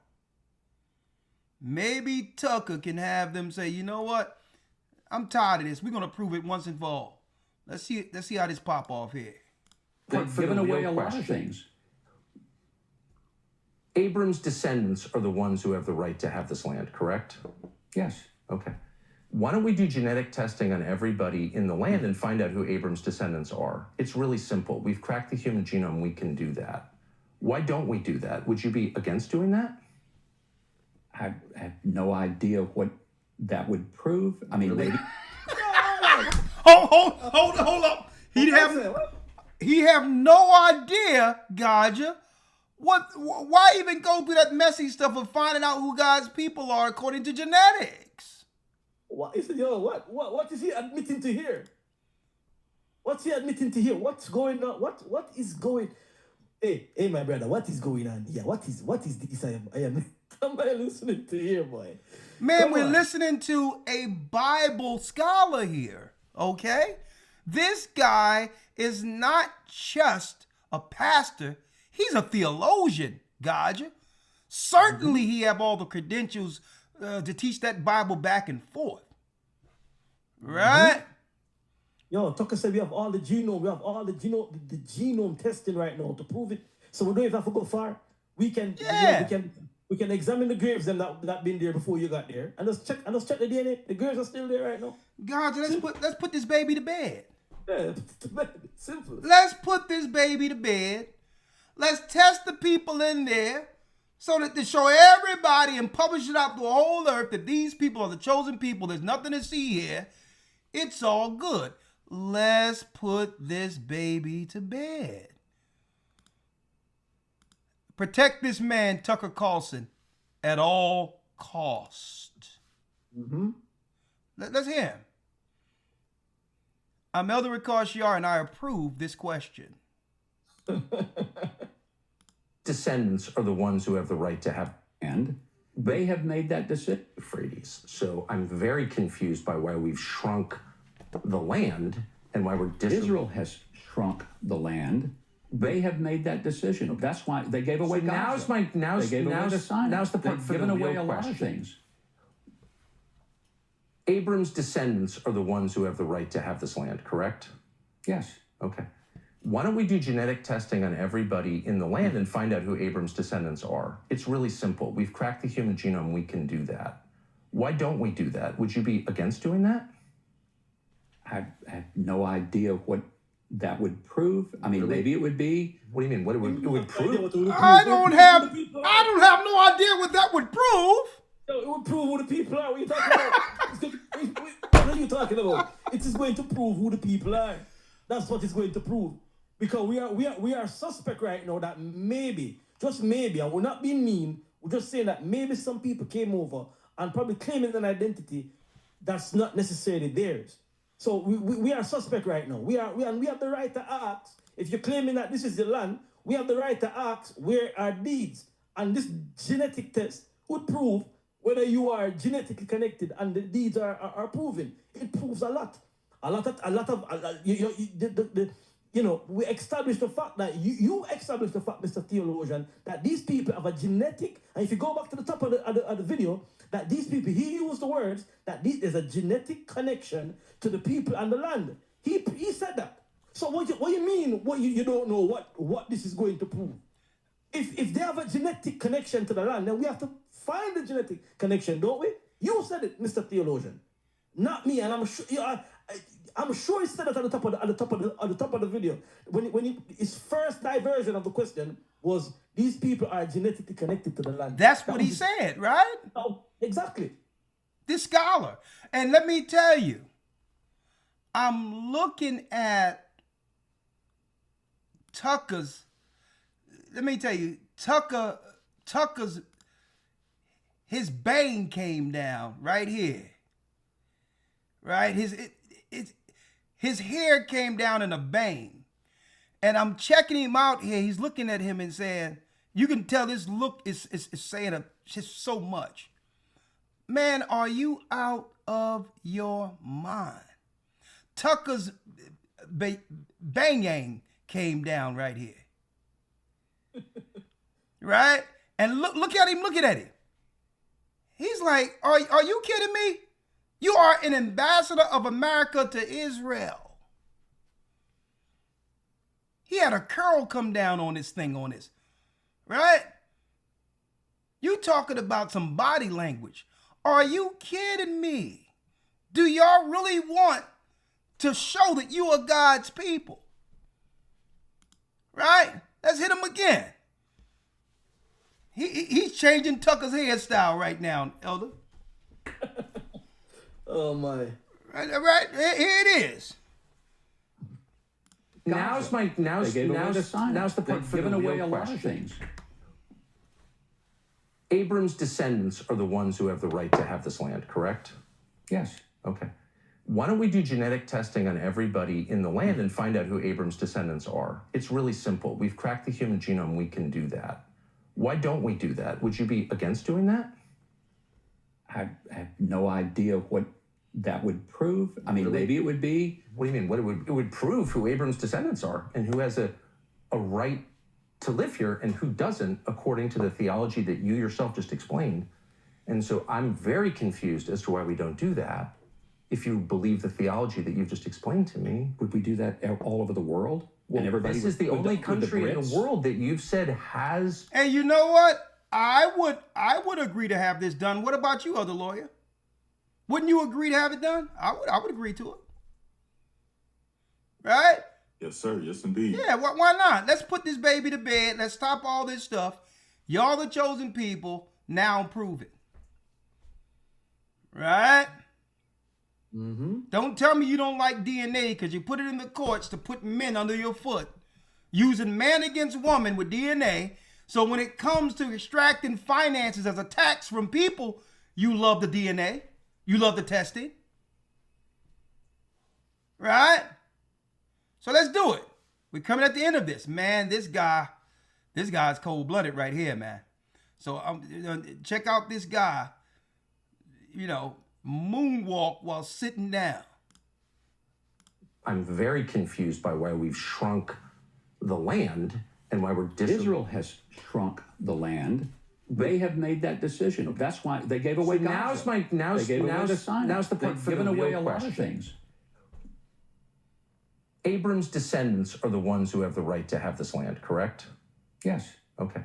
Maybe Tucker can have them say, you know what? I'm tired of this. We're gonna prove it once and for all. Let's see how this pop off here. They've given away a lot of things. Abram's descendants are the ones who have the right to have this land, correct? Yes. Okay. Why don't we do genetic testing on everybody in the land and find out who Abram's descendants are? It's really simple. We've cracked the human genome. We can do that. Why don't we do that? Would you be against doing that? I have no idea what that would prove. I mean, maybe. Hold up. He have no idea, Gaja. Why even go through that messy stuff of finding out who God's people are according to genetics? What is he admitting to here? What's he admitting to here? What's going on? What is going? Hey, my brother, what is going on here? What is this? I am somebody listening to here, boy. Man, we're listening to a Bible scholar here, okay? This guy is not just a pastor. He's a theologian, Gaja. Certainly he have all the credentials to teach that Bible back and forth. Right? Yo, Tucker said we have all the genome. We have all the genome testing right now to prove it. So we don't even have to go far. We can examine the graves that been there before you got there, and let's check the DNA. The graves are still there right now. Gaja, let's put this baby to bed. Yeah, simple. Let's put this baby to bed. Let's test the people in there so that to show everybody and publish it out to the whole earth that these people are the chosen people. There's nothing to see here. It's all good. Let's put this baby to bed. Protect this man, Tucker Carlson, at all cost. Let's hear him. I'm Elder Ricard Shiar, and I approve this question. Descendants are the ones who have the right to have, and they have made that decision. Euphrates. So I'm very confused by why we've shrunk the land and why we're Israel has shrunk the land. They have made that decision. That's why they gave away Gaza. They gave away the Sinai. Now's the part They've for the given away real a lot question. of things. Abram's descendants are the ones who have the right to have this land, correct? Yes. Okay. Why don't we do genetic testing on everybody in the land and find out who Abram's descendants are? It's really simple. We've cracked the human genome. We can do that. Why don't we do that? Would you be against doing that? I have no idea what that would prove. I mean, maybe it would be. What do you mean? What it would prove? I don't have no idea what that would prove. No, it would prove who the people are. What are you talking about? What are you talking about? It is going to prove who the people are. That's what it's going to prove. Because we are suspect right now that maybe, just maybe, and we're not being mean, we're just saying that maybe some people came over and probably claiming an identity that's not necessarily theirs. So we are suspect right now. We have the right to ask, if you're claiming that this is the land, we have the right to ask where are deeds. And this genetic test would prove whether you are genetically connected and the deeds are proven. It proves a lot. We established the fact that you established the fact, Mr. Theologian, that these people have a genetic, and if you go back to the top of the video, that these people, he used the words that there's a genetic connection to the people and the land. He said that. So what you mean? What you don't know what this is going to prove? If they have a genetic connection to the land, then we have to find the genetic connection, don't we? You said it, Mr. Theologian, not me. And I'm sure I'm sure he said it at the top of the video when his first diversion of the question was these people are genetically connected to the land. That's what he said, right? Oh, exactly. This scholar. And let me tell you, I'm looking at Tucker's. Let me tell you, Tucker's, his bane came down right here. Right? His hair came down in a bang. And I'm checking him out here. He's looking at him and saying, you can tell this look is saying just so much. Man, are you out of your mind? Tucker's bang came down right here. Right? And look at him looking at him. He's like, are you kidding me? You are an ambassador of America to Israel. He had a curl come down on this thing, right? You talking about some body language. Are you kidding me? Do y'all really want to show that you are God's people? Right? Let's hit him again. He's changing Tucker's hairstyle right now, Elder. Oh my! Right, here it is. Now's the part for the real question. Abram's descendants are the ones who have the right to have this land, correct? Yes. Okay. Why don't we do genetic testing on everybody in the land and find out who Abram's descendants are? It's really simple. We've cracked the human genome. We can do that. Why don't we do that? Would you be against doing that? I have no idea what that would prove. I mean, really? Maybe it would be. What do you mean? It would prove who Abram's descendants are and who has a right to live here and who doesn't, according to the theology that you yourself just explained. And so I'm very confused as to why we don't do that. If you believe the theology that you've just explained to me. Would we do that all over the world? Well, and everybody this is the only country in the world that you've said has. And you know what? I would agree to have this done. What about you, other lawyer? Wouldn't you agree to have it done? I would agree to it. Right? Yes, sir. Yes, indeed. Yeah, why not? Let's put this baby to bed. Let's stop all this stuff. Y'all the chosen people. Now prove it. Right? Mm-hmm. Don't tell me you don't like DNA because you put it in the courts to put men under your foot. Using man against woman with DNA. So when it comes to extracting finances as a tax from people, you love the DNA. You love the testing. Right? So let's do it. We're coming at the end of this. Man, this guy's cold-blooded right here, man. So check out this guy, moonwalk while sitting down. I'm very confused by why we've shrunk the land and why we're Israel has shrunk the land. They have made that decision. That's why they gave away Gaza. Now's the part for the real question. A lot of things. Abram's descendants are the ones who have the right to have this land, correct? Yes. Okay.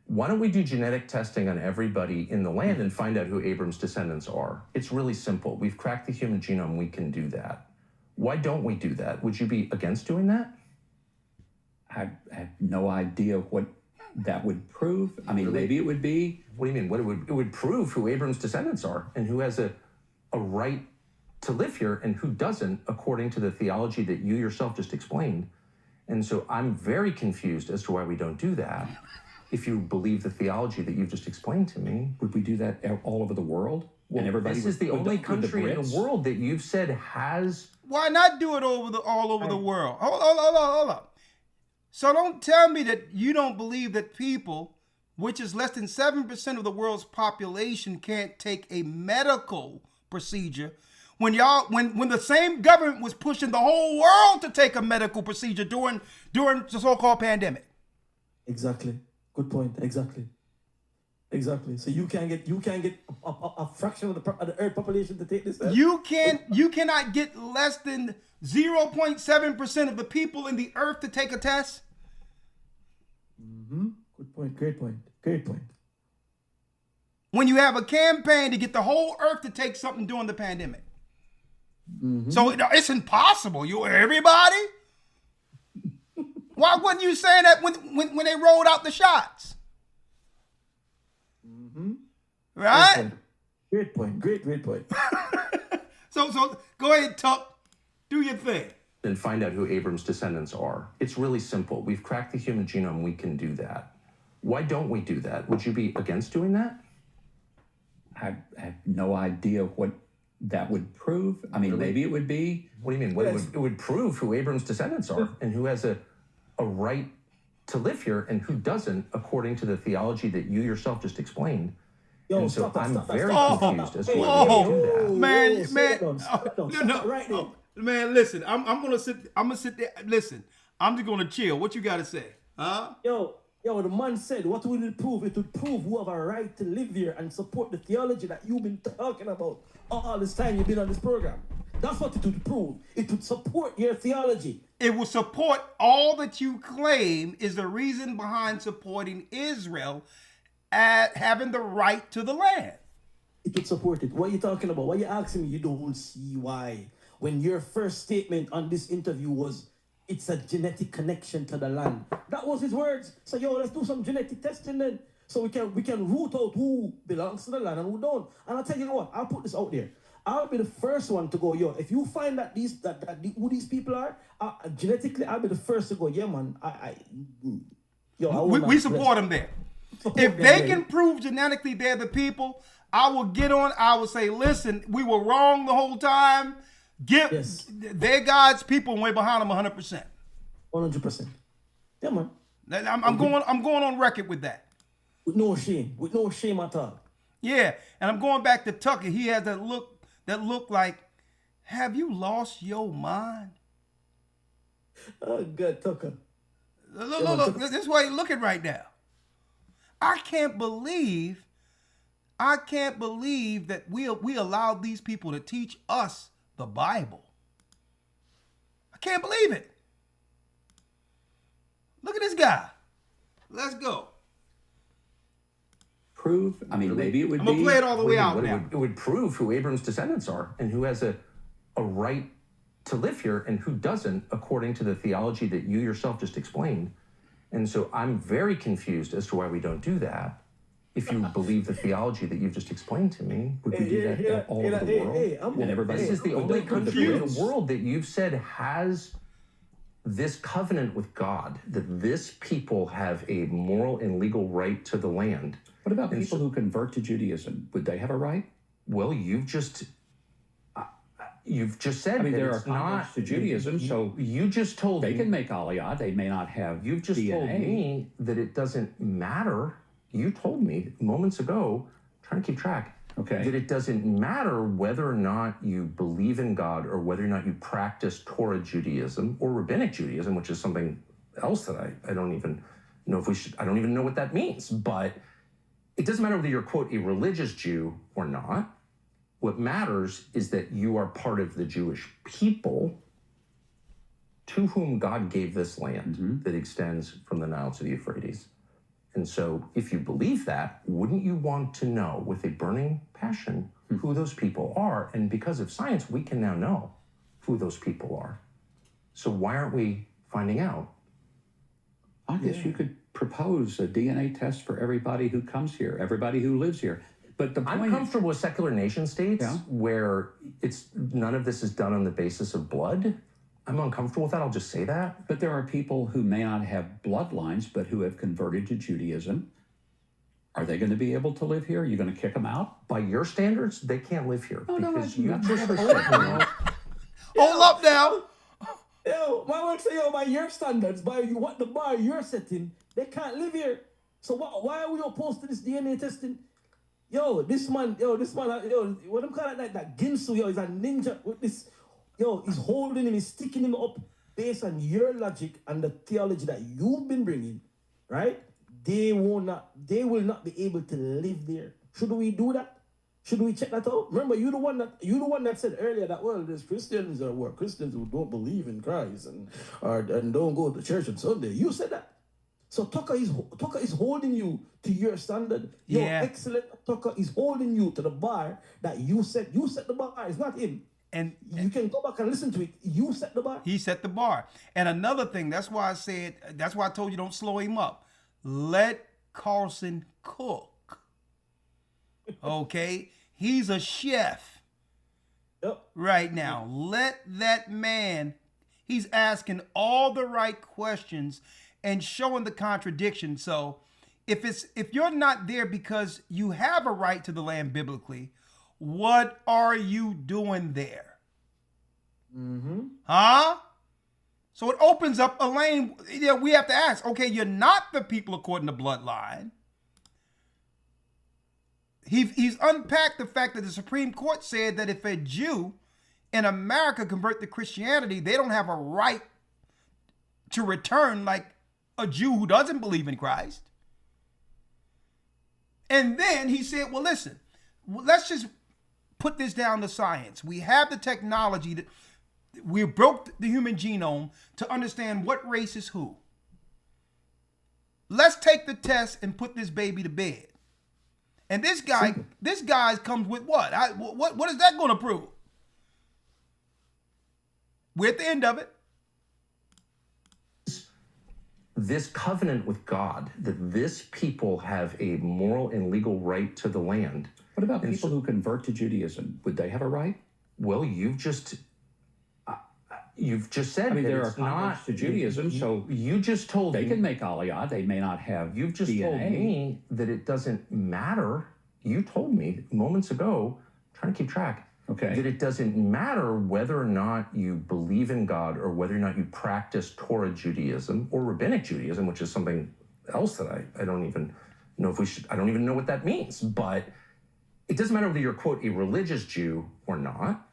Why don't we do genetic testing on everybody in the land and find out who Abram's descendants are? It's really simple. We've cracked the human genome. We can do that. Why don't we do that? Would you be against doing that? I have no idea what that would prove. I mean, maybe it would be. What do you mean? It would prove who Abram's descendants are and who has a right to live here and who doesn't, according to the theology that you yourself just explained. And so I'm very confused as to why we don't do that. if you believe the theology that you've just explained to me. Would we do that all over the world? Well, this is the only country in the world that you've said has. Why not do it all over the world? Hold on. So don't tell me that you don't believe that people, which is less than 7% of the world's population, can't take a medical procedure when the same government was pushing the whole world to take a medical procedure during the so-called pandemic. Exactly. Good point. Exactly. So you can't get a fraction of the Earth population to take this test? You cannot get less than 0.7% of the people in the earth to take a test. Good point. Great point. When you have a campaign to get the whole earth to take something during the pandemic. So it's impossible. Everybody? Why wasn't you saying that when they rolled out the shots? Right? Great point. So go ahead, Tuck. Do your thing. And find out who Abram's descendants are. It's really simple. We've cracked the human genome. We can do that. Why don't we do that? Would you be against doing that? I have no idea what that would prove. I mean, maybe it would be. What do you mean? It would prove who Abram's descendants are and who has a right to live here and who doesn't, according to the theology that you yourself just explained. And so I'm very confused as to why we do that. Man, listen, I'm gonna sit there. Listen, I'm just gonna chill. What you gotta say? Huh? Yo, the man said, what will it prove? It would prove who have a right to live here and support the theology that you've been talking about all this time you've been on this program. That's what it would prove. It would support your theology. It will support all that you claim is the reason behind supporting Israel at having the right to the land. It would support it. What are you talking about? Why are you asking me? You don't see why. When your first statement on this interview was, it's a genetic connection to the land. That was his words. So, let's do some genetic testing then. So we can root out who belongs to the land and who don't. And I'll tell you what, I'll put this out there. I'll be the first one to go, if you find that who these people are, genetically, I'll be the first to go, yeah, man. We support them there. If they can prove genetically they're the people, I will get on. I will say, listen, we were wrong the whole time. They're God's people and we're behind them 100%. 100%. Yeah, man. I'm going on record with that. With no shame at all. Yeah, and I'm going back to Tucker. He has that look like, have you lost your mind? Oh, good, Tucker. Look, this is why you're looking right now. I can't believe that we allowed these people to teach us the Bible. I can't believe it. Look at this guy. Let's go. Prove? I mean, maybe it would I'm going to play it all the way out now. It would prove who Abram's descendants are and who has a right to live here and who doesn't, according to the theology that you yourself just explained. And so I'm very confused as to why we don't do that. If you believe the theology that you've just explained to me, would we do that all over the world? And everybody, this is the only country in the world that you've said has this covenant with God, that this people have a moral and legal right to the land. What about people who convert to Judaism? Would they have a right? Well, you've just said I mean, that there are it's not converts to Judaism, so you just told they me can make Aliyah. They may not have You've just DNA. told me that it doesn't matter. You told me moments ago, trying to keep track, that it doesn't matter whether or not you believe in God or whether or not you practice Torah Judaism or Rabbinic Judaism, which is something else that I don't even know if we should, I don't even know what that means. But it doesn't matter whether you're, quote, a religious Jew or not. What matters is that you are part of the Jewish people to whom God gave this land that extends from the Nile to the Euphrates. And so if you believe that, wouldn't you want to know with a burning passion who those people are? And because of science, we can now know who those people are. So why aren't we finding out? I guess you could propose a DNA test for everybody who comes here, everybody who lives here. But the point I'm comfortable with secular nation states where none of this is done on the basis of blood. I'm uncomfortable with that. I'll just say that. But there are people who may not have bloodlines, but who have converted to Judaism. Are they going to be able to live here? Are you going to kick them out? By your standards, they can't live here because you that's just what I said, said. you know, Hold up now. Yo, my wife say, yo, by your standards, by what the bar you're setting, they can't live here. So why are we opposed to this DNA testing? This man, what them call it, that Ginsu, is a ninja with this. He's holding him, he's sticking him up based on your logic and the theology that you've been bringing, right? They will not be able to live there. Should we do that? Should we check that out? Remember, you're the one that said earlier that, well, there's Christians who don't believe in Christ and don't go to church on Sunday. You said that. So Tucker is holding you to your standard. Yeah. Your excellent Tucker is holding you to the bar that you set. You set the bar. It's not him. And You can go back and listen to it. You set the bar. he set the bar. And another thing, that's why I told you don't slow him up. Let Carlson cook. Okay? He's a chef Yep. right now. Let that man, he's asking all the right questions and showing the contradiction. So if you're not there because you have a right to the land biblically, what are you doing there? Huh? So it opens up a lane. We have to ask, okay, you're not the people according to bloodline. He's unpacked the fact that the Supreme Court said that if a Jew in America convert to Christianity, they don't have a right to return like a Jew who doesn't believe in Christ. And then he said, well, listen, let's just put this down to science. We have the technology that we broke the human genome to understand what race is who. Let's take the test and put this baby to bed. And this guy comes with what? What is that going to prove? We're at the end of it. this covenant with God, that this people have a moral and legal right to the land. What about people who convert to Judaism? Would they have a right? Well, you've just said I mean, that there are it's converts not to Judaism, so you just told they me can make aliyah. They may not have you've just DNA. told me that it doesn't matter. You told me moments ago, trying to keep track, Okay. that it doesn't matter whether or not you believe in God or whether or not you practice Torah Judaism or Rabbinic Judaism, which is something else that I don't even know if we should, I don't even know what that means. But it doesn't matter whether you're, quote, a religious Jew or not.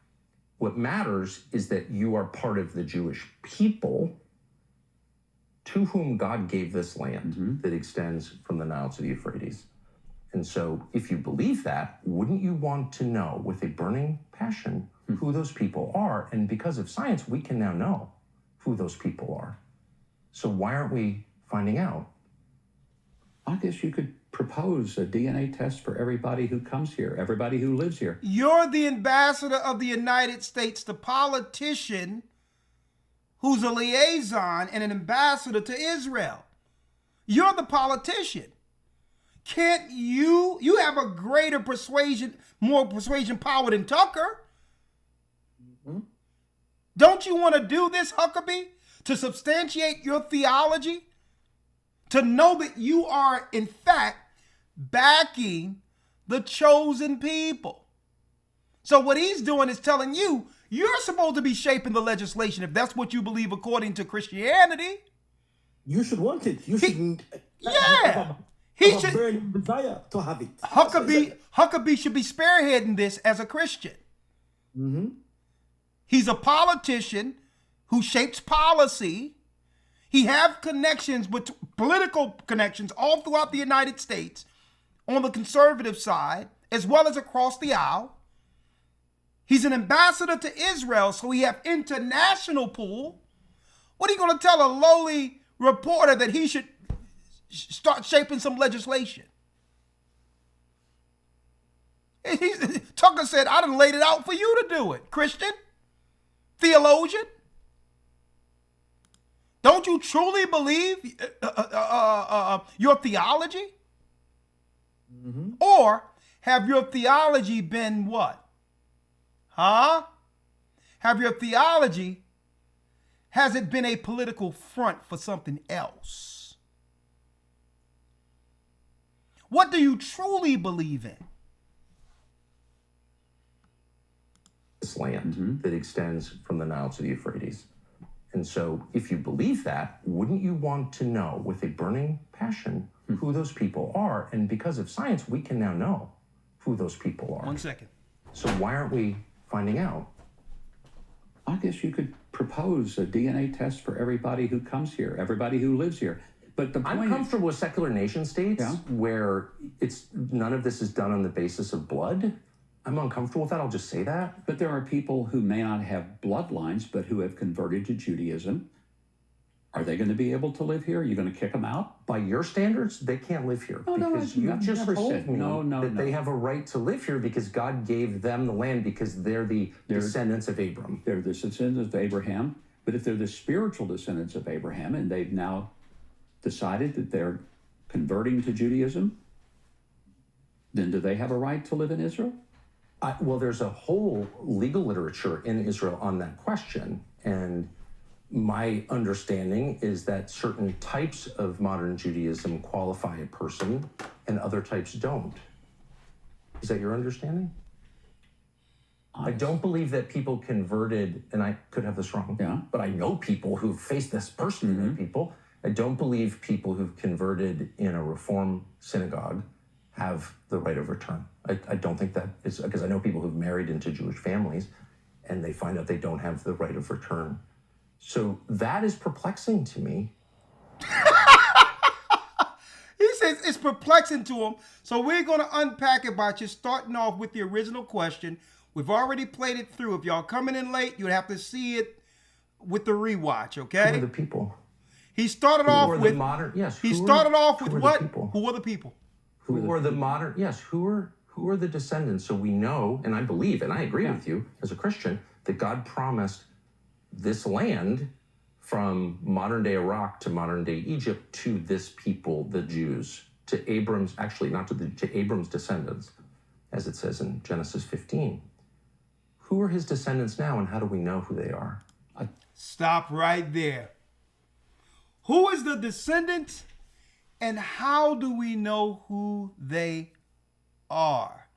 What matters is that you are part of the Jewish people to whom God gave this land that extends from the Nile to the Euphrates. And so if you believe that, wouldn't you want to know with a burning passion who those people are? And because of science, we can now know who those people are. So why aren't we finding out? I guess you could propose a DNA test for everybody who comes here, everybody who lives here. You're the ambassador of the United States, the politician who's a liaison and an ambassador to Israel. You're the politician. Can't you have a greater persuasion, more persuasion power than Tucker? Don't you want to do this, Huckabee, to substantiate your theology? To know that you are, in fact, backing the chosen people. So what he's doing is telling you, you're supposed to be shaping the legislation if that's what you believe according to Christianity. You should want it. You should. Yeah. He should burn desire to have it. Huckabee should be spearheading this as a Christian. He's a politician who shapes policy. He have connections with political connections all throughout the United States on the conservative side, as well as across the aisle. He's an ambassador to Israel, so he have international pull. What are you going to tell a lowly reporter that he should start shaping some legislation? Tucker said, I done laid it out for you to do it. Christian? Theologian? Don't you truly believe your theology? Or have your theology been what? Have your theology has it been a political front for something else? What do you truly believe in? This land that extends from the Nile to the Euphrates. And so if you believe that, wouldn't you want to know with a burning passion who those people are? And because of science, we can now know who those people are. 1 second. So why aren't we finding out? I guess you could propose a DNA test for everybody who comes here, everybody who lives here. But the point I'm comfortable with secular nation states where it's none of this is done on the basis of blood. I'm uncomfortable with that. I'll just say that. But there are people who may not have bloodlines, but who have converted to Judaism. Are they going to be able to live here? Are you going to kick them out? By your standards, they can't live here. No, because you I've just never told said- me no, that they have a right to live here because God gave them the land because they're the descendants of Abram. They're the descendants of Abraham. But if they're the spiritual descendants of Abraham and they've now decided that they're converting to Judaism, then do they have a right to live in Israel? Well, there's a whole legal literature in Israel on that question. And my understanding is that certain types of modern Judaism qualify a person and other types don't. Is that your understanding? I don't believe that people converted, and I could have this wrong, but I know people who've faced this personally, people. I don't believe people who've converted in a Reform synagogue have the right of return. I don't think that is, because I know people who've married into Jewish families and they find out they don't have the right of return. So that is perplexing to me. He says it's perplexing to him. So we're going to unpack it by just starting off with the original question. We've already played it through. If y'all coming in late, you'd have to see it with the rewatch, okay? Who are the people? He started Who off are with the modern? Yes. He who started are, off with who are what? The people? Who are the people? Who are the modern? Yes. Who are the descendants? So we know, and I believe, and I agree with you as a Christian, that God promised this land from modern day Iraq to modern day Egypt to this people, the Jews, to Abram's, actually not to Abram's descendants, as it says in Genesis 15. Who are his descendants now, and how do we know who they are? Stop right there. Who is the descendant, and how do we know who they are?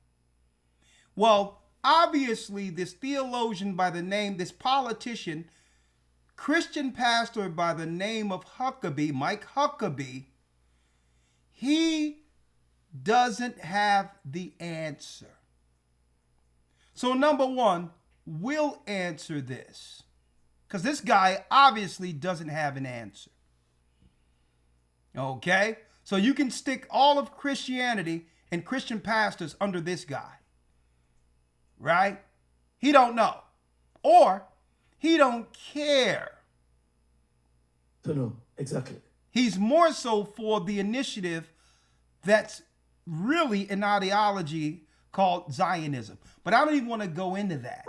Well, obviously, this theologian by the name, this politician, Christian pastor by the name of Huckabee, Mike Huckabee, he doesn't have the answer. So number one, we'll answer this, because this guy obviously doesn't have an answer. Okay? So you can stick all of Christianity and Christian pastors under this guy. Right? He don't know. Or he don't care. No, exactly. He's more so for the initiative that's really an ideology called Zionism. But I don't even want to go into that.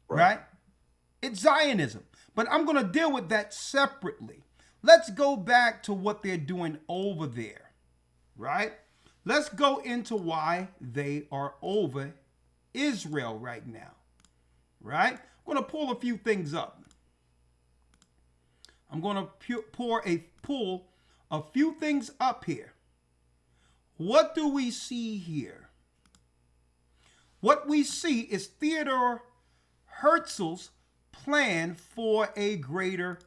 Right? It's Zionism. But I'm going to deal with that separately. Let's go back to what they're doing over there. Right? Let's go into why they are over Israel right now. Right? I'm going to pull a few things up. I'm going to pull a few things up here. What do we see here? What we see is Theodore Herzl's plan for a greater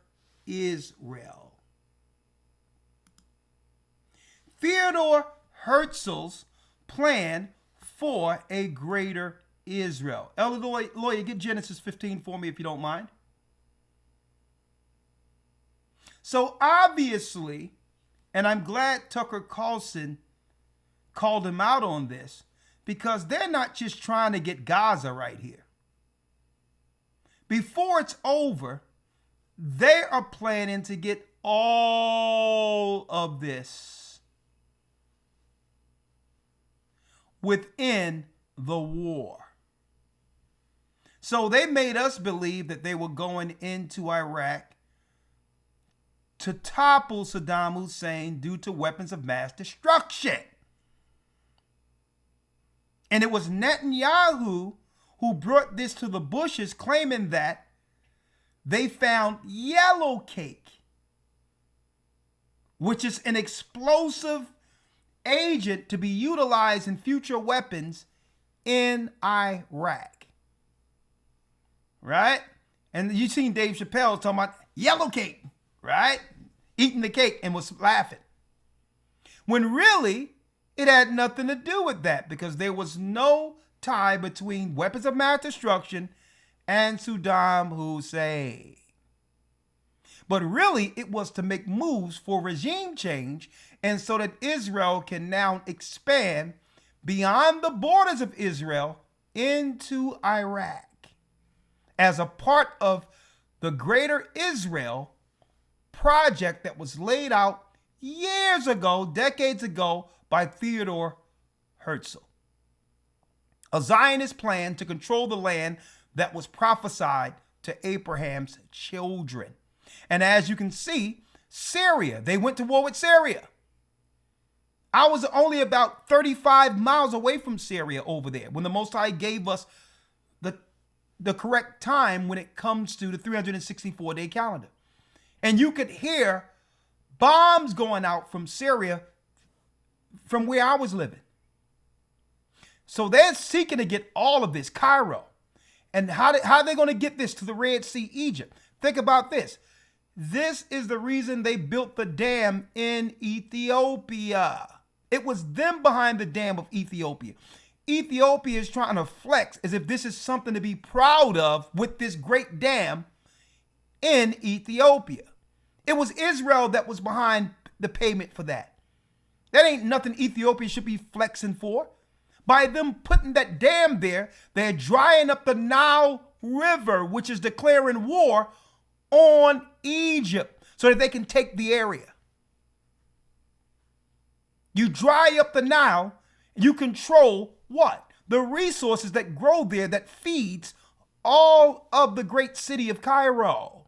Israel. Theodore Herzl's plan for a greater Israel. Elder Lawyer, get Genesis 15 for me if you don't mind. So obviously, and I'm glad Tucker Carlson called him out on this, because they're not just trying to get Gaza right here. Before it's over, they are planning to get all of this within the war. So they made us believe that they were going into Iraq to topple Saddam Hussein due to weapons of mass destruction. And it was Netanyahu who brought this to the Bushes, claiming that they found yellow cake, which is an explosive agent to be utilized in future weapons in Iraq. Right? And you seen Dave Chappelle talking about yellow cake, right? Eating the cake and was laughing. When really, it had nothing to do with that, because there was no tie between weapons of mass destruction and Saddam Hussein. But really, it was to make moves for regime change, and so that Israel can now expand beyond the borders of Israel into Iraq as a part of the Greater Israel project that was laid out years ago, decades ago, by Theodore Herzl. A Zionist plan to control the land that was prophesied to Abraham's children. And as you can see, Syria, they went to war with Syria. I was only about 35 miles away from Syria over there when the Most High gave us the correct time when it comes to the 364-day calendar. And you could hear bombs going out from Syria from where I was living. So they're seeking to get all of this, Cairo. And how are they going to get this to the Red Sea, Egypt? Think about this. This is the reason they built the dam in Ethiopia. It was them behind the dam of Ethiopia. Ethiopia is trying to flex as if this is something to be proud of with this great dam in Ethiopia. It was Israel that was behind the payment for that. That ain't nothing Ethiopia should be flexing for. By them putting that dam there, they're drying up the Nile River, which is declaring war on Egypt so that they can take the area. You dry up the Nile, you control what? The resources that grow there that feeds all of the great city of Cairo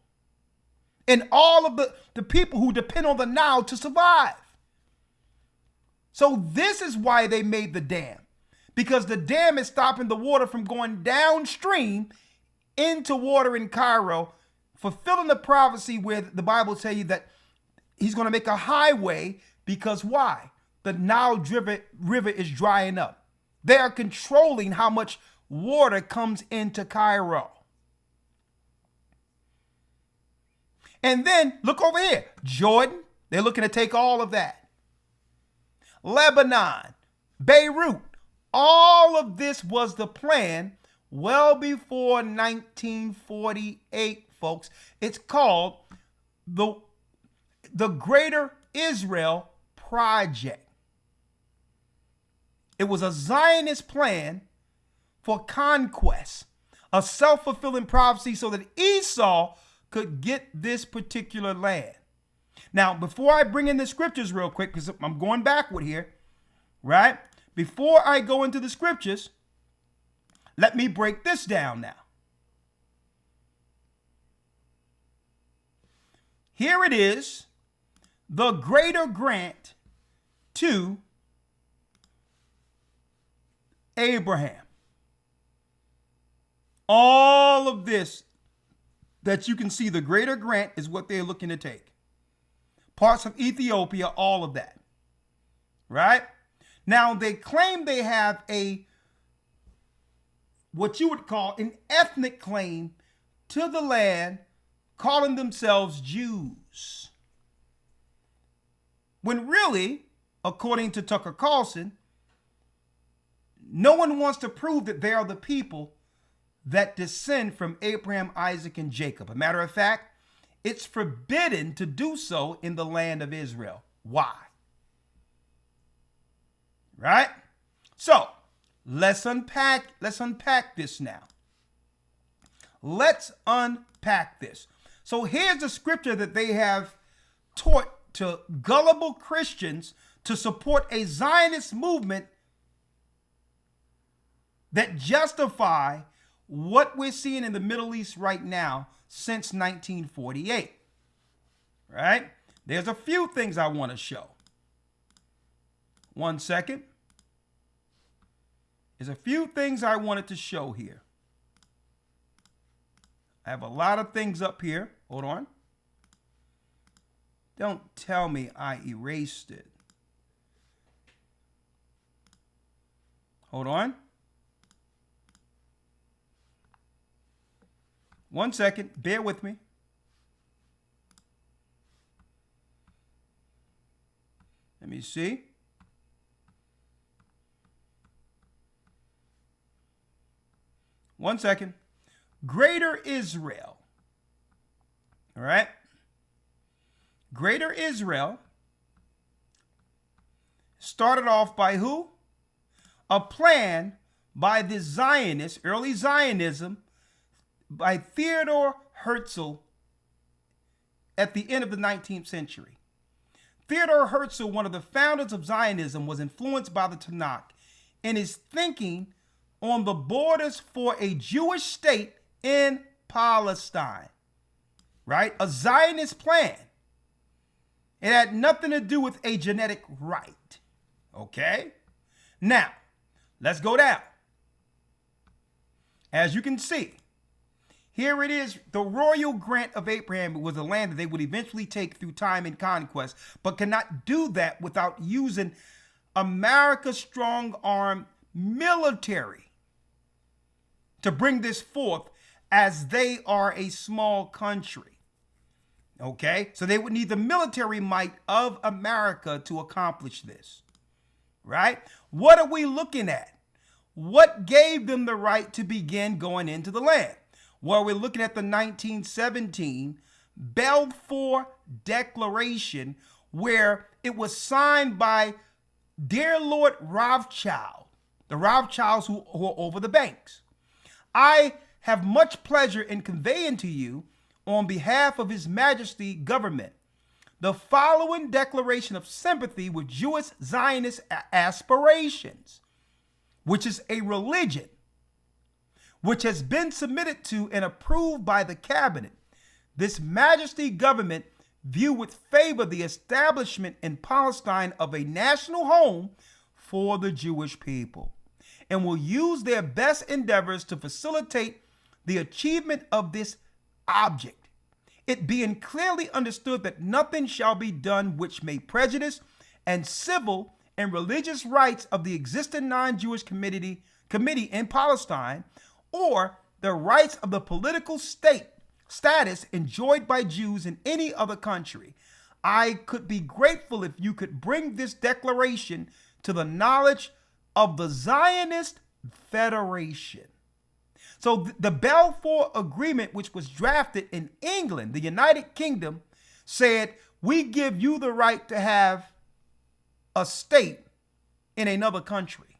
and all of the people who depend on the Nile to survive. So this is why they made the dam, because the dam is stopping the water from going downstream into water in Cairo, fulfilling the prophecy where the Bible tells you that he's going to make a highway, because why? The Nile River is drying up. They are controlling how much water comes into Cairo. And then look over here, Jordan, they're looking to take all of that. Lebanon, Beirut, all of this was the plan well before 1948, folks. It's called the Greater Israel Project. It was a Zionist plan for conquest, a self-fulfilling prophecy so that Esau could get this particular land. Now, before I bring in the scriptures real quick, because I'm going backward here, right? Before I go into the scriptures, let me break this down now. Here it is, the greater grant to Abraham. All of this that you can see, the greater grant is what they're looking to take. Parts of Ethiopia, all of that. Right? Now, they claim they have what you would call an ethnic claim to the land, calling themselves Jews. When really, according to Tucker Carlson, no one wants to prove that they are the people that descend from Abraham, Isaac, and Jacob. A matter of fact, it's forbidden to do so in the land of Israel. Why? Right? So, let's unpack this now. Let's unpack this. So here's the scripture that they have taught to gullible Christians to support a Zionist movement that justify what we're seeing in the Middle East right now since 1948. Right? There's a few things I want to show. One second. There's a few things I wanted to show here. I have a lot of things up here. Hold on. Don't tell me I erased it. Hold on. 1 second. Bear with me. Let me see. One second. Greater Israel. All right. Greater Israel started off by who? A plan by the Zionists, early Zionism, by Theodor Herzl at the end of the 19th century. Theodor Herzl, one of the founders of Zionism, was influenced by the Tanakh in his thinking on the borders for a Jewish state in Palestine, right? A Zionist plan. It had nothing to do with a genetic right, okay? Now, let's go down. As you can see, here it is. The royal grant of Abraham was a land that they would eventually take through time and conquest, but cannot do that without using America's strong-arm military to bring this forth, as they are a small country. Okay, so they would need the military might of America to accomplish this, right? What are we looking at? What gave them the right to begin going into the land? Well, we're looking at the 1917 Balfour Declaration, where it was signed by dear Lord Rothschild, the Rothschilds who are over the banks. I have much pleasure in conveying to you, on behalf of His Majesty government, the following declaration of sympathy with Jewish Zionist aspirations, which is a religion which has been submitted to and approved by the cabinet. This Majesty government view with favor the establishment in Palestine of a national home for the Jewish people, and will use their best endeavors to facilitate the achievement of this object, it being clearly understood that nothing shall be done which may prejudice and civil and religious rights of the existing non-Jewish committee in Palestine, or the rights of the political status enjoyed by Jews in any other country. I could be grateful if you could bring this declaration to the knowledge of the Zionist Federation. So the Balfour Agreement, which was drafted in England, the United Kingdom, said, we give you the right to have a state in another country.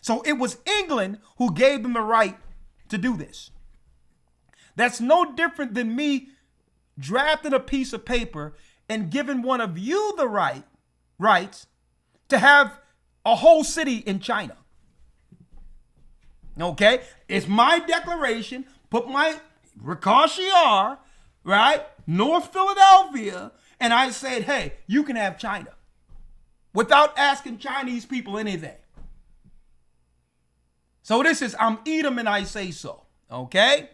So it was England who gave them the right to do this. That's no different than me drafting a piece of paper and giving one of you the rights to have a whole city in China. Okay, it's my declaration. Put my Ricard Shiar, right, North Philadelphia, and I said, hey, you can have China, without asking Chinese people anything. So this is, I'm Edom and I say so. Okay,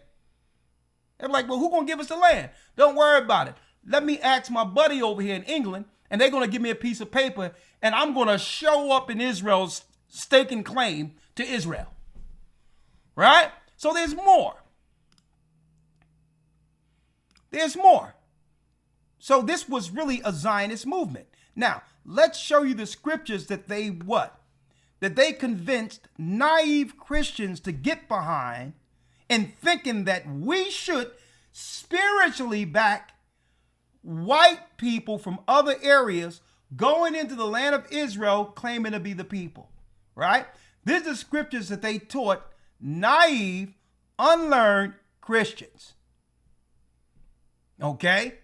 they're like, well, who gonna give us the land? Don't worry about it. Let me ask my buddy over here in England, and they're gonna give me a piece of paper, and I'm gonna show up in Israel's staking claim to Israel. Right? So there's more. There's more. So this was really a Zionist movement. Now, let's show you the scriptures that they what? That they convinced naive Christians to get behind in thinking that we should spiritually back white people from other areas going into the land of Israel claiming to be the people. Right? These are the scriptures that they taught naive, unlearned Christians. Okay?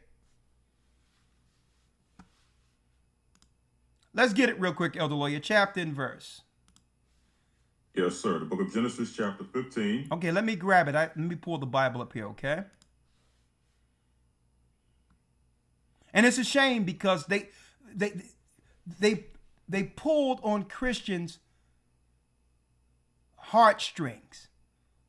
Let's get it real quick, Elder Lawyer. Chapter and verse. Yes, sir. The book of Genesis, chapter 15. Okay, let me grab it. Let me pull the Bible up here, okay? And it's a shame because they pulled on Christians' heartstrings.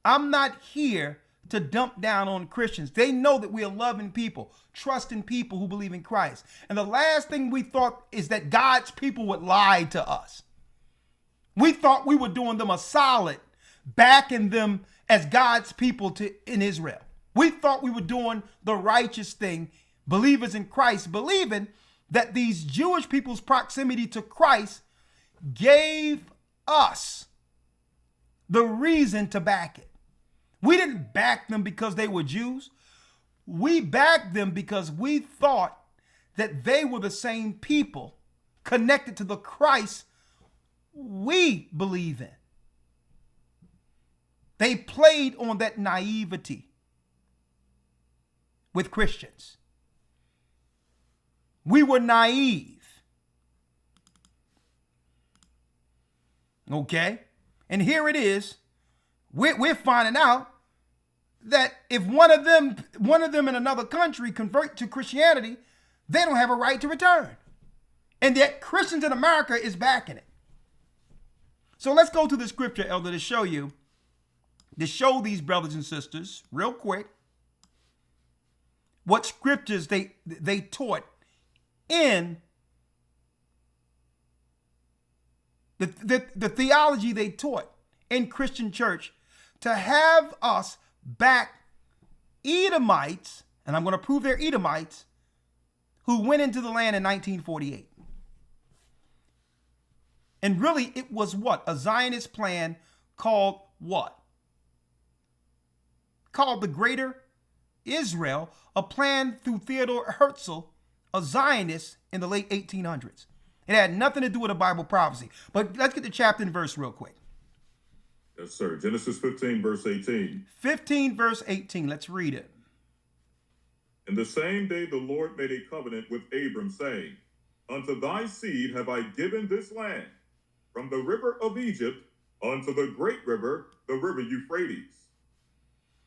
I'm not here to dump down on Christians. They know that we are loving people, trusting people who believe in Christ. And the last thing we thought is that God's people would lie to us. We thought we were doing them a solid, backing them as God's people in Israel. We thought we were doing the righteous thing, believers in Christ, believing that these Jewish people's proximity to Christ gave us the reason to back it. We didn't back them because they were Jews. We backed them because we thought that they were the same people connected to the Christ we believe in. They played on that naivety with Christians. We were naive. Okay? And here it is. We're finding out that if one of them in another country convert to Christianity, they don't have a right to return. And yet Christians in America is backing it. So let's go to the scripture, Elder, to show these brothers and sisters real quick what scriptures they taught in the theology they taught in Christian church to have us back Edomites, and I'm going to prove they're Edomites, who went into the land in 1948. And really, it was what? A Zionist plan called what? Called the Greater Israel, a plan through Theodore Herzl, a Zionist in the late 1800s. It had nothing to do with a Bible prophecy. But let's get the chapter and verse real quick. Yes, sir. Genesis 15, verse 18. 15, verse 18. Let's read it. In the same day the Lord made a covenant with Abram, saying, Unto thy seed have I given this land, from the river of Egypt unto the great river, the river Euphrates.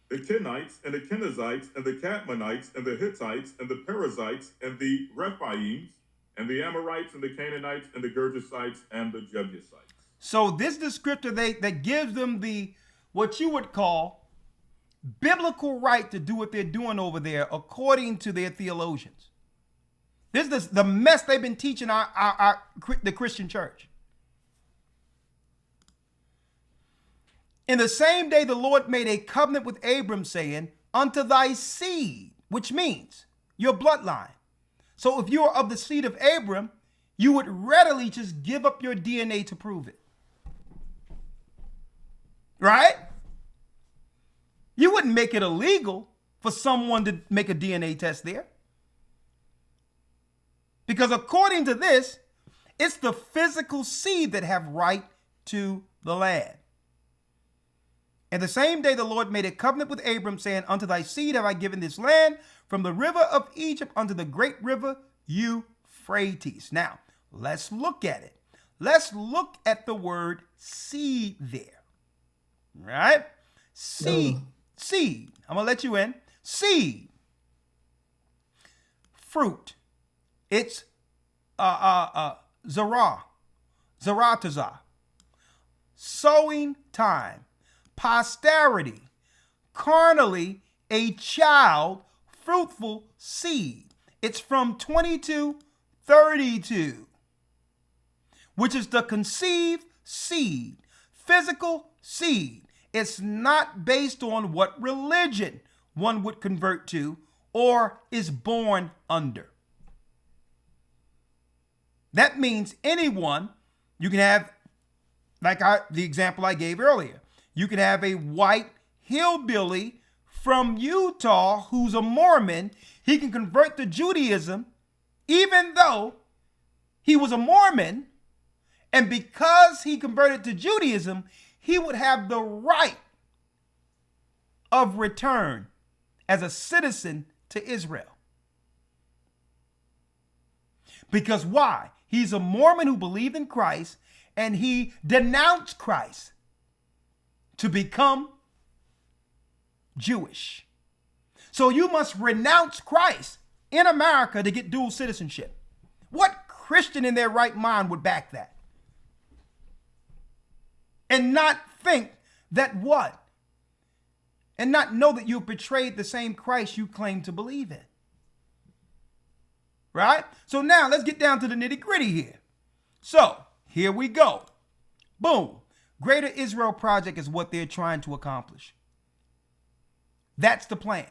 The Kenites and the Kenizzites and the Cadmonites and the Hittites and the Perizzites and the Rephaims and the Amorites and the Canaanites and the Girgashites and the Jebusites. So this is the scripture that gives them the what you would call biblical right to do what they're doing over there according to their theologians. This is the mess they've been teaching the Christian church. In the same day, the Lord made a covenant with Abram, saying, Unto thy seed, which means your bloodline. So if you are of the seed of Abram, you would readily just give up your DNA to prove it. Right? You wouldn't make it illegal for someone to make a DNA test there. Because according to this, it's the physical seed that have right to the land. And the same day the Lord made a covenant with Abram, saying, Unto thy seed have I given this land, from the river of Egypt unto the great river Euphrates. Now, let's look at it. Let's look at the word seed there. Right? Seed. Seed. I'm going to let you in. Seed. Fruit. It's Zaratazah. Sowing time. Posterity. Carnally, a child, fruitful seed. It's from 22:32, which is the conceived seed, physical seed. It's not based on what religion one would convert to or is born under. That means anyone, you can have, like the example I gave earlier, you can have a white hillbilly from Utah who's a Mormon. He can convert to Judaism even though he was a Mormon. And because he converted to Judaism, he would have the right of return as a citizen to Israel. Because why? He's a Mormon who believed in Christ and he denounced Christ to become Jewish. So you must renounce Christ in America to get dual citizenship. What Christian in their right mind would back that? And not think that what? and not know that you've betrayed the same Christ you claim to believe in. Right? So now let's get down to the nitty gritty here. So here we go. Boom. Greater Israel Project is what they're trying to accomplish. That's the plan.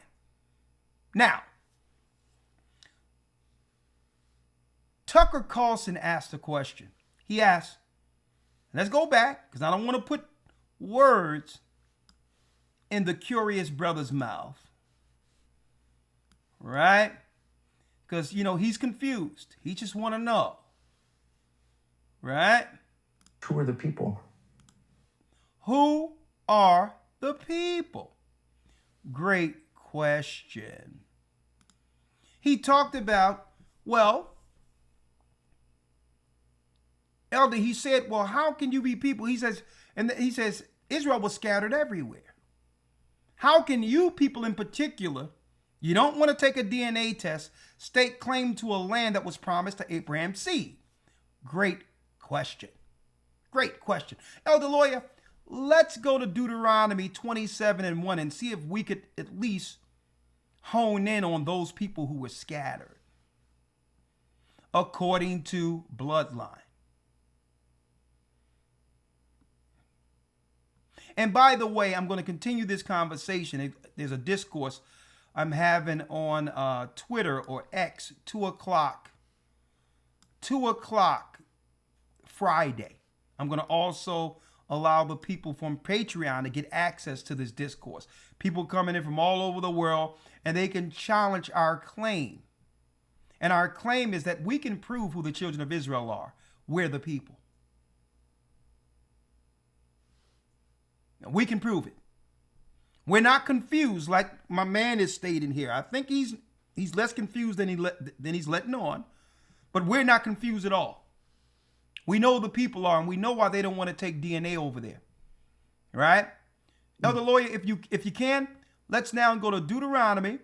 Now, Tucker Carlson asked a question. He asked, let's go back, because I don't want to put words in the Curious Brother's mouth. Right? Because, he's confused. He just want to know. Right? Who are the people? Who are the people? Great question. He talked about, Elder, he said, well, how can you be people? He says, Israel was scattered everywhere. How can you people in particular, you don't want to take a DNA test, stake claim to a land that was promised to Abraham's seed? Great question. Great question. Elder Lawyer, let's go to Deuteronomy 27:1 and see if we could at least hone in on those people who were scattered according to bloodline. And by the way, I'm going to continue this conversation. There's a discourse I'm having on Twitter or X, 2 o'clock Friday. I'm going to also allow the people from Patreon to get access to this discourse. People coming in from all over the world, and they can challenge our claim. And our claim is that we can prove who the children of Israel are. We're the people. We can prove it. We're not confused like my man is stating here. I think he's less confused than he's letting on, but we're not confused at all. We know who the people are, and we know why they don't want to take DNA over there. Right? Elder Lawyer, if you can, let's now go to Deuteronomy.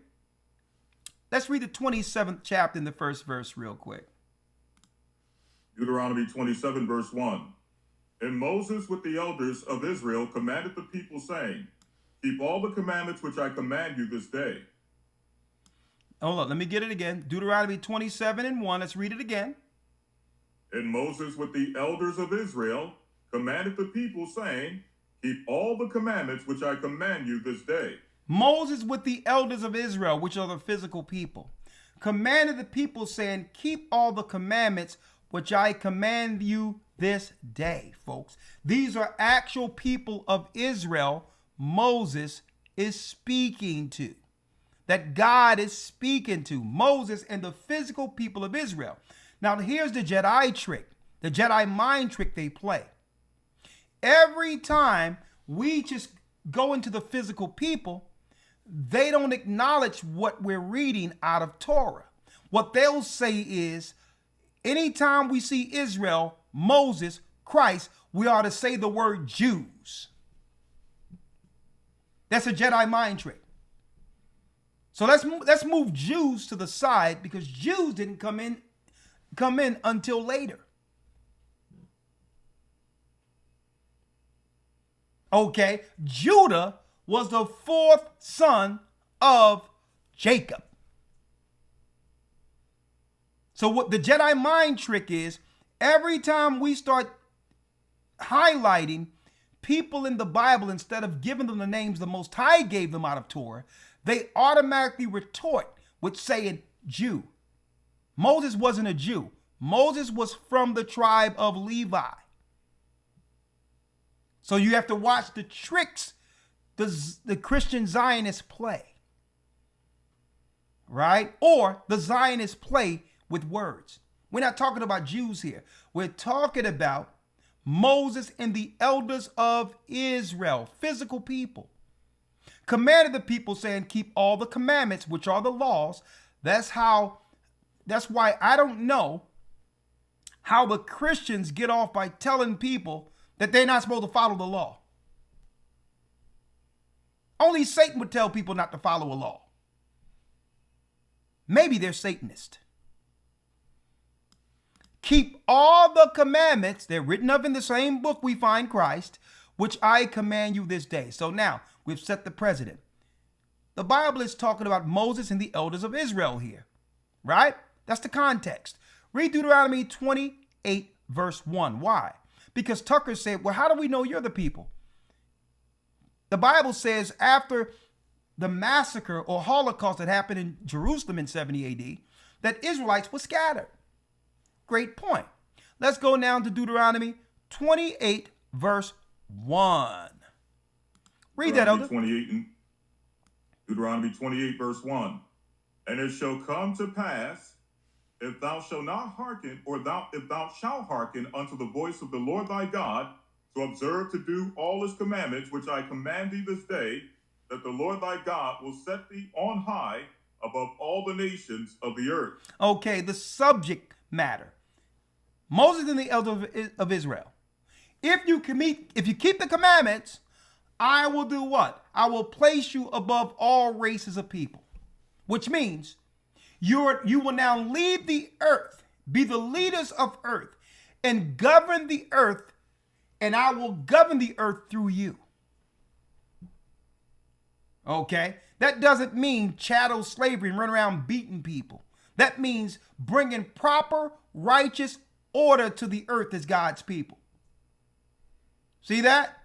Let's read the 27th chapter in the first verse real quick. Deuteronomy 27, verse 1. And Moses with the elders of Israel commanded the people, saying, keep all the commandments which I command you this day. Hold on, let me get it again. Deuteronomy 27:1. Let's read it again. And Moses with the elders of Israel commanded the people, saying, keep all the commandments which I command you this day. Moses with the elders of Israel, which are the physical people, commanded the people, saying, keep all the commandments which I command you this day, folks. These are actual people of Israel Moses is speaking to, that God is speaking to Moses and the physical people of Israel. Now, here's the Jedi trick, the Jedi mind trick they play. Every time we just go into the physical people, they don't acknowledge what we're reading out of Torah. What they'll say is, anytime we see Israel, Moses, Christ, we ought to say the word Jews. That's a Jedi mind trick. So let's move Jews to the side, because Jews didn't come in until later. Okay, Judah was the fourth son of Jacob. So what the Jedi mind trick is, every time we start highlighting people in the Bible, instead of giving them the names the Most High gave them out of Torah, they automatically retort with saying Jew. Moses wasn't a Jew. Moses was from the tribe of Levi. So you have to watch the tricks the Christian Zionists play, right? Or the Zionists play with words. We're not talking about Jews here. We're talking about Moses and the elders of Israel, physical people. Commanded the people, saying, keep all the commandments, which are the laws. That's why I don't know how the Christians get off by telling people that they're not supposed to follow the law. Only Satan would tell people not to follow a law. Maybe they're Satanist. Keep all the commandments, they're written of in the same book we find Christ, which I command you this day. So now we've set the precedent. The Bible is talking about Moses and the elders of Israel here, right? That's the context. Read Deuteronomy 28, verse 1. Why? Because Tucker said, well, how do we know you're the people? The Bible says after the massacre or Holocaust that happened in Jerusalem in 70 AD, that Israelites were scattered. Great point. Let's go now to Deuteronomy 28, verse 1. Read that, Elder. Deuteronomy 28, verse 1. And it shall come to pass, if thou shalt not hearken, or if thou shalt hearken unto the voice of the Lord thy God, to observe to do all his commandments, which I command thee this day, that the Lord thy God will set thee on high above all the nations of the earth. Okay, the subject matter. Moses and the elders of Israel. If you keep the commandments, I will do what? I will place you above all races of people. Which means you will now lead the earth, be the leaders of earth, and govern the earth, and I will govern the earth through you. Okay? That doesn't mean chattel slavery and run around beating people. That means bringing proper, righteous order to the earth as God's people. See that?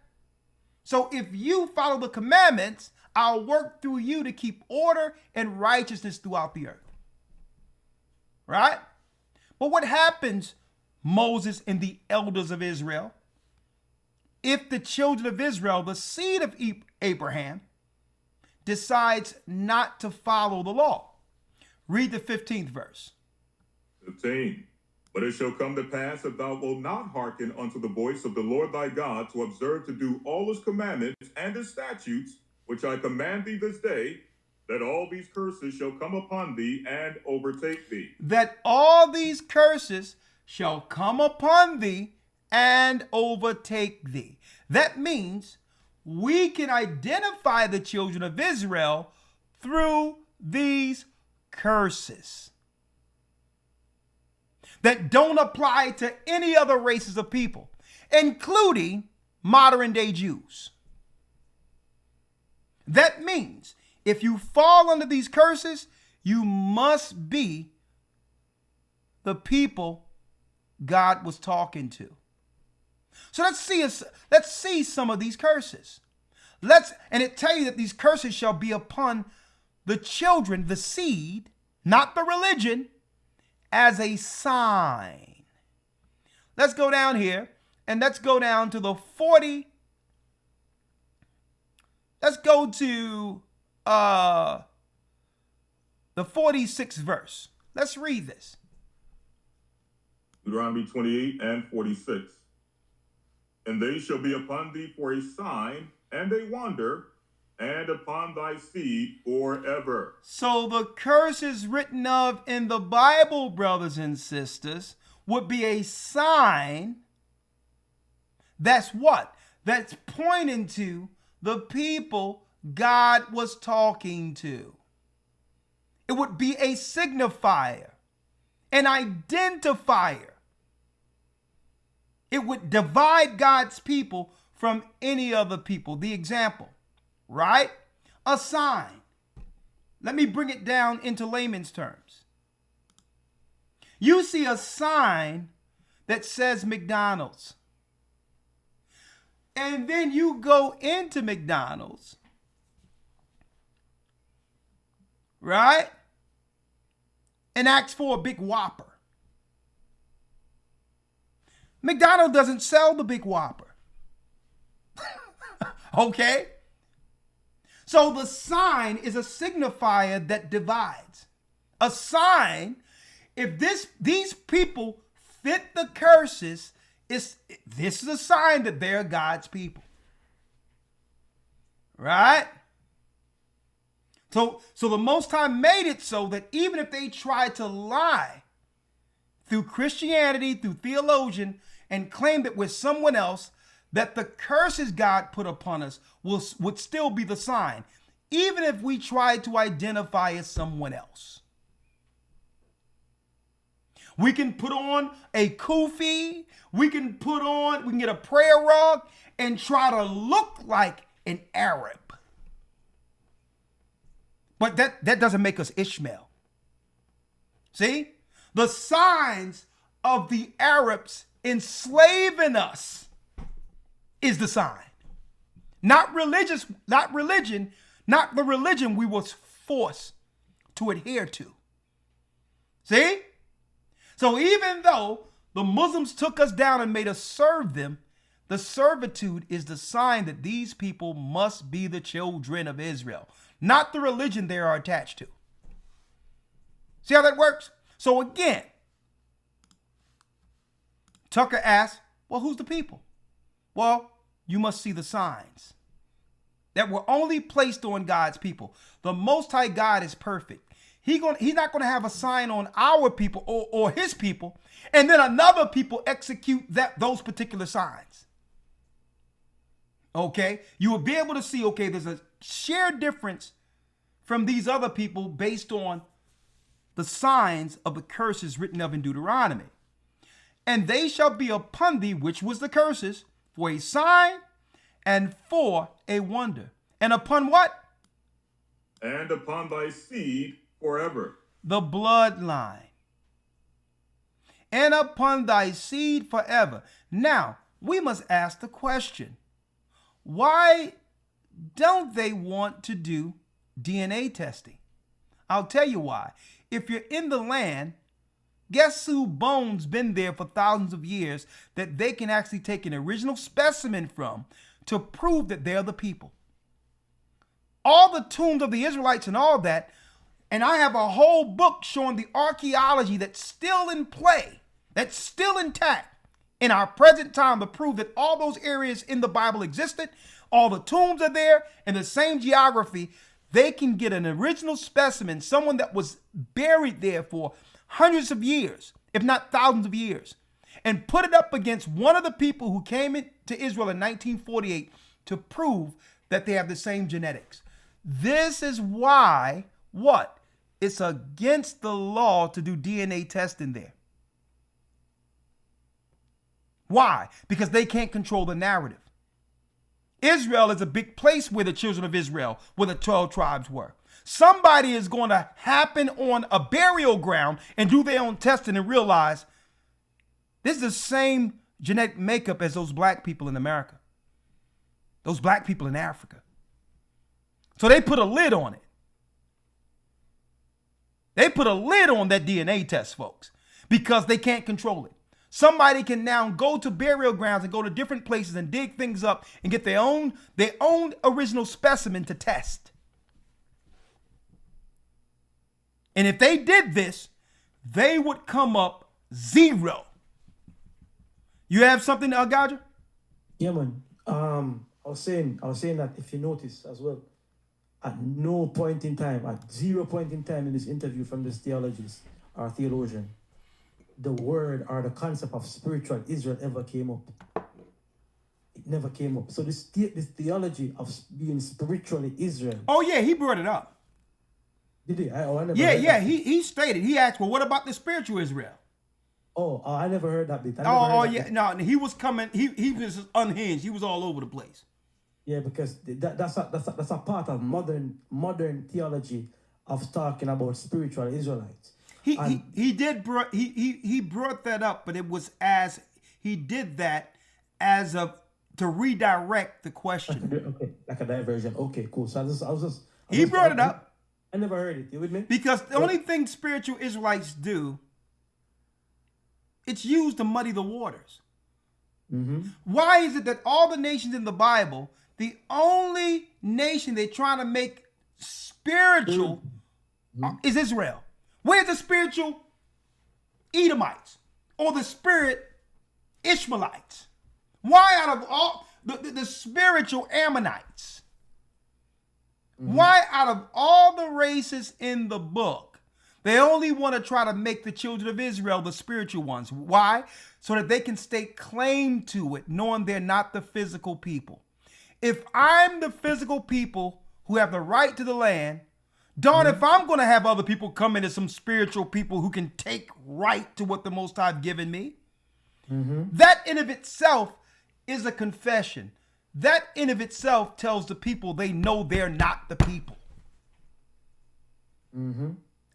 So if you follow the commandments, I'll work through you to keep order and righteousness throughout the earth. Right? But what happens, Moses and the elders of Israel, if the children of Israel, the seed of Abraham, decides not to follow the law? Read the 15th verse. 15. But it shall come to pass, if thou wilt not hearken unto the voice of the Lord thy God, to observe to do all his commandments and his statutes, which I command thee this day, that all these curses shall come upon thee and overtake thee. That all these curses shall come upon thee and overtake thee. That means we can identify the children of Israel through these curses that don't apply to any other races of people, including modern day Jews. That means if you fall under these curses, you must be the people God was talking to. So let's see some of these curses. And it tells you that these curses shall be upon the children, the seed, not the religion, as a sign. Let's go down here and let's go down to the 40. Let's go to the 46th verse. Let's read this. Deuteronomy 28 and 46. And they shall be upon thee for a sign and a wonder, and upon thy seed forever. So the curses written of in the Bible, brothers and sisters, would be a sign. That's what? That's pointing to the people God was talking to. It would be a signifier, an identifier. It would divide God's people from any other people. The example, right? A sign. Let me bring it down into layman's terms. You see a sign that says McDonald's. And then you go into McDonald's, right? And ask for a big Whopper. McDonald's doesn't sell the big Whopper. Okay? So the sign is a signifier that divides. A sign, if these people fit the curses, this is a sign that they're God's people. Right? So the Most High made it so that even if they tried to lie through Christianity, through theologian, and claim that we're someone else, that the curses God put upon us would still be the sign, even if we tried to identify as someone else. We can put on a kufi, we can get a prayer rug and try to look like an Arab. But that doesn't make us Ishmael. See? The signs of the Arabs enslaving us is the sign. Not religion, not the religion we was forced to adhere to. See? So even though the Muslims took us down and made us serve them, the servitude is the sign that these people must be the children of Israel, not the religion they are attached to. See how that works? So again, Tucker asks, well, who's the people? Well, you must see the signs that were only placed on God's people. The Most High God is perfect. He's not going to have a sign on our people or his people, and then another people execute those particular signs. Okay? You will be able to see, okay, there's a shared difference from these other people based on the signs of the curses written of in Deuteronomy. And they shall be upon thee, which was the curses, for a sign and for a wonder. And upon what? And upon thy seed forever. The bloodline. And upon thy seed forever. Now, we must ask the question, why don't they want to do DNA testing? I'll tell you why. If you're in the land, guess who bones been there for thousands of years that they can actually take an original specimen from to prove that they're the people? All the tombs of the Israelites and all that, and I have a whole book showing the archaeology that's still in play, that's still intact in our present time to prove that all those areas in the Bible existed, all the tombs are there in the same geography. They can get an original specimen, someone that was buried there for hundreds of years, if not thousands of years, and put it up against one of the people who came into Israel in 1948 to prove that they have the same genetics. This is why, what? It's against the law to do DNA testing there. Why? Because they can't control the narrative. Israel is a big place where the children of Israel, where the 12 tribes were. Somebody is going to happen on a burial ground and do their own testing and realize this is the same genetic makeup as those black people in America, those black people in Africa. So they put a lid on it. They put a lid on that DNA test, folks, because they can't control it. Somebody can now go to burial grounds and go to different places and dig things up and get their own original specimen to test. And if they did this, they would come up zero. You have something, Gadja? Yeah, man. I was saying that if you notice as well, at no point in time, at 0 point in time in this interview from this theologist or theologian, the word or the concept of spiritual Israel ever came up. It never came up. So this theology of being spiritually Israel. Oh yeah, he brought it up. Did he? I never heard Yeah. that. He stated. He asked, well, what about the spiritual Israel? Oh, I never heard that bit. Yeah. No, he was coming. He was unhinged. He was all over the place. Yeah, because that's a part of modern theology of talking about spiritual Israelites. He brought that up, but it was as he did that as to redirect the question. Okay, like a diversion. Okay, cool. So he brought it up. I never heard it. You with me? Because the only thing spiritual Israelites do, it's used to muddy the waters. Mm-hmm. Why is it that all the nations in the Bible, the only nation they're trying to make spiritual is Israel? Where's the spiritual Edomites or the spirit Ishmaelites? Why out of all the spiritual Ammonites? Why out of all the races in the book, they only want to try to make the children of Israel the spiritual ones? Why? So that they can stake claim to it, knowing they're not the physical people. If I'm the physical people who have the right to the land, if I'm going to have other people come in as some spiritual people who can take right to what the Most High have given me, that in of itself is a confession. That in of itself tells the people they know they're not the people.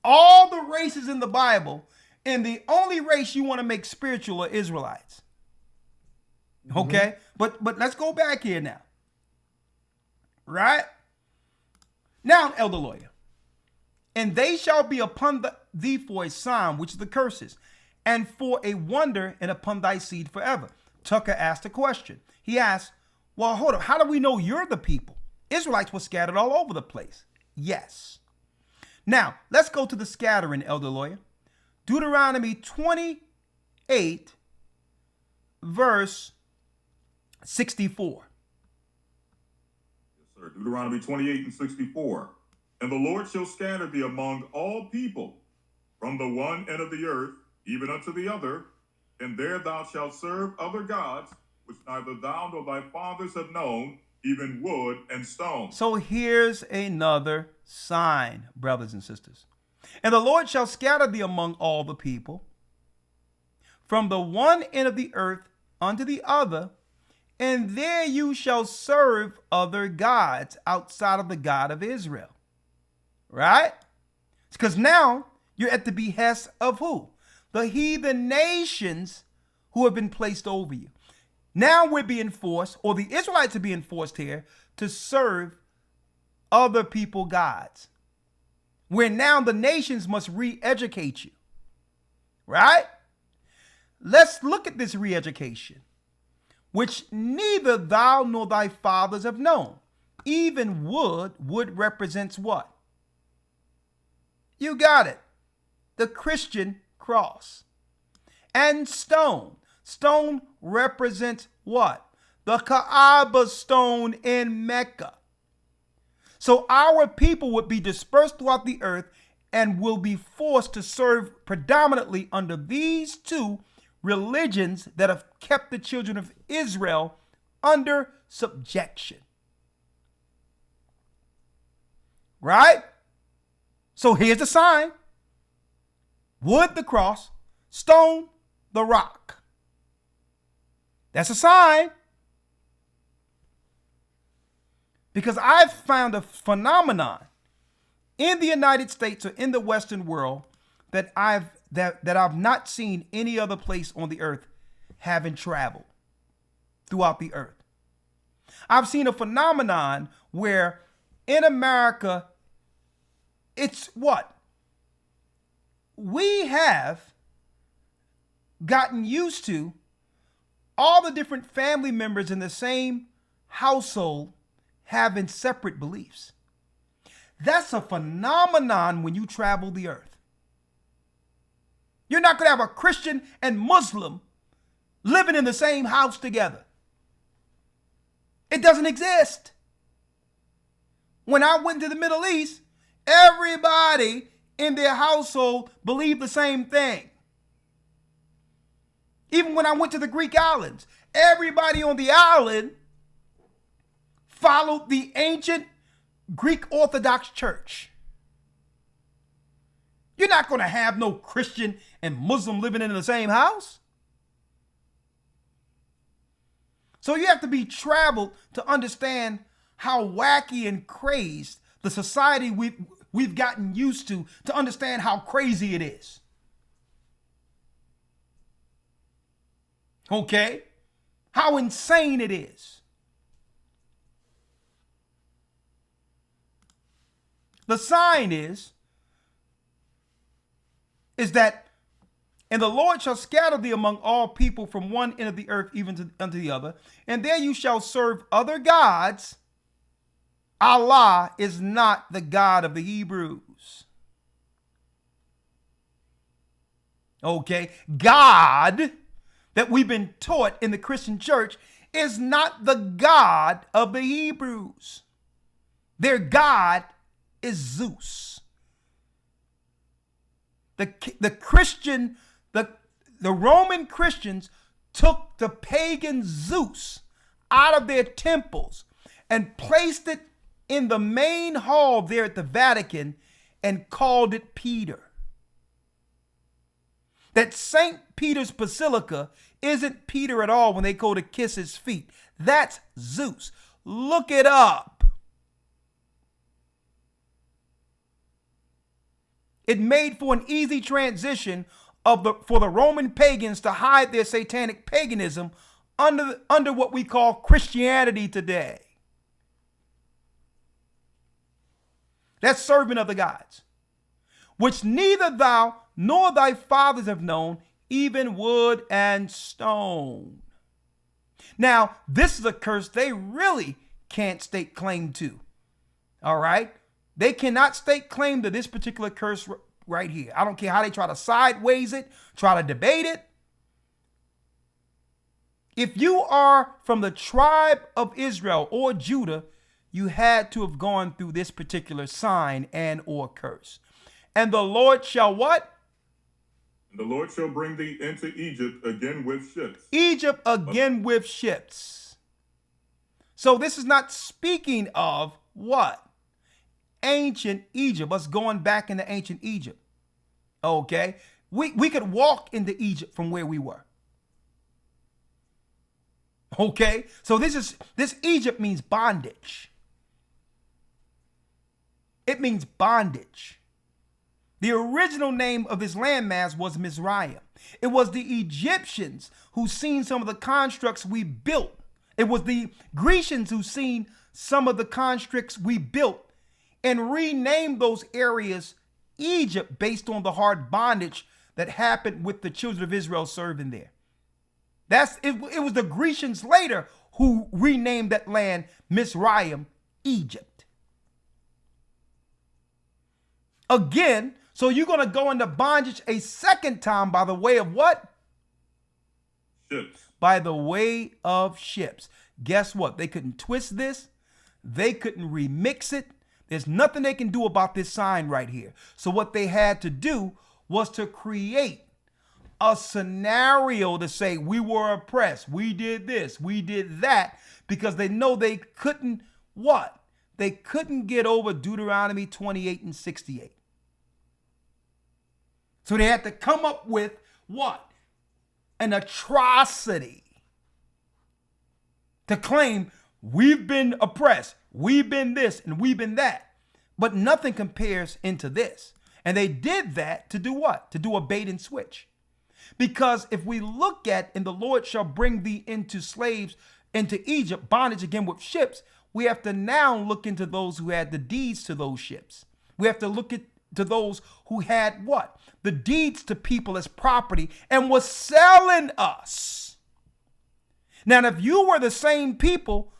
All the races in the Bible, and the only race you want to make spiritual are Israelites. Okay? But let's go back here now. Right? Now, elder lawyer. And they shall be upon thee for a sign, which is the curses, and for a wonder, and upon thy seed forever. Tucker asked a question. He asked, well, hold on. How do we know you're the people? Israelites were scattered all over the place. Yes. Now, let's go to the scattering, elder lawyer. Deuteronomy 28, verse 64. Yes, sir. Deuteronomy 28 and 64. And the Lord shall scatter thee among all people, from the one end of the earth, even unto the other, and there thou shalt serve other gods, which neither thou nor thy fathers have known, even wood and stone. So here's another sign, brothers and sisters. And the Lord shall scatter thee among all the people, from the one end of the earth unto the other, and there you shall serve other gods outside of the God of Israel. Right? Because now you're at the behest of who? The heathen nations who have been placed over you. Now we're being forced, or the Israelites are being forced here, to serve other people gods. Where now the nations must re-educate you. Right? Let's look at this re-education, which neither thou nor thy fathers have known. Even wood. Wood represents what? You got it. The Christian cross. And stone. Stone represents what? The Kaaba stone in Mecca. So our people would be dispersed throughout the earth and will be forced to serve predominantly under these two religions that have kept the children of Israel under subjection. Right? So here's the sign. Wood, the cross. Stone, the rock. That's a sign. Because I've found a phenomenon in the United States or in the Western world that I've not seen any other place on the earth having traveled throughout the earth. I've seen a phenomenon where in America, it's what? We have gotten used to all the different family members in the same household having separate beliefs. That's a phenomenon when you travel the earth. You're not going to have a Christian and Muslim living in the same house together. It doesn't exist. When I went to the Middle East, everybody in their household believed the same thing. Even when I went to the Greek islands, everybody on the island followed the ancient Greek Orthodox Church. You're not going to have no Christian and Muslim living in the same house. So you have to be traveled to understand how wacky and crazed the society we've gotten used to understand how crazy it is. Okay? How insane it is. The sign is that, and the Lord shall scatter thee among all people from one end of the earth even unto the other, and there you shall serve other gods. Allah is not the God of the Hebrews. Okay? God that we've been taught in the Christian church is not the God of the Hebrews. Their God is Zeus. The Roman Christians took the pagan Zeus out of their temples and placed it in the main hall there at the Vatican and called it Peter. That St. Peter's Basilica isn't Peter at all when they go to kiss his feet. That's Zeus. Look it up. It made for an easy transition for the Roman pagans to hide their satanic paganism under what we call Christianity today. That's serving other gods, which neither thou nor thy fathers have known, even wood and stone. Now, this is a curse they really can't stake claim to. All right? They cannot stake claim to this particular curse right here. I don't care how they try to sideways it, try to debate it. If you are from the tribe of Israel or Judah, you had to have gone through this particular sign and or curse. And the Lord shall what? The Lord shall bring thee into Egypt again with ships. Egypt again with ships. So this is not speaking of what? Ancient Egypt, us going back into ancient Egypt. Okay? We could walk into Egypt from where we were. Okay? So this Egypt means bondage. It means bondage. The original name of this landmass was Mizraim. It was the Egyptians who seen some of the constructs we built. It was the Grecians who seen some of the constructs we built and renamed those areas Egypt based on the hard bondage that happened with the children of Israel serving there. It was the Grecians later who renamed that land Mizraim, Egypt. Again, so you're going to go into bondage a second time by the way of what? Ships. By the way of ships. Guess what? They couldn't twist this. They couldn't remix it. There's nothing they can do about this sign right here. So what they had to do was to create a scenario to say we were oppressed. We did this. We did that. Because they know they couldn't what? They couldn't get over Deuteronomy 28 and 68. So they had to come up with what? An atrocity to claim we've been oppressed, we've been this, and we've been that. But nothing compares into this. And they did that to do what? To do a bait and switch. Because if we look at, and the Lord shall bring thee into slaves, into Egypt, bondage again with ships, we have to now look into those who had the deeds to those ships. We have to look at to those who had what? The deeds to people as property and was selling us. Now, if you were the same people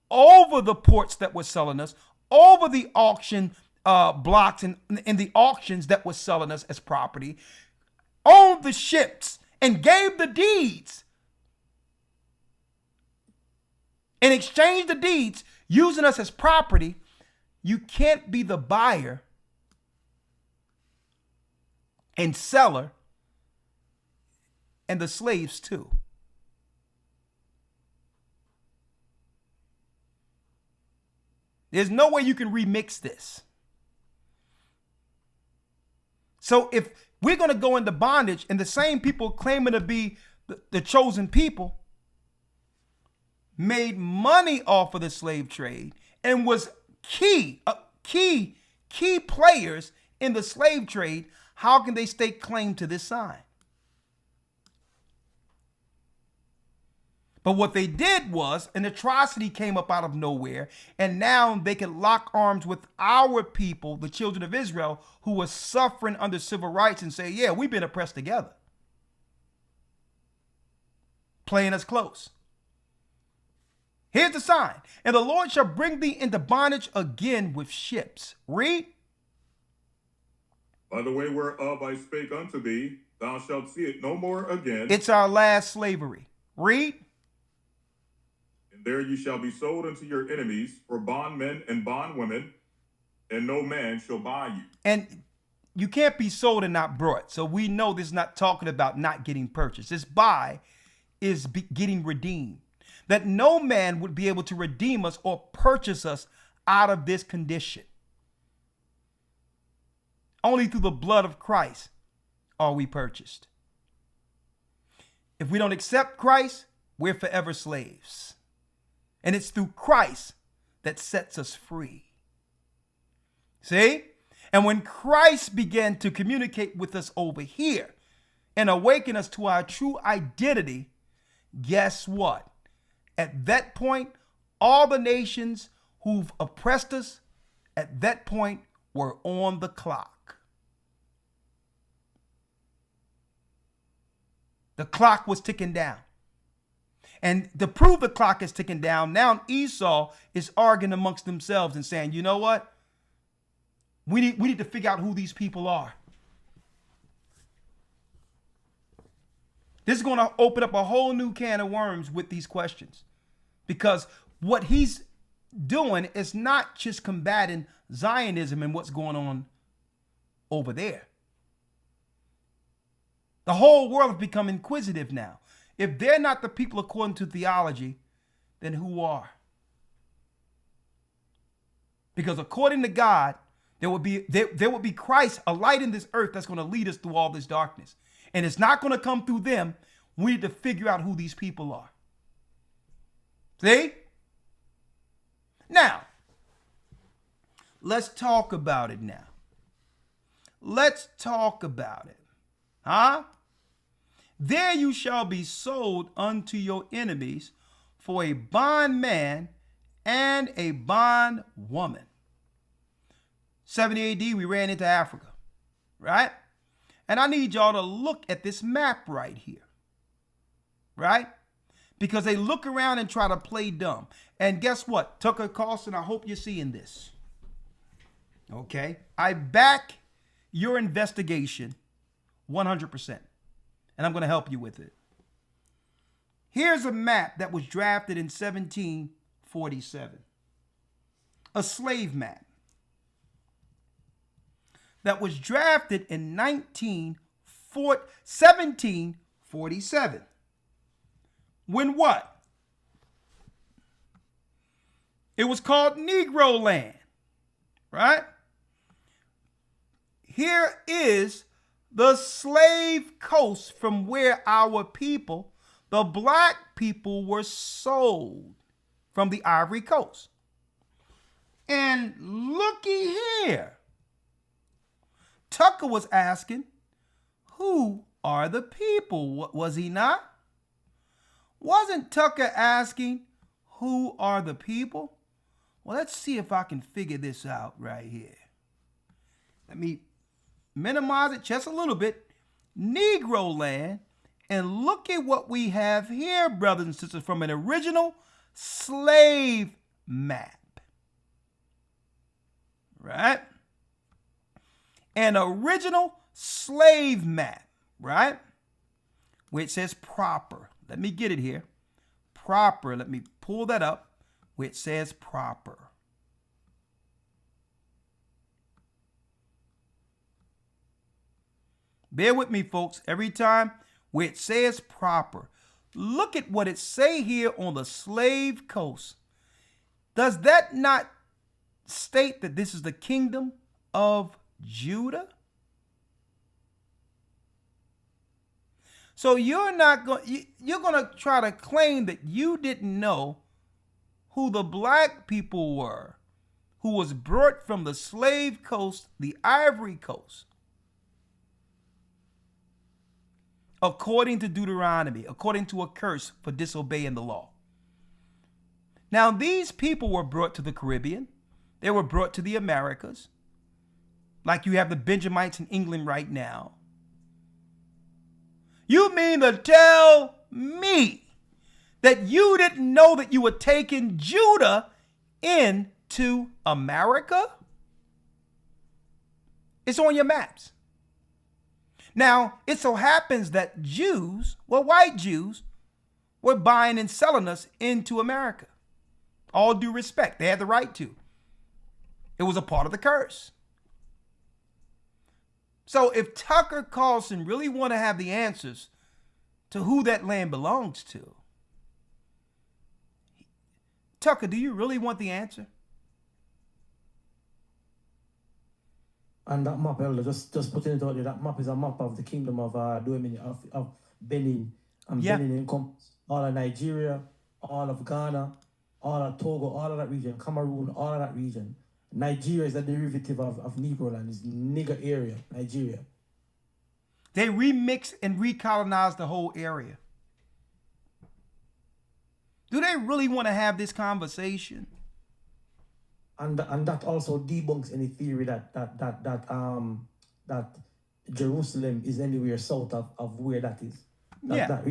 over the ports that were selling us, over the auction blocks and in the auctions that were selling us as property, owned the ships and gave the deeds and exchanged the deeds using us as property, you can't be the buyer and seller and the slaves too. There's no way you can remix this. So if we're going to go into bondage and the same people claiming to be the chosen people made money off of the slave trade and was key players in the slave trade, how can they stake claim to this sign? But what they did was an atrocity came up out of nowhere, and now they can lock arms with our people, the children of Israel, who were suffering under civil rights, and say, yeah, we've been oppressed together. Playing us close. Here's the sign. And the Lord shall bring thee into bondage again with ships. Read. By the way whereof I spake unto thee, thou shalt see it no more again. It's our last slavery. Read. And there you shall be sold unto your enemies for bondmen and bondwomen, and no man shall buy you. And you can't be sold and not brought. So we know this is not talking about not getting purchased. This buy is getting redeemed. That no man would be able to redeem us or purchase us out of this condition. Only through the blood of Christ are we purchased. If we don't accept Christ, we're forever slaves. And it's through Christ that sets us free. See? And when Christ began to communicate with us over here and awaken us to our true identity, guess what? At that point, all the nations who've oppressed us at that point were on the clock. The clock was ticking down. And to prove the clock is ticking down, now Esau is arguing amongst themselves and saying, you know what? We need to figure out who these people are. This is going to open up a whole new can of worms with these questions. Because what he's doing is not just combating Zionism and what's going on over there. The whole world has become inquisitive now. If they're not the people according to theology, then who are? Because according to God, there would be Christ, a light in this earth that's going to lead us through all this darkness. And it's not going to come through them. We need to figure out who these people are. See? Now, let's talk about it now. Let's talk about it. Huh? There you shall be sold unto your enemies for a bondman and a bondwoman. 70 AD, we ran into Africa, right? And I need y'all to look at this map right here, right? Because they look around and try to play dumb. And guess what? Tucker Carlson, I hope you're seeing this. Okay? I back your investigation 100%. And I'm going to help you with it. Here's a map that was drafted in 1747. A slave map that was drafted in 1747. When what? It was called Negro land, right? Here is the slave coast from where our people, the black people, were sold from the Ivory Coast. And looky here. Tucker was asking, who are the people? Was he not? Wasn't Tucker asking, who are the people? Well, let's see if I can figure this out right here. Let me minimize it just a little bit. Negro land. And look at what we have here, brothers and sisters, from an original slave map. Right? An original slave map, right? Where it says proper. Let me get it here. Proper. Let me pull that up where it says proper. Bear with me, folks. Every time where it says proper, look at what it say here on the slave coast. Does that not state that this is the kingdom of Judah? So you're going to try to claim that you didn't know who the black people were, who was brought from the slave coast, the Ivory Coast, according to Deuteronomy, according to a curse for disobeying the law. Now, these people were brought to the Caribbean. They were brought to the Americas, like you have the Benjamites in England right now. You mean to tell me that you didn't know that you were taking Judah into America? It's on your maps. Now, it so happens that Jews, well, white Jews, were buying and selling us into America. All due respect. They had the right to. It was a part of the curse. So if Tucker Carlson really want to have the answers to who that land belongs to, Tucker, do you really want the answer? And that map, Elder, just putting it out there, that map is a map of the kingdom of Benin. And Benin encompasses all of Nigeria, all of Ghana, all of Togo, all of that region, Cameroon, all of that region. Nigeria is a derivative of Negroland. It's nigger area, Nigeria. They remixed and recolonized the whole area. Do they really want to have this conversation? And that also debunks any theory that Jerusalem is anywhere south of where that is. That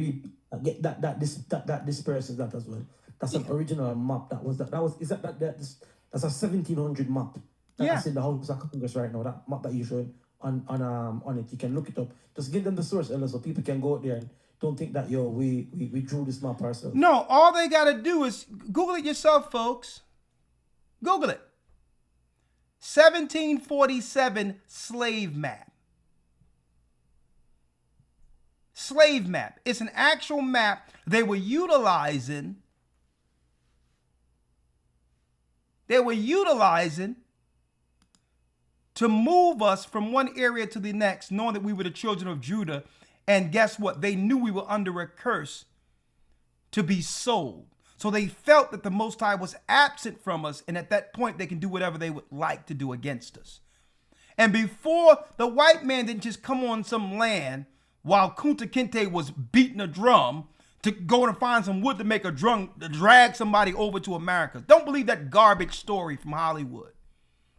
disperses that as well. That's an original map. That's a 1700 map. That's in the House of Congress right now. That map that you showed on it. You can look it up. Just give them the source, Ella, so people can go out there and don't think that we drew this map ourselves. No, all they gotta do is Google it yourself, folks. Google it. 1747 slave map. Slave map. It's an actual map they were utilizing. To move us from one area to the next, knowing that we were the children of Judah. And guess what? They knew we were under a curse to be sold. So they felt that the Most High was absent from us. And at that point, they can do whatever they would like to do against us. And before, the white man didn't just come on some land while Kunta Kinte was beating a drum to go and find some wood to make a drum, to drag somebody over to America. Don't believe that garbage story from Hollywood.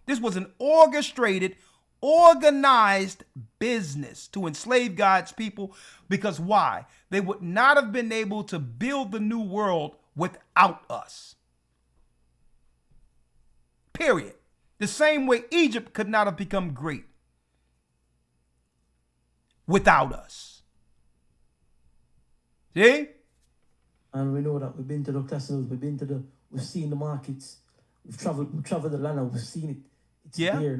This was an orchestrated, organized business to enslave God's people, because why? They would not have been able to build the new world without us. Period. The same way Egypt could not have become great without us. See? And we know that we've been to the castles, we've seen the markets, we've traveled the land and we've seen it. It's there.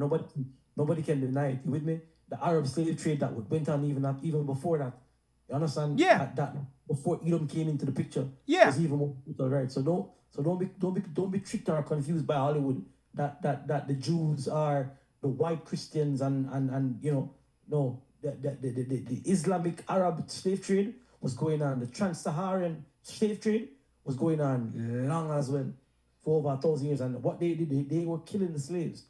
Nobody can deny it. You with me? The Arab slave trade that went on even before that. You understand? Yeah. That before Edom came into the picture. Yeah. Was even more brutal, right? So don't be tricked or confused by Hollywood that the Jews are the white Christians and you know, no, the Islamic Arab slave trade was going on. The trans-Saharan slave trade was going on long as well, for over 1,000 years. And what they did, they were killing the slaves.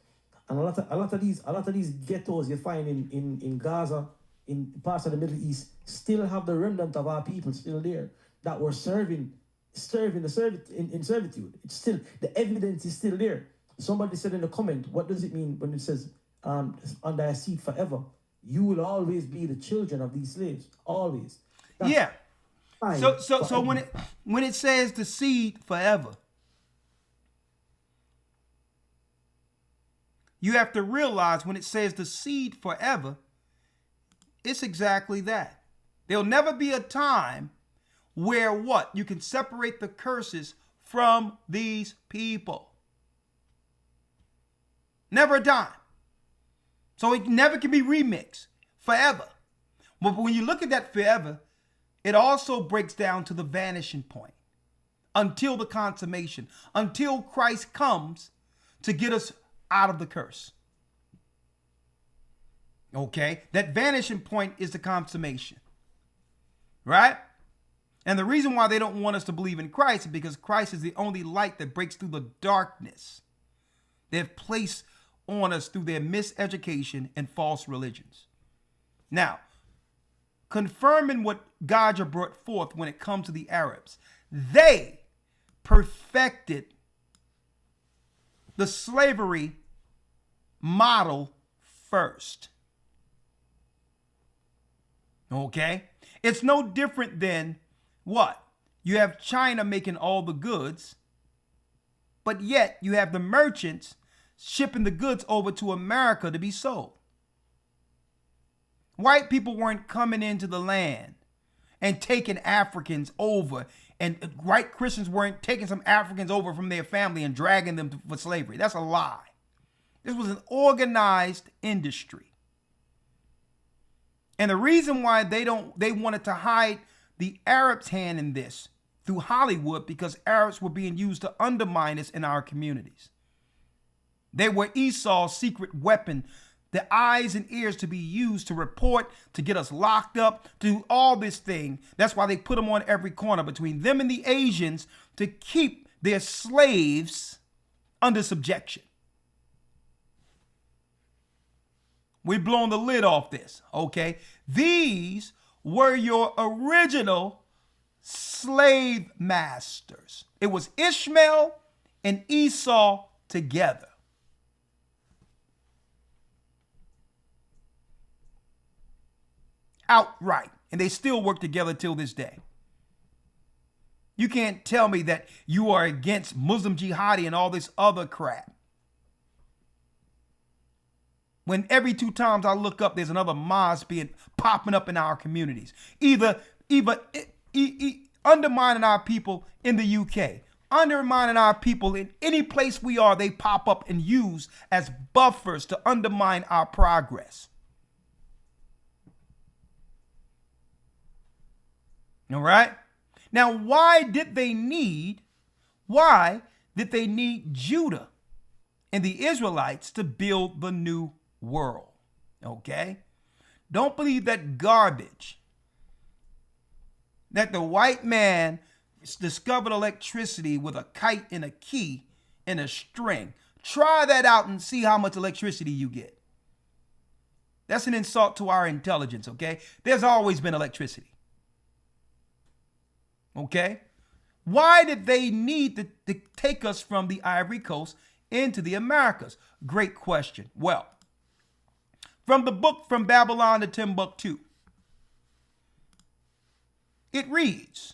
And a lot of these ghettos you find in Gaza, in parts of the Middle East, still have the remnant of our people still there that were serving in servitude. It's still, the evidence is still there. Somebody said in the comment, what does it mean when it says under a seed forever? You will always be the children of these slaves. Always. That's fine. So when it says the seed forever, you have to realize when it says the seed forever, it's exactly that. There'll never be a time where what? You can separate the curses from these people. Never a time. So it never can be remixed forever. But when you look at that forever, it also breaks down to the vanishing point until the consummation, until Christ comes to get us out of the curse. Okay, that vanishing point is the consummation, right? And the reason why they don't want us to believe in Christ is because Christ is the only light that breaks through the darkness they've placed on us through their miseducation and false religions. Now, confirming what Gaja brought forth when it comes to the Arabs, they perfected the slavery model first. Okay? It's no different than what? You have China making all the goods, but yet you have the merchants shipping the goods over to America to be sold. White people weren't coming into the land and taking Africans over, and white Christians weren't taking some Africans over from their family and dragging them for slavery. That's a lie. This was an organized industry. And the reason why they wanted to hide the Arabs' hand in this through Hollywood, because Arabs were being used to undermine us in our communities. They were Esau's secret weapon, the eyes and ears to be used to report, to get us locked up, to do all this thing. That's why they put them on every corner between them and the Asians to keep their slaves under subjection. We've blown the lid off this, okay? These were your original slave masters. It was Ishmael and Esau together. Outright. And they still work together till this day. You can't tell me that you are against Muslim jihadi and all this other crap. When every 2 times I look up, there's another mosque popping up in our communities. Either undermining our people in the UK, undermining our people in any place we are, they pop up and use as buffers to undermine our progress. All right? Now, why did they need Judah and the Israelites to build the new world? Okay? Don't believe that garbage that the white man discovered electricity with a kite and a key and a string. Try that out and see how much electricity you get. That's an insult to our intelligence, okay? There's always been electricity. Okay? Why did they need to take us from the Ivory Coast into the Americas? Great question. Well, from the book From Babylon to Timbuktu, it reads,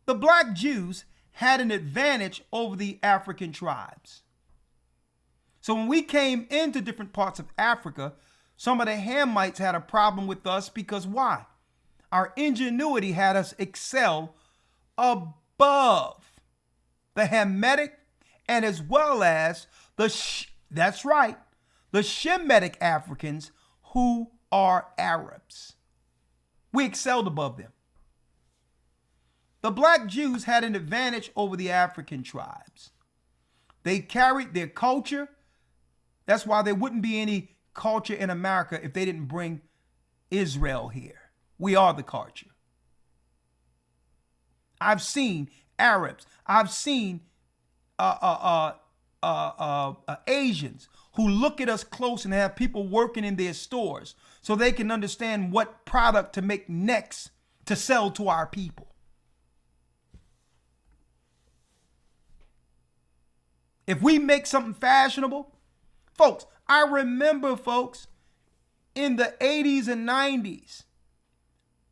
the black Jews had an advantage over the African tribes. So when we came into different parts of Africa, some of the Hamites had a problem with us because why? Our ingenuity had us excel above the Hamitic and as well as the Shemitic Africans who are Arabs. We excelled above them. The black Jews had an advantage over the African tribes. They carried their culture. That's why there wouldn't be any culture in America if they didn't bring Israel here. We are the culture. I've seen Arabs. I've seen Asians who look at us close and have people working in their stores so they can understand what product to make next to sell to our people. If we make something fashionable, folks, I remember, folks, in the 80s and 90s,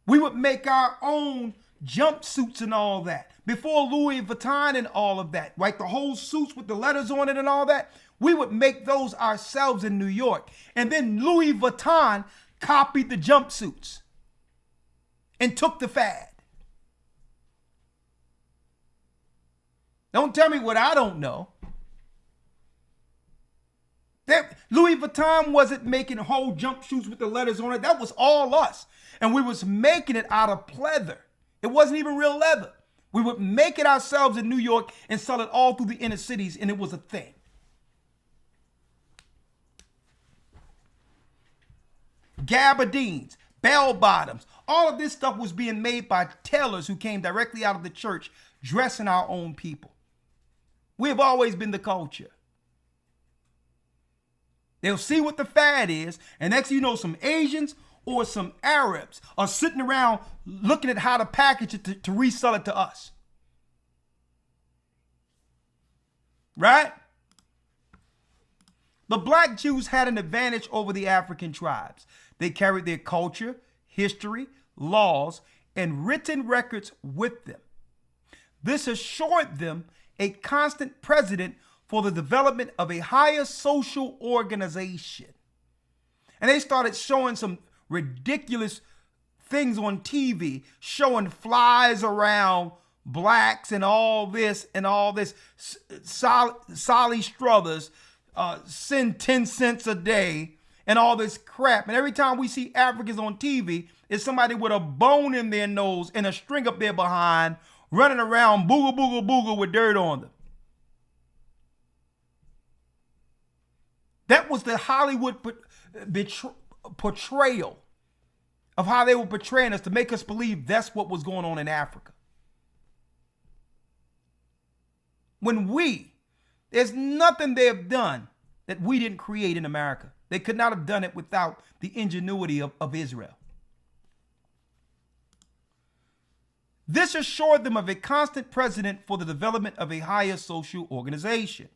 we would make our own jumpsuits and all that. Before Louis Vuitton and all of that, right? The whole suits with the letters on it and all that. We would make those ourselves in New York. And then Louis Vuitton copied the jumpsuits and took the fad. Don't tell me what I don't know. Louis Vuitton wasn't making whole jumpsuits with the letters on it. That was all us. And we was making it out of pleather. It wasn't even real leather. We would make it ourselves in New York and sell it all through the inner cities, and it was a thing. Gabardines, bell bottoms, all of this stuff was being made by tailors who came directly out of the church, dressing our own people. We have always been the culture. They'll see what the fad is, and next thing you know, some Asians or some Arabs are sitting around looking at how to package it to resell it to us. Right? The black Jews had an advantage over the African tribes. They carried their culture, history, laws, and written records with them. This assured them a constant precedent for the development of a higher social organization. And they started showing some ridiculous things on TV, showing flies around blacks and all this. Sally Struthers send 10 cents a day and all this crap. And every time we see Africans on TV, it's somebody with a bone in their nose and a string up their behind, running around booga booga booga with dirt on them. That was the Hollywood portrayal of how they were portraying us to make us believe that's what was going on in Africa. When there's nothing they have done that we didn't create in America. They could not have done it without the ingenuity of Israel. This assured them of a constant precedent for the development of a higher social organization.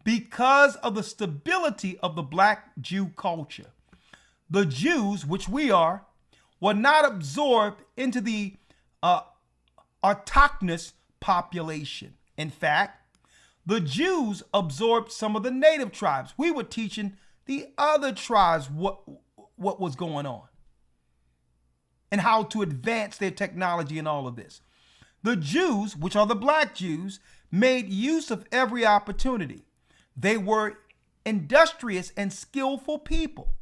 Because of the stability of the black Jew culture, the Jews, which we are, were not absorbed into the autochthonous population. In fact, the Jews absorbed some of the native tribes. We were teaching the other tribes what was going on and how to advance their technology and all of this. The Jews, which are the black Jews, made use of every opportunity. They were industrious and skillful people.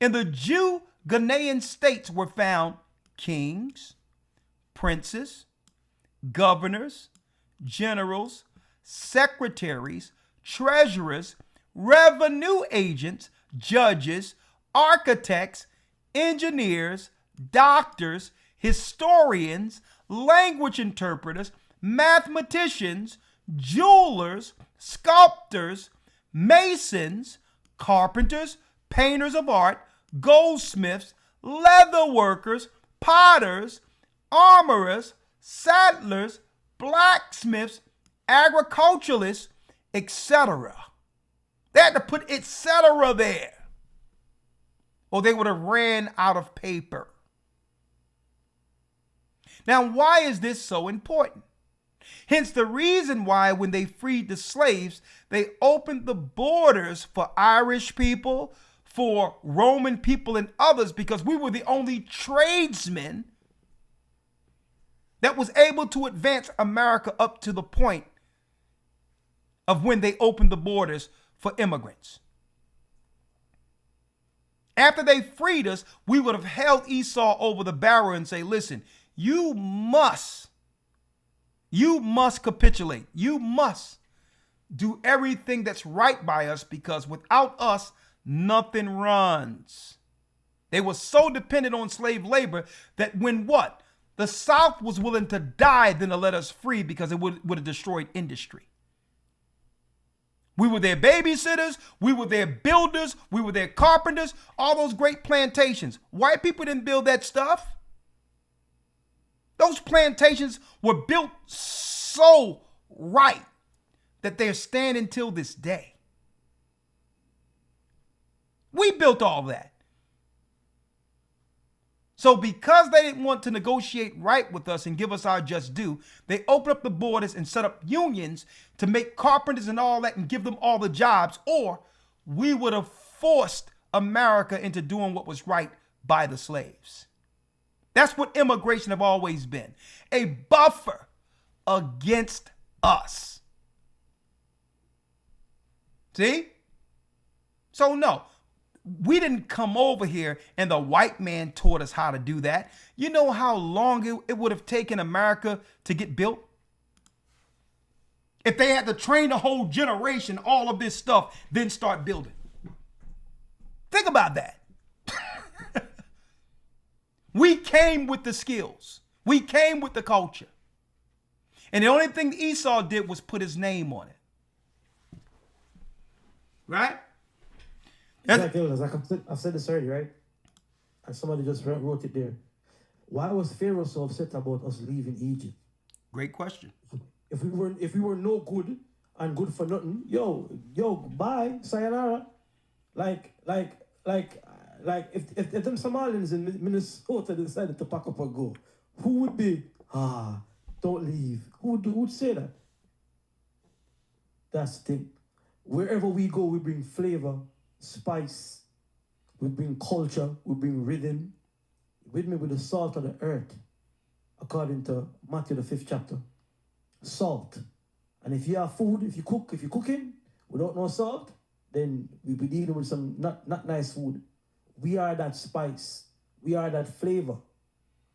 In the Jew Ghanaian states were found kings, princes, governors, generals, secretaries, treasurers, revenue agents, judges, architects, engineers, doctors, historians, language interpreters, mathematicians, jewelers, sculptors, masons, carpenters, painters of art, goldsmiths, leather workers, potters, armorers, saddlers, blacksmiths, agriculturalists, etc. They had to put etc. there, or they would have ran out of paper. Now, why is this so important? Hence the reason why when they freed the slaves, they opened the borders for Irish people, for Roman people and others, because we were the only tradesmen that was able to advance America up to the point of when they opened the borders for immigrants. After they freed us, we would have held Esau over the barrel and say, listen, you must capitulate. You must do everything that's right by us, because without us, nothing runs. They were so dependent on slave labor that when what? The South was willing to die than to let us free, because it would have destroyed industry. We were their babysitters. We were their builders. We were their carpenters. All those great plantations. White people didn't build that stuff. Those plantations were built so right that they're standing till this day. We built all that. So because they didn't want to negotiate right with us and give us our just due, they opened up the borders and set up unions to make carpenters and all that and give them all the jobs, or we would have forced America into doing what was right by the slaves. That's what immigration have always been, a buffer against us. See? So no. We didn't come over here and the white man taught us how to do that. You know how long it would have taken America to get built? If they had to train a whole generation, all of this stuff, then start building. Think about that. We came with the skills. We came with the culture. And the only thing Esau did was put his name on it. Right? Exactly. Like I've said this already, right? And somebody just wrote it there. Why was Pharaoh so upset about us leaving Egypt? Great question. If we were no good and good for nothing, yo, bye, sayonara. Like if them Somalians in Minnesota decided to pack up and go, who would be don't leave? Who would say that? That's the thing. Wherever we go, we bring flavor, spice, we bring culture, we bring rhythm. With me with the salt of the earth, according to Matthew the 5th chapter. Salt. And if you have food, if you're cooking without no salt, then we be dealing with some not nice food. We are that spice. We are that flavor.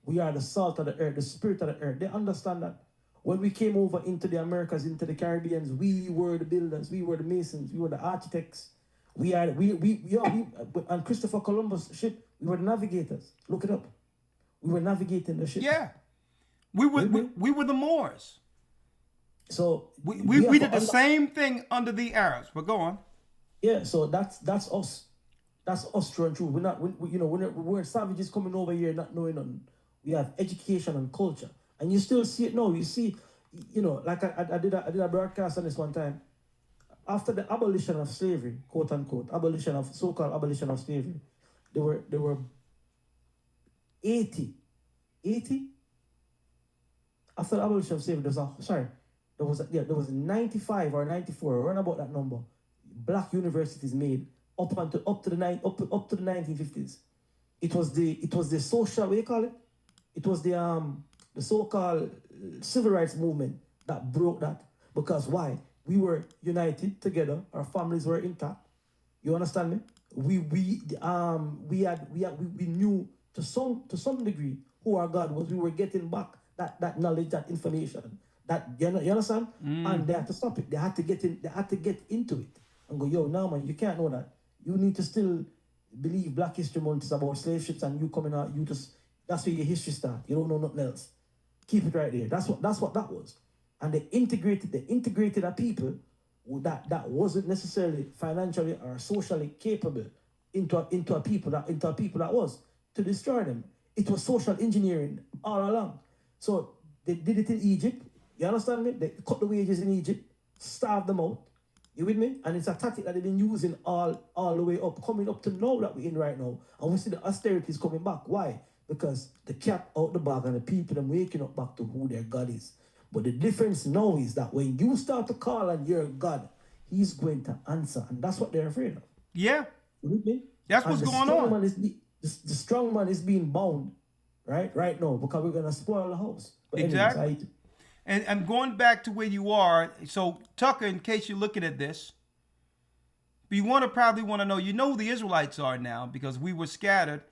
We are the salt of the earth, the spirit of the earth. They understand that. When we came over into the Americas, into the Caribbeans, we were the builders, we were the masons, we were the architects. We and Christopher Columbus ship, we were the navigators. Look it up. We were navigating the ship. Yeah. We were the Moors. So we did the same thing under the Arabs, but go on. Yeah, so that's us. That's us true and true. We're not, we're savages coming over here not knowing nothing. We have education and culture, and you still see it now. You see, like I did a broadcast on this one time. After the abolition of slavery, quote unquote, so-called abolition of slavery, there were 80. After the abolition of slavery, there was 95 or 94, around about that number, black universities made up to the 1950s. It was the social, what do you call it? It was the so-called civil rights movement that broke that. Because why? We were united together. Our families were intact. You understand me? We knew to some degree who our God was. We were getting back that knowledge, that information. That you understand? And they had to stop it. They had to get into it and go, yo, now man, you can't know that. You need to still believe Black History Month is about slave ships and you coming out, that's where your history starts. You don't know nothing else. Keep it right there. That's what that was. And they integrated a people that wasn't necessarily financially or socially capable into a people that was to destroy them. It was social engineering all along. So they did it in Egypt. You understand me? They cut the wages in Egypt, starved them out. You with me? And it's a tactic that they've been using all the way up, coming up to now that we're in right now. And we see the austerity is coming back. Why? Because the cat out the bag and the people are waking up back to who their God is. But the difference now is that when you start to call on your God, he's going to answer. And that's what they're afraid of. Yeah. You with me? That's what's going on. The strong man is being bound right now because we're going to spoil the house. But exactly. Anyways, And going back to where you are, so Tucker, in case you're looking at this, you probably want to know, who the Israelites are now because we were scattered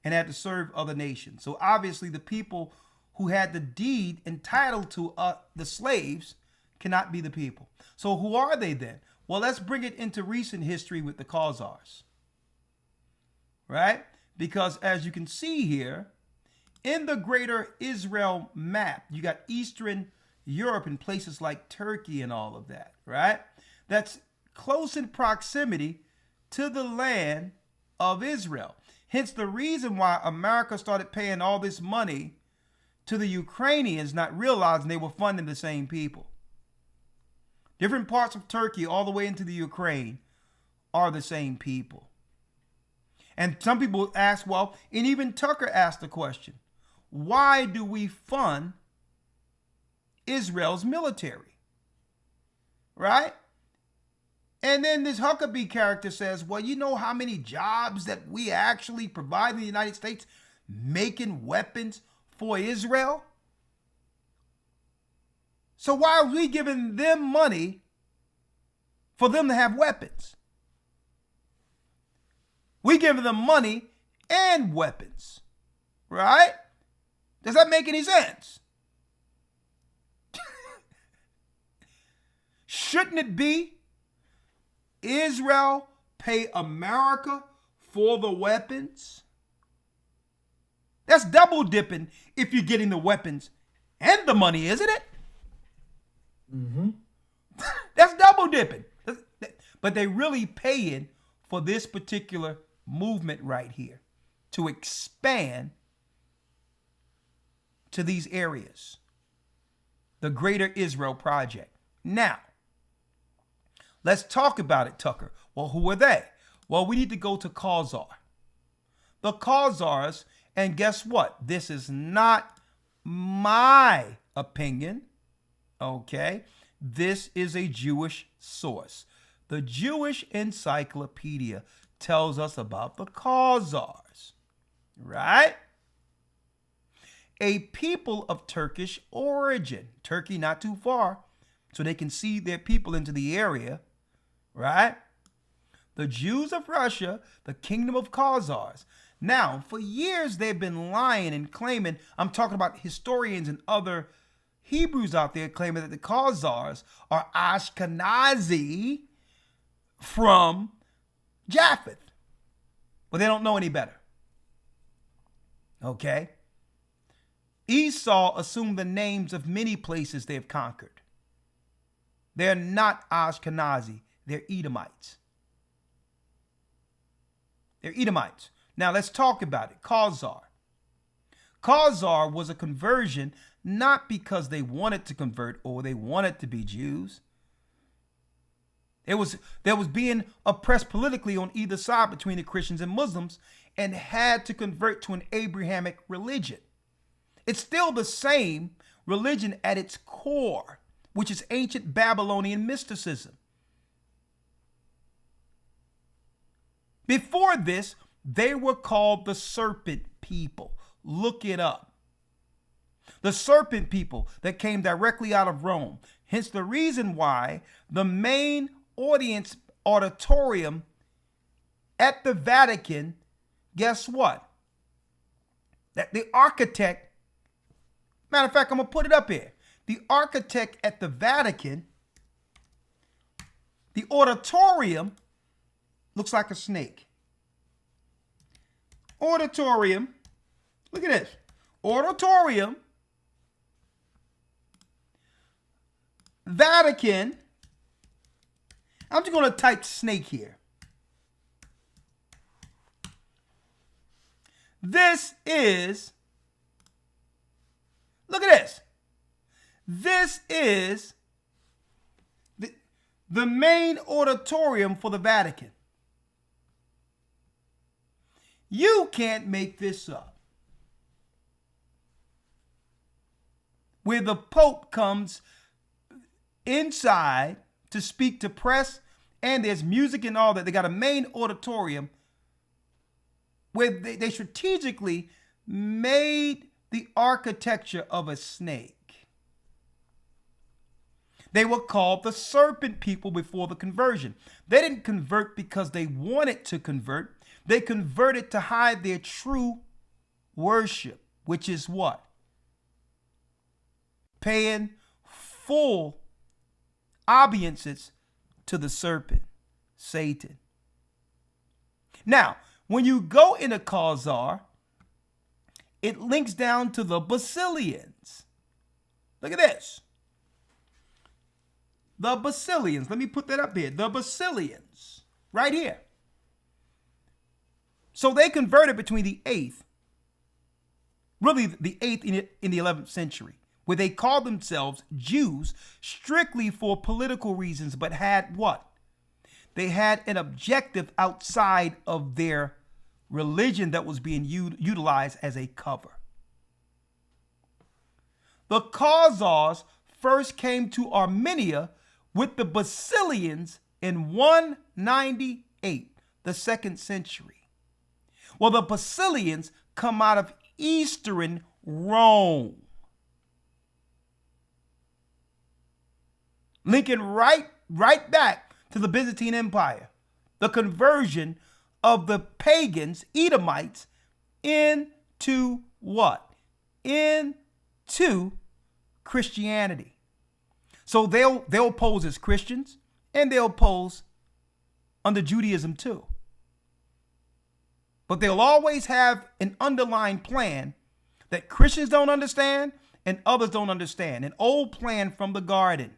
and had to serve other nations. So obviously the people who had the deed entitled to the slaves cannot be the people. So who are they then? Well, let's bring it into recent history with the Khazars, right? Because as you can see here, in the greater Israel map, you got Eastern Europe and places like Turkey and all of that, right? That's close in proximity to the land of Israel. Hence the reason why America started paying all this money to the Ukrainians, not realizing they were funding the same people. Different parts of Turkey all the way into the Ukraine are the same people. And some people ask, well, and even Tucker asked the question, why do we fund Israel's military? Right? And then this Huckabee character says, well, you know how many jobs that we actually provide in the United States making weapons for Israel? So why are we giving them money for them to have weapons? We giving them money and weapons, right? Does that make any sense? Shouldn't it be Israel pay America for the weapons? That's double dipping if you're getting the weapons and the money, isn't it? Mm-hmm. That's double dipping. But they really paying for this particular movement right here to expand to these areas. The Greater Israel Project. Now, let's talk about it, Tucker. Well, who are they? Well, we need to go to Khazar. The Khazars, and guess what? This is not my opinion, okay? This is a Jewish source. The Jewish Encyclopedia tells us about the Khazars, right? A people of Turkish origin. Turkey not too far, so they can see their people into the area, right? The Jews of Russia, the kingdom of Khazars. Now, for years, they've been lying and claiming, I'm talking about historians and other Hebrews out there claiming that the Khazars are Ashkenazi from Japheth. But they don't know any better. Okay? Esau assumed the names of many places they've conquered. They're not Ashkenazi. They're Edomites. They're Edomites. Now let's talk about it. Khazar. Khazar was a conversion not because they wanted to convert or they wanted to be Jews. There was being oppressed politically on either side between the Christians and Muslims and had to convert to an Abrahamic religion. It's still the same religion at its core, which is ancient Babylonian mysticism. Before this, they were called the serpent people. Look it up. The serpent people that came directly out of Rome. Hence the reason why the main auditorium at the Vatican, guess what? That the architect, matter of fact, I'm going to put it up here. The architect at the Vatican, the auditorium looks like a snake. Auditorium, look at this. Auditorium, Vatican. I'm just going to type snake here. This is, look at this. This is the main auditorium for the Vatican. You can't make this up. Where the Pope comes inside to speak to press, and there's music and all that. They got a main auditorium where they strategically made the architecture of a snake. They were called the serpent people before the conversion. They didn't convert because they wanted to convert. They converted to hide their true worship, which is what? Paying full obeisances to the serpent, Satan. Now, when you go into Khazar, it links down to the Basilians. Look at this. The Basilians. Let me put that up here. The Basilians. Right here. So they converted between the 8th, really the 8th in the 11th century, where they called themselves Jews strictly for political reasons, but had what? They had an objective outside of their religion that was being utilized as a cover. The Khazars first came to Armenia with the Basilians in 198, the 2nd century. Well, the Basilians come out of Eastern Rome, linking right back to the Byzantine Empire, the conversion of the pagans, Edomites, into what? Into Christianity. So they'll pose as Christians, and they'll pose under Judaism too. But they'll always have an underlying plan that Christians don't understand and others don't understand. An old plan from the garden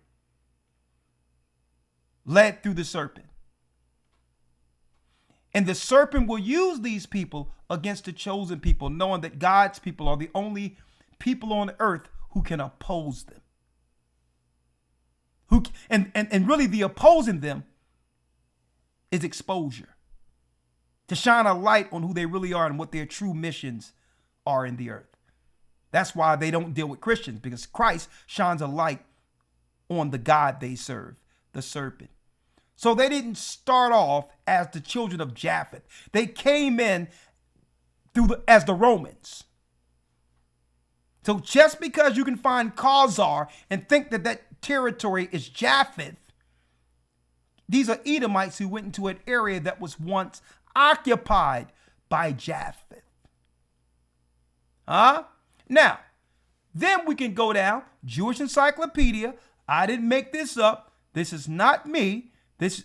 led through the serpent. And the serpent will use these people against the chosen people, knowing that God's people are the only people on earth who can oppose them. And really the opposing them is exposure. To shine a light on who they really are and what their true missions are in the earth. That's why they don't deal with Christians, because Christ shines a light on the God they serve, the serpent. So they didn't start off as the children of Japheth. They came in as the Romans. So just because you can find Khazar and think that territory is Japheth, these are Edomites who went into an area that was once occupied by Japheth. Now, then we can go down, Jewish Encyclopedia. I didn't make this up. This is not me. This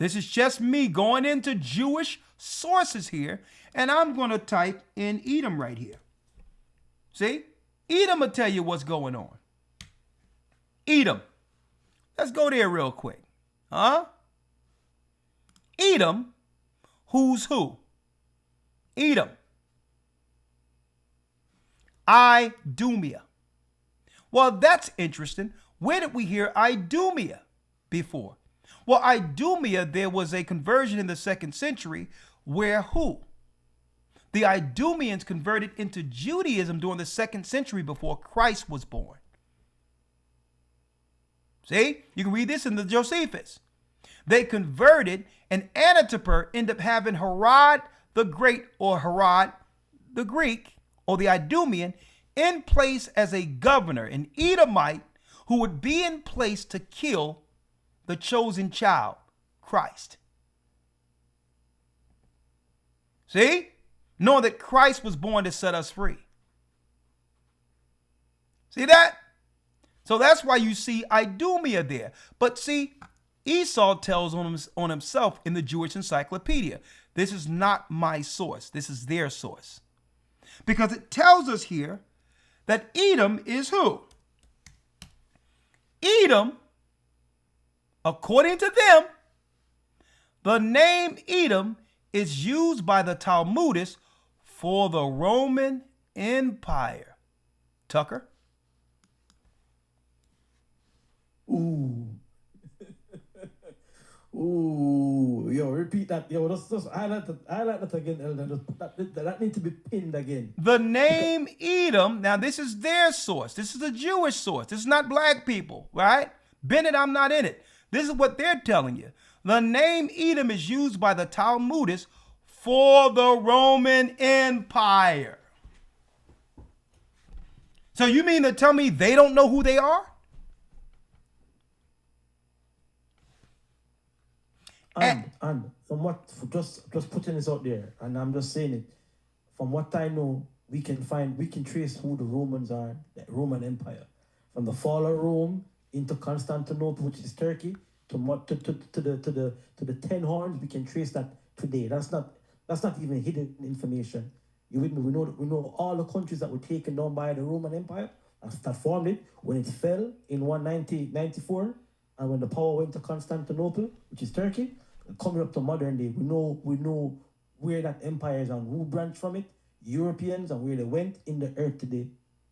is just me going into Jewish sources here, and I'm going to type in Edom right here. See? Edom will tell you what's going on. Edom. Let's go there real quick. Edom, who's who? Edom. Idumea. Well, that's interesting. Where did we hear Idumea before? Well, Idumea, there was a conversion in the 2nd century where who? The Idumeans converted into Judaism during the 2nd century before Christ was born. See, you can read this in the Josephus. They converted, and Antipater ended up having Herod the Great, or Herod the Greek, or the Idumean, in place as a governor, an Edomite, who would be in place to kill the chosen child, Christ. See? Knowing that Christ was born to set us free. See that? So that's why you see Idumea there. But see, Esau tells on himself in the Jewish Encyclopedia. This is not my source. This is their source. Because it tells us here that Edom is who? Edom, according to them, the name Edom is used by the Talmudists for the Roman Empire. Tucker? Ooh. Ooh. Yo, repeat that. Yo, just highlight that again, Elder. That needs to be pinned again. The name Edom, now this is their source. This is a Jewish source. This is not black people, right? Bennett, I'm not in it. This is what they're telling you. The name Edom is used by the Talmudists for the Roman Empire. So you mean to tell me they don't know who they are? And from what, just putting this out there, and I'm just saying it, from what I know, we can trace who the Romans are, the Roman Empire, from the fall of Rome into Constantinople, which is Turkey, to the 10 horns. We can trace that today. That's not even hidden information. You with me? We know all the countries that were taken down by the Roman Empire that formed it when it fell in 194, and when the power went to Constantinople, which is Turkey. Coming up to modern day, we know where that empire is and who branched from it, Europeans, and where they went in the earth today.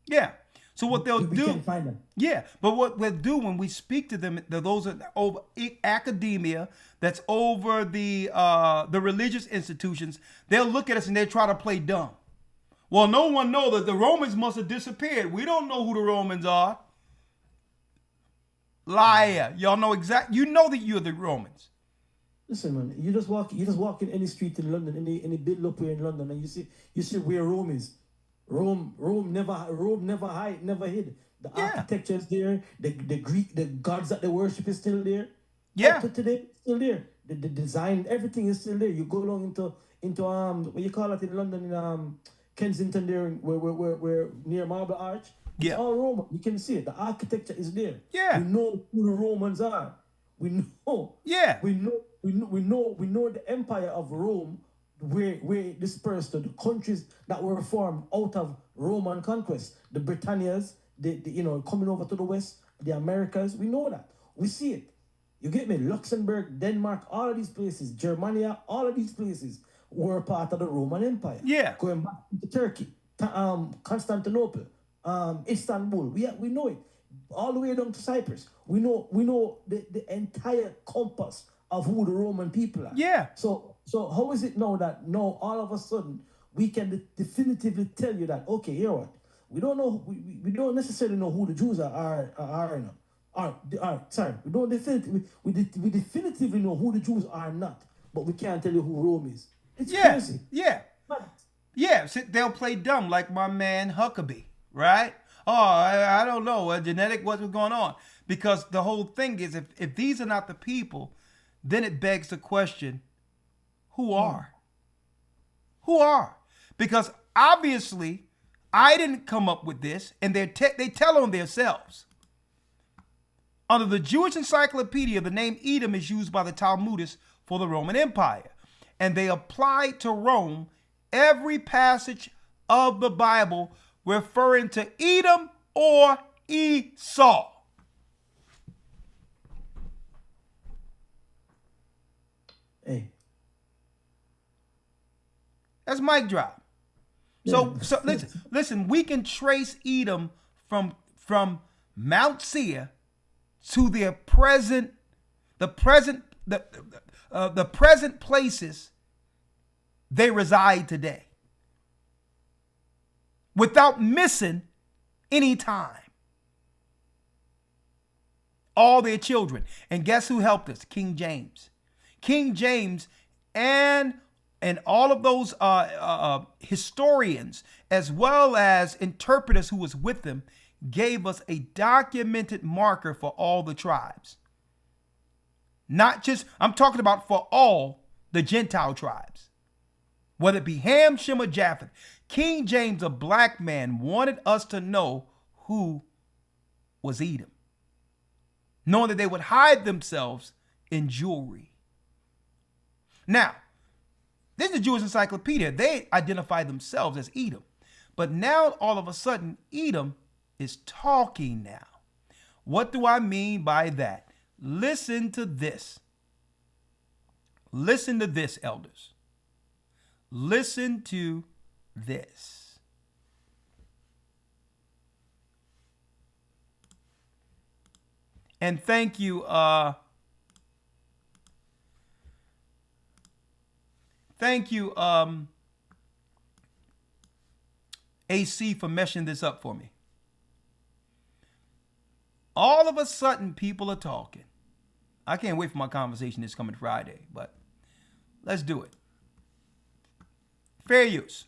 Yeah. So what they'll do, can find them. Yeah, but what we'll do when we speak to them, those are over academia, that's over the religious institutions. They'll look at us and they try to play dumb. Well, no one knows that the Romans must have disappeared. We don't know who the Romans are. Liar. Y'all know exactly. You know that you're the Romans. Listen, man. You just walk in any street in London, any build up here in London, and you see where Rome is. Rome never hid. The architecture is there. The gods that they worship is still there. Yeah. Up to today, still there. The design, everything is still there. You go along into what you call it in London, in Kensington there, where near Marble Arch. It's all Roman. You can see it. The architecture is there. Yeah. We know who the Romans are. We know. Yeah. We know the empire of Rome, where dispersed, the countries that were formed out of Roman conquest, the Britannias, the coming over to the west, the Americas. We know that. We see it. You get me? Luxembourg, Denmark, all of these places, Germania, all of these places were part of the Roman Empire. Yeah. Going back to Turkey, Constantinople, Istanbul. We know it. All the way down to Cyprus. We know the entire compass of who the Roman people are. Yeah. So how is it now that all of a sudden we can definitively tell you that, okay, you know what? We don't know, we don't necessarily know who the Jews are now. We don't we definitively know who the Jews are not, but we can't tell you who Rome is. It's crazy. Yeah. Yeah, they'll play dumb like my man Huckabee, right? Oh, I don't know, genetic, what's going on? Because the whole thing is, if these are not the people, then it begs the question, who are? Who are? Because obviously, I didn't come up with this, and they tell on themselves. Under the Jewish Encyclopedia, the name Edom is used by the Talmudists for the Roman Empire, and they apply to Rome every passage of the Bible referring to Edom or Esau. Hey, That's mic drop. So listen, we can trace Edom from Mount Seir to the present places they reside today without missing any time. All their children. And guess who helped us? King James. King James and all of those historians, as well as interpreters who was with them, gave us a documented marker for all the tribes. Not just, I'm talking about for all the Gentile tribes, whether it be Ham, Shem, or Japheth. King James, a black man, wanted us to know who was Edom, knowing that they would hide themselves in jewelry. Now, this is the Jewish Encyclopedia. They identify themselves as Edom. But now, all of a sudden, Edom is talking now. What do I mean by that? Listen to this. Listen to this, elders. Listen to this. And thank you, AC, for meshing this up for me. All of a sudden, people are talking. I can't wait for my conversation this coming Friday, but let's do it. Fair use.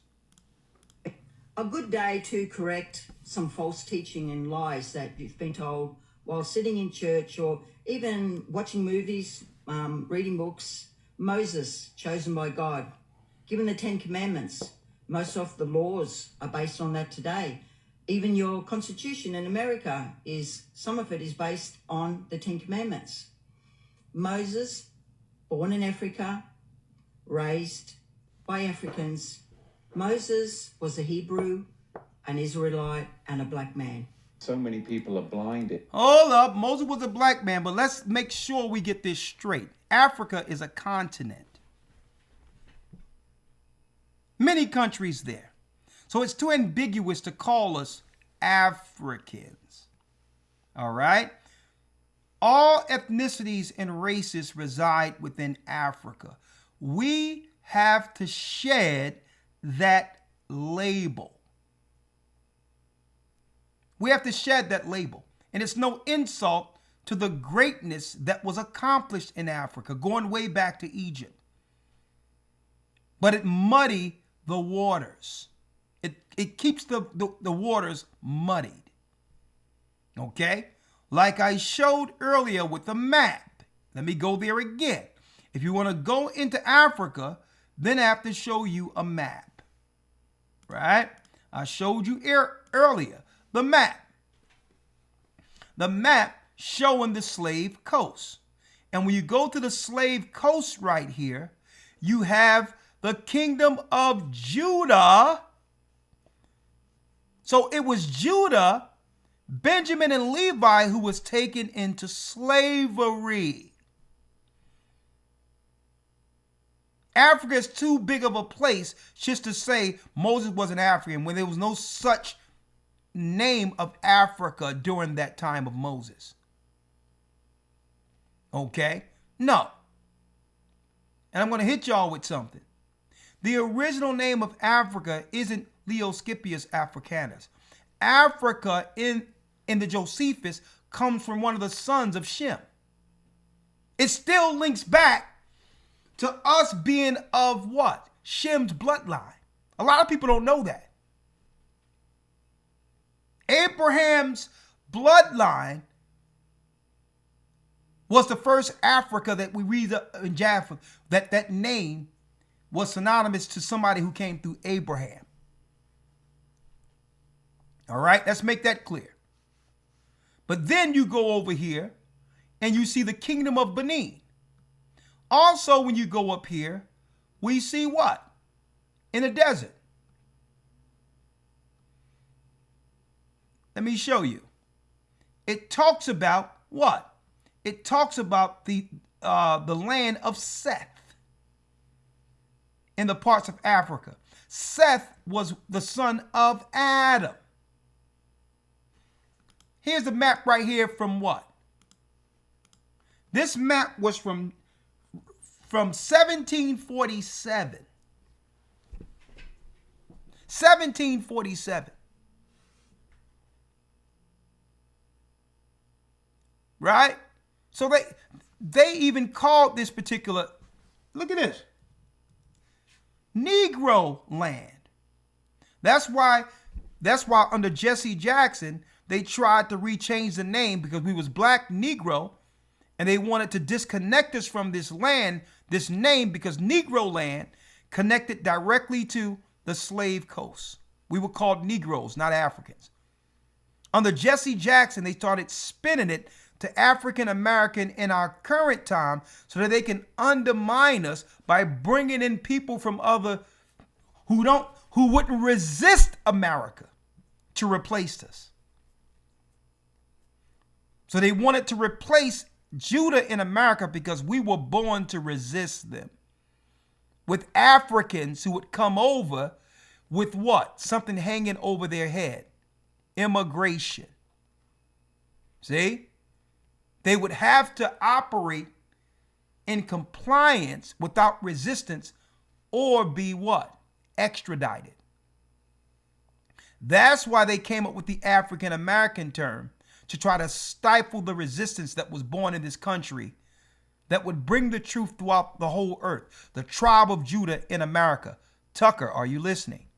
A good day to correct some false teaching and lies that you've been told while sitting in church or even watching movies, reading books. Moses, chosen by God, given the 10 Commandments. Most of the laws are based on that today. Even your Constitution in America some of it is based on the 10 Commandments. Moses, born in Africa, raised by Africans. Moses was a Hebrew, an Israelite, and a black man. So many people are blinded. Hold up. Moses was a black man, but let's make sure we get this straight. Africa is a continent. Many countries there. So it's too ambiguous to call us Africans. All right? All ethnicities and races reside within Africa. We have to shed that label. We have to shed that label. And it's no insult to the greatness that was accomplished in Africa, going way back to Egypt. But it muddied the waters. It keeps the waters muddied. Okay? Like I showed earlier with the map. Let me go there again. If you want to go into Africa, then I have to show you a map. Right? I showed you earlier the map. The map showing the slave coast. And when you go to the slave coast right here, you have the kingdom of Judah. So it was Judah, Benjamin, and Levi who was taken into slavery. Africa is too big of a place just to say Moses was an African when there was no such name of Africa during that time of Moses. Okay? No. And I'm going to hit y'all with something. The original name of Africa isn't Leoscipius Africanus. Africa in the Josephus comes from one of the sons of Shem. It still links back to us being of what? Shem's bloodline. A lot of people don't know that. Abraham's bloodline was the first Africa that we read in Japheth. That name was synonymous to somebody who came through Abraham. All right, let's make that clear. But then you go over here and you see the kingdom of Benin. Also, when you go up here, we see what? In the desert. Let me show you. It talks about what? It talks about the land of Seth in the parts of Africa. Seth was the son of Adam. Here's the map right here from what? This map was from 1747. 1747. Right? So they even called this particular, look at this, Negro land. That's why under Jesse Jackson, they tried to rechange the name because we was black Negro, and they wanted to disconnect us from this land, this name, because Negro land connected directly to the slave coast. We were called Negroes, not Africans. Under Jesse Jackson, they started spinning it to African American in our current time so that they can undermine us by bringing in people from other who wouldn't resist America to replace us. So they wanted to replace Judah in America because we were born to resist them, with Africans who would come over with what? Something hanging over their head. Immigration. See? They would have to operate in compliance without resistance or be what? Extradited. That's why they came up with the African American term, to try to stifle the resistance that was born in this country that would bring the truth throughout the whole earth. The tribe of Judah in America. Tucker, are you listening?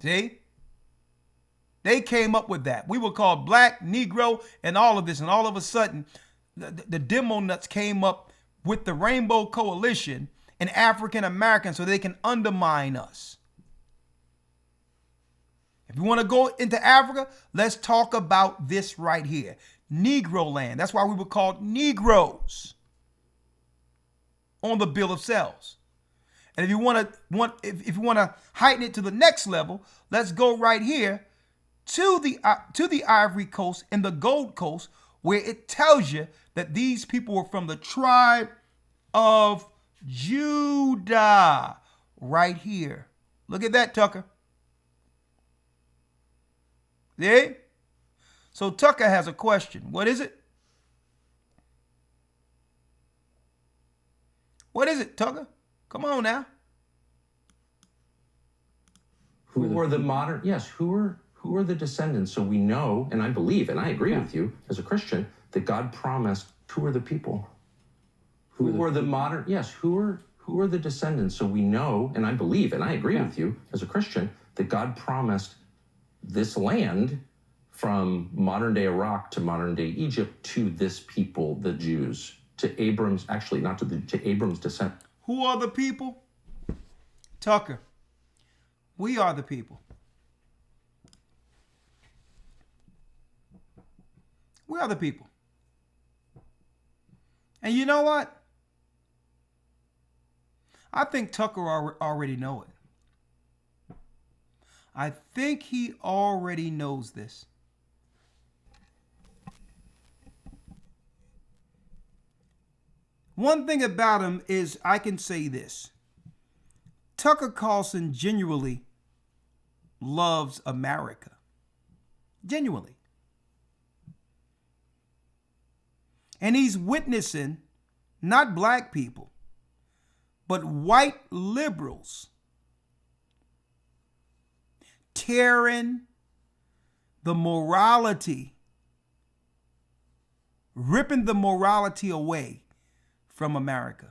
See? They came up with that. We were called black, Negro, and all of this. And all of a sudden, the demo nuts came up with the Rainbow Coalition and African Americans so they can undermine us. If you want to go into Africa, let's talk about this right here. Negro land. That's why we were called Negroes on the Bill of Sales. And if you want to heighten it to the next level, let's go right here to the Ivory Coast and the Gold Coast, where it tells you that these people were from the tribe of Judah. Right here. Look at that, Tucker. See? So Tucker has a question. What is it? What is it, Tucker? Come on now. Who are the modern? Yes. Who are the descendants? So we know, and I believe, and I agree with you as a Christian, that God promised. Who are the people? Who are the modern? Yes. Who are the descendants? So we know, and I believe, and I agree with you as a Christian, that God promised this land from modern day Iraq to modern day Egypt to this people, the Jews, to Abram's, actually not to Abram's descent. Who are the people? Tucker. We are the people. We are the people. And you know what? I think Tucker already know it. I think he already knows this. One thing about him is I can say this. Tucker Carlson genuinely loves America. Genuinely. And he's witnessing not black people, but white liberals tearing the morality, ripping the morality away from America.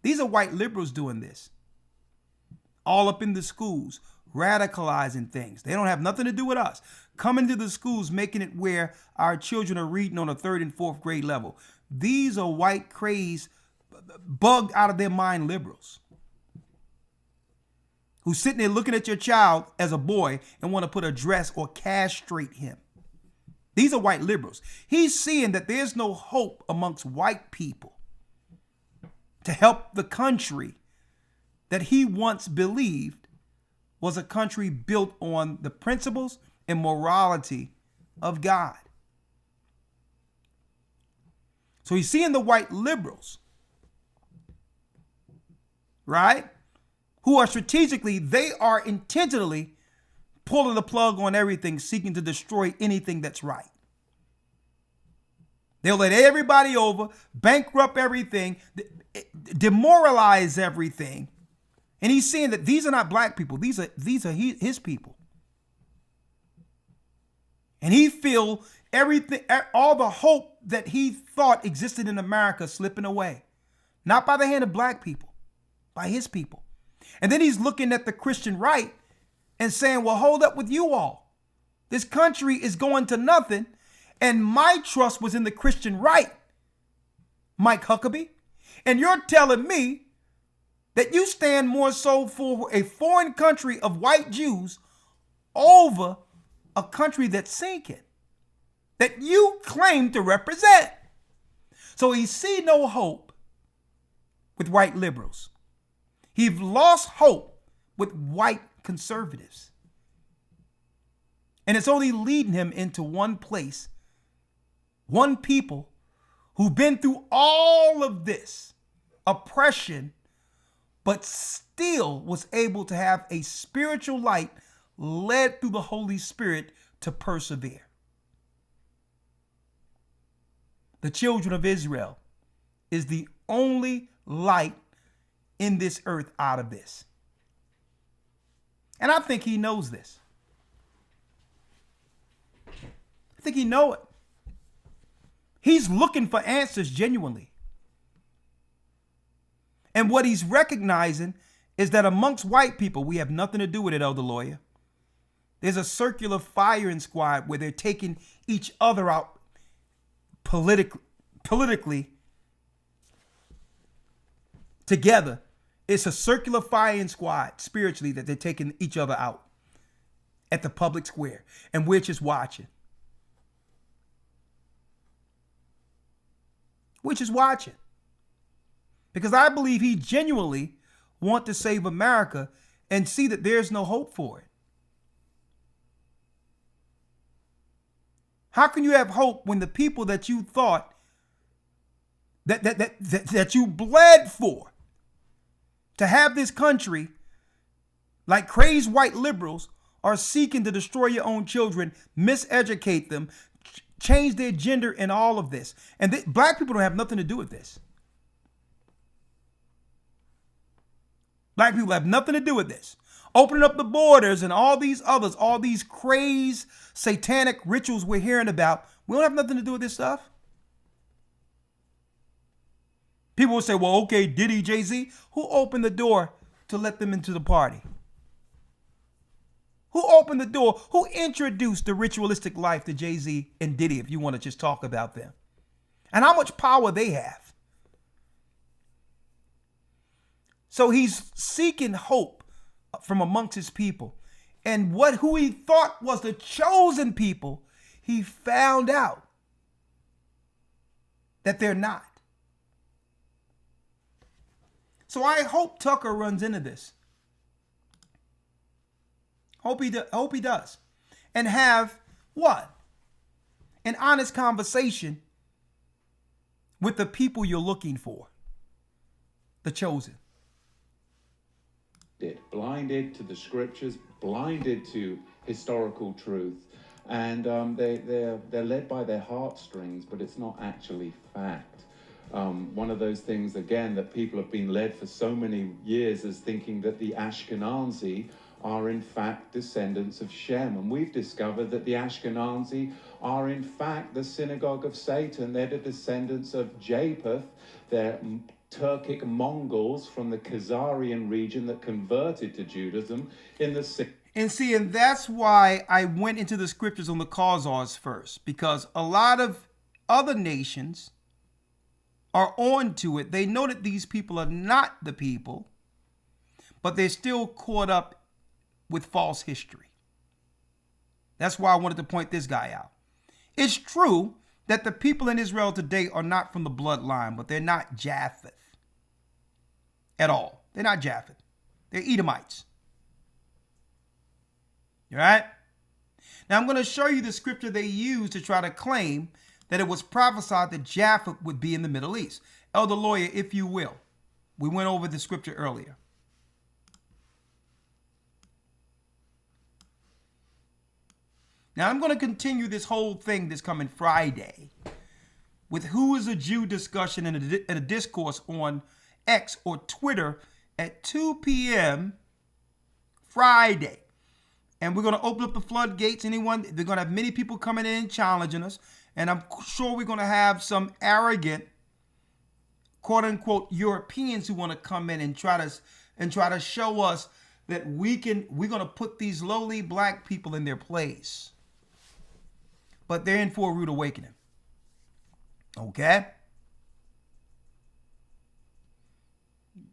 These are white liberals doing this. All up in the schools, radicalizing things. They don't have nothing to do with us. Coming to the schools, making it where our children are reading on a 3rd and 4th grade level. These are white crazed, bugged out of their mind liberals who's sitting there looking at your child as a boy and want to put a dress or castrate him. These are white liberals. He's seeing that there's no hope amongst white people to help the country that he once believed was a country built on the principles and morality of God. So he's seeing the white liberals right? Who are strategically, they are intentionally pulling the plug on everything, seeking to destroy anything that's right. They'll let everybody over, bankrupt everything, demoralize everything. And he's saying that these are not black people. These are his people. And he feel everything, all the hope that he thought existed in America slipping away. Not by the hand of black people, by his people. And then he's looking at the Christian right and saying, well, hold up with you all. This country is going to nothing. And my trust was in the Christian right, Mike Huckabee. And you're telling me that you stand more so for a foreign country of white Jews over a country that's sinking, that you claim to represent. So he see no hope with white liberals. He's lost hope with white conservatives. And it's only leading him into one place, one people who've been through all of this oppression, but still was able to have a spiritual light led through the Holy Spirit to persevere. The children of Israel is the only light in this earth out of this. And I think he knows this. I think he knows it. He's looking for answers genuinely. And what he's recognizing is that amongst white people, we have nothing to do with it, Elder Lawyer. There's a circular firing squad where they're taking each other out politically together. It's a circular firing squad spiritually that they're taking each other out at the public square. And we're just watching. We're just watching. Because I believe he genuinely wants to save America and see that there's no hope for it. How can you have hope when the people that you thought that you bled for to have this country, like crazed white liberals, are seeking to destroy your own children, miseducate them, change their gender and all of this. And black people don't have nothing to do with this. Black people have nothing to do with this. Opening up the borders and all these others, all these crazed satanic rituals we're hearing about, we don't have nothing to do with this stuff. People will say, well, okay, Diddy, Jay-Z, who opened the door to let them into the party? Who opened the door? Who introduced the ritualistic life to Jay-Z and Diddy, if you want to just talk about them? And how much power they have. So he's seeking hope from amongst his people. And who he thought was the chosen people, he found out that they're not. So I hope Tucker runs into this. Hope he does. And have what? An honest conversation with the people you're looking for. The chosen. Blinded to the scriptures, blinded to historical truth, and they're led by their heartstrings, but it's not actually fact. One of those things, again, that people have been led for so many years as thinking that the Ashkenazi are in fact descendants of Shem, and we've discovered that the Ashkenazi are in fact the synagogue of Satan. They're the descendants of Japheth. They're Turkic Mongols from the Khazarian region that converted to Judaism in the... And that's why I went into the scriptures on the Khazars first, because a lot of other nations are on to it. They know that these people are not the people, but they're still caught up with false history. That's why I wanted to point this guy out. It's true that the people in Israel today are not from the bloodline, but they're not Japheth at all. They're not Japheth. They're Edomites. All right? Now I'm going to show you the scripture they use to try to claim that it was prophesied that Japheth would be in the Middle East. Elder Lawyer, if you will. We went over the scripture earlier. Now I'm going to continue this whole thing this coming Friday with Who is a Jew discussion and a discourse on X or Twitter at 2 p.m. Friday. And we're going to open up the floodgates. They're going to have many people coming in and challenging us. And I'm sure we're going to have some arrogant, quote unquote, Europeans who want to come in and try to show us that we're going to put these lowly black people in their place. But they're in for a rude awakening. Okay?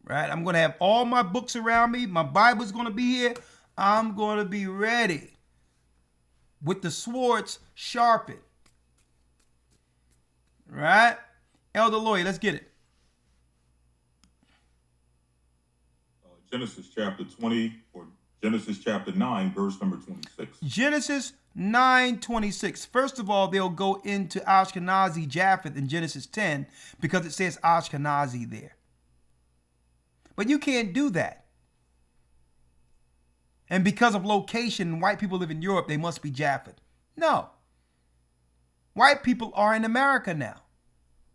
Right? I'm going to have all my books around me. My Bible's going to be here. I'm going to be ready with the swords sharpened. Right? Elder Lawyer, let's get it. Genesis chapter 20 or Genesis chapter 9, verse number 26. Genesis 9:26. First of all, they'll go into Ashkenazi Japheth in Genesis 10 because it says Ashkenazi there. But you can't do that. And because of location, white people live in Europe, they must be Japheth. No. White people are in America now.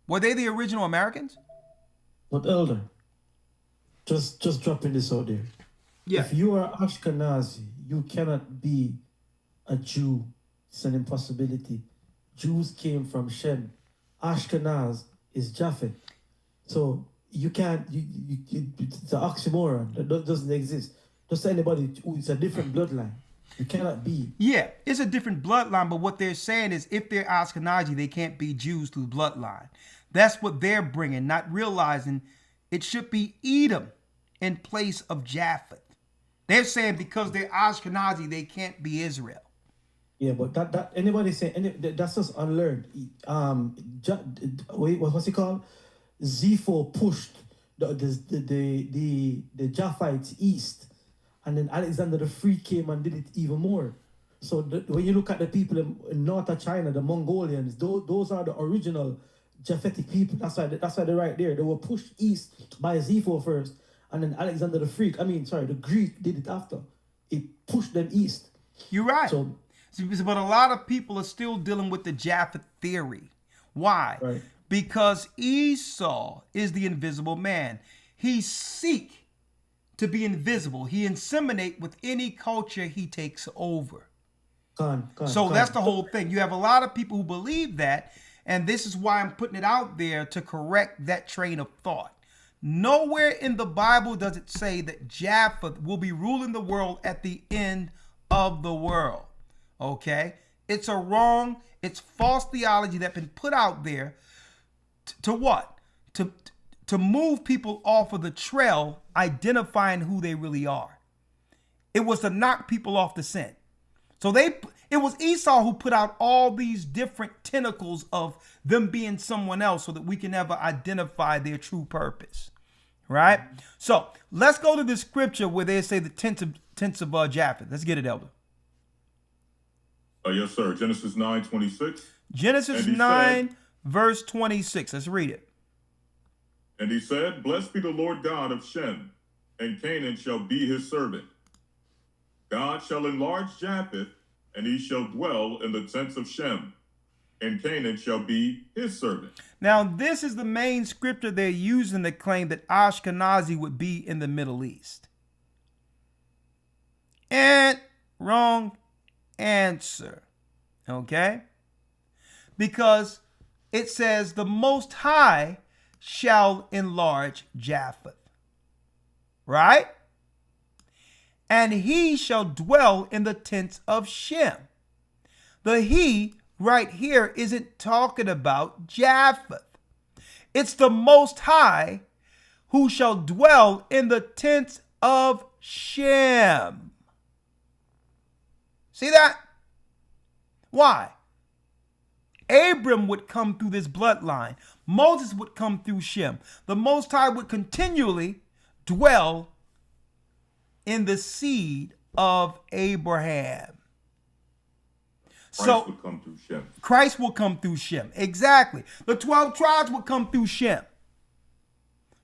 Were they the original Americans? But Elder, just dropping this out there. Yeah. If you are Ashkenazi, you cannot be a Jew. It's an impossibility. Jews came from Shem. Ashkenaz is Japheth. So you can't, it's an oxymoron. That doesn't exist. Just anybody, it's a different bloodline. You cannot be. Yeah, it's a different bloodline, but what they're saying is if they're Ashkenazi, they can't be Jews through bloodline. That's what they're bringing, not realizing it should be Edom in place of Japheth. They're saying because they're Ashkenazi, they can't be Israel. Yeah, but that anybody saying that's just unlearned. What's it called? Zepho pushed the Japhites east, and then Alexander the Free came and did it even more. So when you look at the people in north of China, the Mongolians, those are the original Japhetic people. That's why they're right there. They were pushed east by Zepho first, and then Alexander the Freak. The Greek did it after. It pushed them east. You're right. So, but a lot of people are still dealing with the Japheth theory. Why? Right. Because Esau is the invisible man. He seek to be invisible. He inseminate with any culture he takes over. That's the whole thing. You have a lot of people who believe that, and this is why I'm putting it out there to correct that train of thought. Nowhere in the Bible does it say that Japheth will be ruling the world at the end of the world. Okay? It's it's false theology that's been put out there to what? To move people off of the trail, identifying who they really are. It was to knock people off the scent. So it was Esau who put out all these different tentacles of them being someone else so that we can never identify their true purpose. Right? So let's go to the scripture where they say the tents of Japheth. Let's get it, Elder. Yes, sir. Genesis 9:26. Genesis 9, verse 26. Let's read it. And he said, Blessed be the Lord God of Shem, and Canaan shall be his servant. God shall enlarge Japheth, and he shall dwell in the tents of Shem, and Canaan shall be his servant. Now, this is the main scripture they're using to claim that Ashkenazi would be in the Middle East. And wrong answer. Okay? Because it says the Most High shall enlarge Japheth. Right? And he shall dwell in the tents of Shem. The he right here isn't talking about Japheth. It's the Most High who shall dwell in the tents of Shem. See that? Why? Abram would come through this bloodline. Moses would come through Shem. The Most High would continually dwell in the seed of Abraham. Christ would come through Shem. Christ will come through Shem. Exactly. The 12 tribes would come through Shem.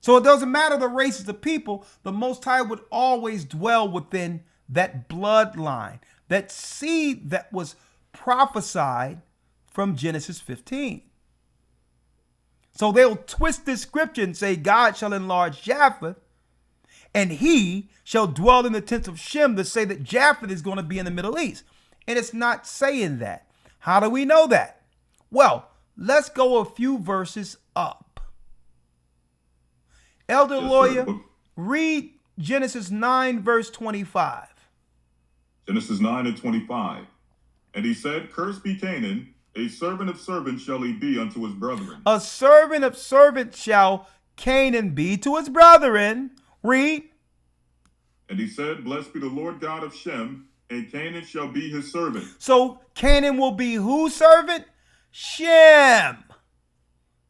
So it doesn't matter the races of people, the Most High would always dwell within that bloodline, that seed that was prophesied from Genesis 15. So they'll twist this scripture and say God shall enlarge Japheth and he shall dwell in the tents of Shem, to say that Japheth is going to be in the Middle East. And it's not saying that. How do we know that? Well, let's go a few verses up. Elder Lawyer, read Genesis 9, verse 25. Genesis 9 and 25. And he said, Cursed be Canaan, a servant of servants shall he be unto his brethren. A servant of servants shall Canaan be to his brethren. Read. And he said, Blessed be the Lord God of Shem, and Canaan shall be his servant. So Canaan will be whose servant? Shem.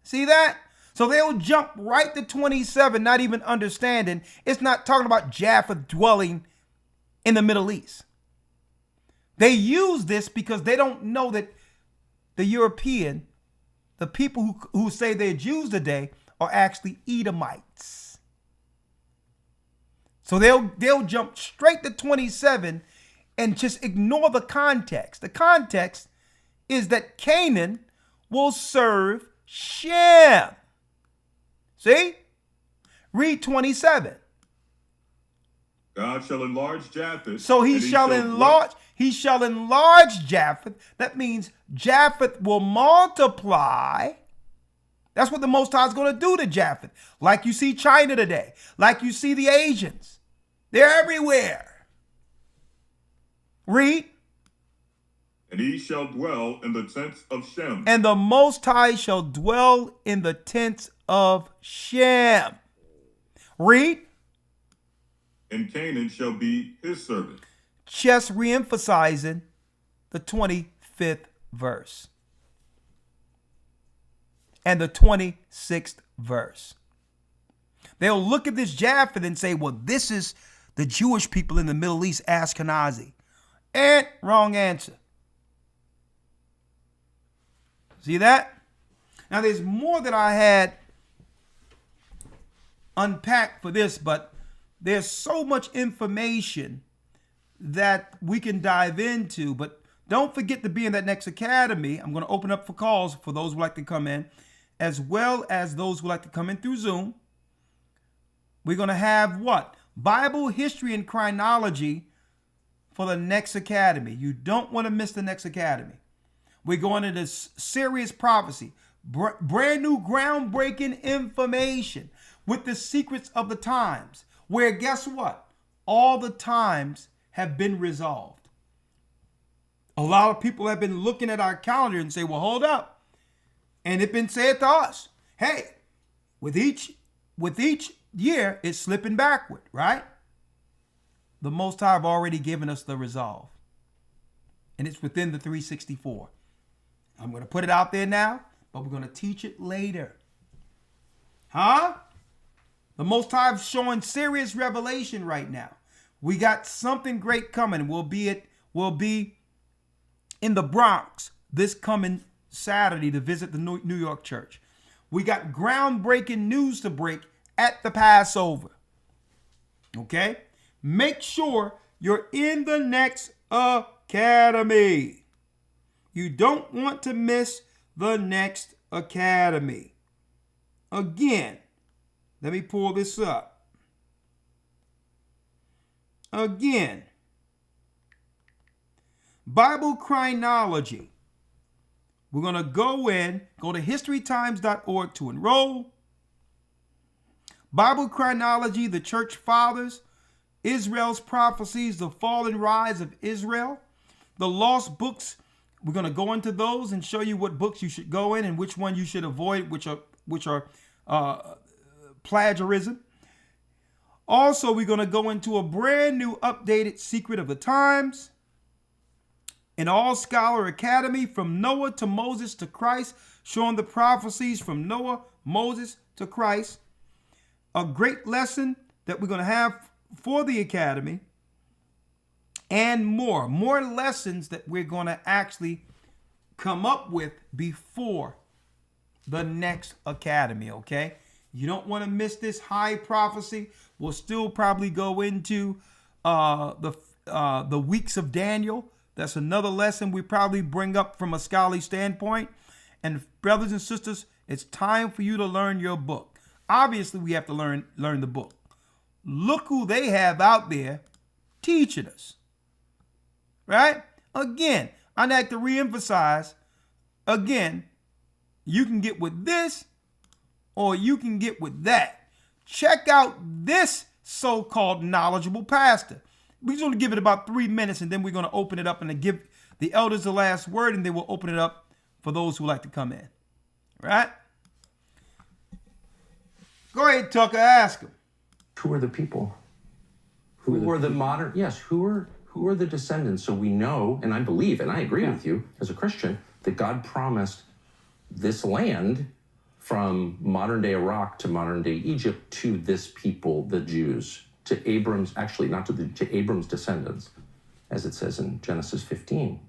See that? So they'll jump right to 27, not even understanding. It's not talking about Japheth dwelling in the Middle East. They use this because they don't know that the European, the people who say they're Jews today, are actually Edomites. So they'll jump straight to 27 and just ignore the context. The context is that Canaan will serve Shem. See? Read 27. God shall enlarge Japheth. So he shall enlarge Japheth. That means Japheth will multiply. That's what the Most High is going to do to Japheth. Like you see China today. Like you see the Asians. They're everywhere. Read. And he shall dwell in the tents of Shem. And the Most High shall dwell in the tents of Shem. Read. And Canaan shall be his servant. Just re-emphasizing the 25th verse. And the 26th verse. They'll look at this Japheth and say, well, this is the Jewish people in the Middle East, Ashkenazi. And wrong answer. See that? Now, there's more that I had unpacked for this, but there's so much information that we can dive into. But don't forget to be in that next academy. I'm going to open up for calls for those who like to come in, as well as those who like to come in through Zoom. We're going to have what? Bible, history, and chronology for the next academy. You don't want to miss the next academy. We're going into serious prophecy, brand new groundbreaking information with the secrets of the times, where guess what? All the times have been resolved. A lot of people have been looking at our calendar and say, well, hold up. And it's been said to us, hey, with each year, it's slipping backward, right? The Most High have already given us the resolve. And it's within the 364. I'm going to put it out there now, but we're going to teach it later. Huh? The Most High is showing serious revelation right now. We got something great coming. We'll be in the Bronx this coming Saturday to visit the New York church. We got groundbreaking news to break at the Passover. Okay? Make sure you're in the next academy. You don't want to miss the next academy. Again, let me pull this up. Again, Bible chronology. We're going to go to historytimes.org to enroll. Bible chronology, the church fathers, Israel's prophecies, the fall and rise of Israel, the lost books. We're going to go into those and show you what books you should go in and which one you should avoid, which are plagiarism. Also, we're going to go into a brand new updated Secret of the Times, an all-scholar academy from Noah to Moses to Christ, showing the prophecies from Noah, Moses to Christ. A great lesson that we're going to have for the academy, and more lessons that we're going to actually come up with before the next academy, okay? You don't want to miss this high prophecy. We'll still probably go into the weeks of Daniel. That's another lesson we probably bring up from a scholarly standpoint. And brothers and sisters, it's time for you to learn your book. Obviously, we have to learn the book. Look who they have out there teaching us. Right? Again, I'd like to reemphasize, again, you can get with this or you can get with that. Check out this so-called knowledgeable pastor. We're just going to give it about 3 minutes, and then we're going to open it up and give the elders the last word, and then we'll open it up for those who like to come in. Right? Go ahead, Tucker, ask him. Who are the people? Who are the modern? Yes, who are the descendants? So we know, and I believe, and I agree with you as a Christian, that God promised this land from modern day Iraq to modern day Egypt to this people, the Jews, to Abram's, actually not to Abram's descendants, as it says in Genesis 15.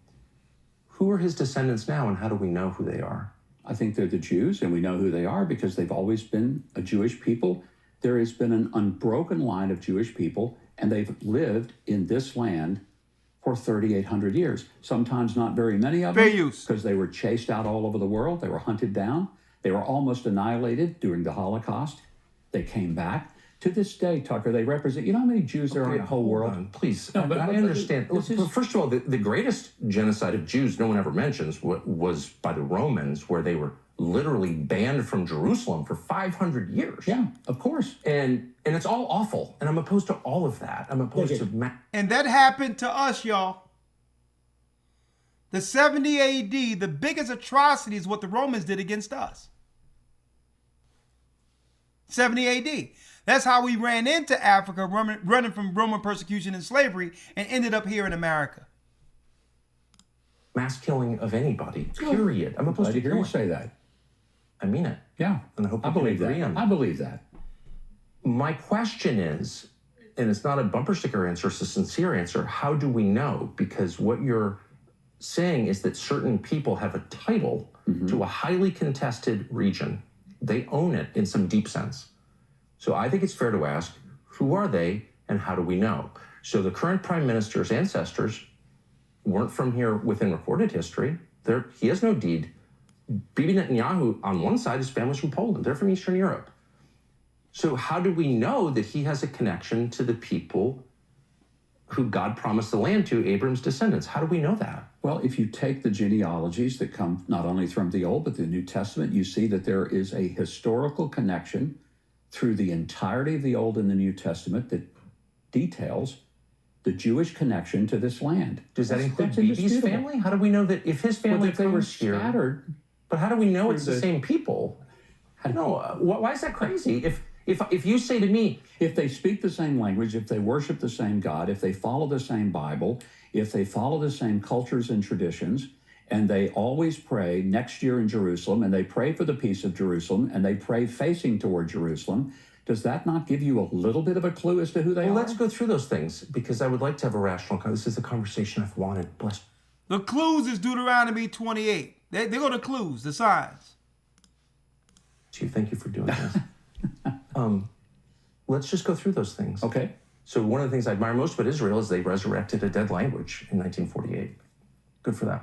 Who are his descendants now, and how do we know who they are? I think they're the Jews, and we know who they are because they've always been a Jewish people. There has been an unbroken line of Jewish people, and they've lived in this land for 3,800 years. Sometimes not very many of them, because they were chased out all over the world. They were hunted down. They were almost annihilated during the Holocaust. They came back. To this day, Tucker, they represent, you know how many Jews there are in the whole world? Please, No, I understand. First of all, the greatest genocide of Jews no one ever mentions was by the Romans, where they were literally banned from Jerusalem for 500 years. Yeah, of course. And it's all awful. And I'm opposed to all of that. I'm opposed to... And that happened to us, y'all. The 70 AD, the biggest atrocity is what the Romans did against us. 70 AD. That's how we ran into Africa, running from Roman persecution and slavery, and ended up here in America. Mass killing of anybody, period. I'm opposed to hear you say that. I mean it. Yeah. And I hope I believe that. I believe that. My question is, and it's not a bumper sticker answer, it's a sincere answer, how do we know? Because what you're saying is that certain people have a title to a highly contested region. They own it in some deep sense. So I think it's fair to ask, who are they and how do we know? So the current prime minister's ancestors weren't from here within recorded history. He has no deed. Bibi Netanyahu, on one side, his family's from Poland. They're from Eastern Europe. So how do we know that he has a connection to the people who God promised the land to, Abram's descendants? How do we know that? Well, if you take the genealogies that come not only from the Old but the New Testament, you see that there is a historical connection through the entirety of the Old and the New Testament that details the Jewish connection to this land. Does that include Bibi's family? How do we know that if his family if they were here, scattered? But how do we know it's the same people? No, why is that crazy? If you say to me, if they speak the same language, if they worship the same God, if they follow the same Bible, if they follow the same cultures and traditions, and they always pray next year in Jerusalem, and they pray for the peace of Jerusalem, and they pray facing toward Jerusalem, does that not give you a little bit of a clue as to who they are? Let's go through those things, because I would like to have a rational conversation. This is the conversation I've wanted. Bless. The clues is Deuteronomy 28. They go to clues, the signs. Thank you for doing this. Let's just go through those things. Okay. So one of the things I admire most about Israel is they resurrected a dead language in 1948. Good for them.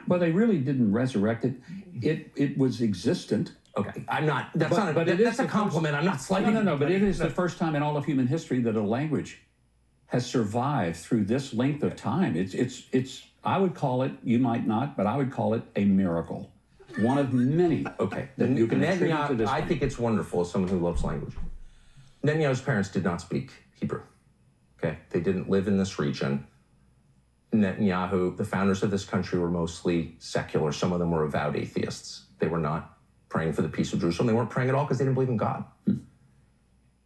Well, they really didn't resurrect it. It was existent. Okay, I'm not. That's not. That's a compliment. I'm not slighting. No. But it is the first time in all of human history that a language has survived through this length of time. It's. I would call it. You might not, but I would call it a miracle. One of many. Okay. That you can attribute to this. I think it's wonderful as someone who loves language. Netanyahu's parents did not speak Hebrew. Okay, they didn't live in this region. Netanyahu, the founders of this country, were mostly secular. Some of them were avowed atheists. They were not praying for the peace of Jerusalem. They weren't praying at all because they didn't believe in God.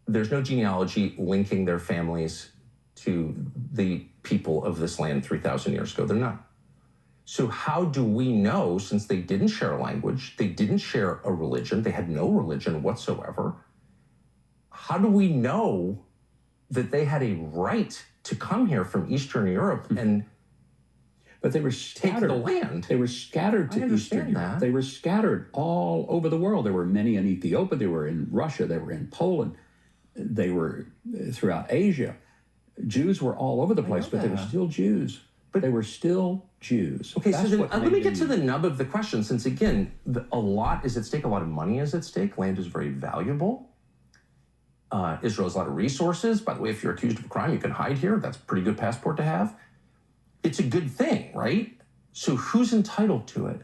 There's no genealogy linking their families to the people of this land 3,000 years ago. They're not. So how do we know, since they didn't share a language, they didn't share a religion, they had no religion whatsoever, how do we know that they had a right to come here from Eastern Europe? And But they were take scattered. the land. They were scattered to I understand Eastern Europe. that. They were scattered all over the world. There were many in Ethiopia. They were in Russia. They were in Poland. They were throughout Asia. Jews were all over the place, but they were still Jews. But they were still Jews. Okay, That's so then, what let made me get to them the nub of the question, since again, a lot is at stake, a lot of money is at stake. Land is very valuable. Israel has a lot of resources. By the way, if you're accused of a crime, you can hide here. That's a pretty good passport to have. It's a good thing, right? So who's entitled to it?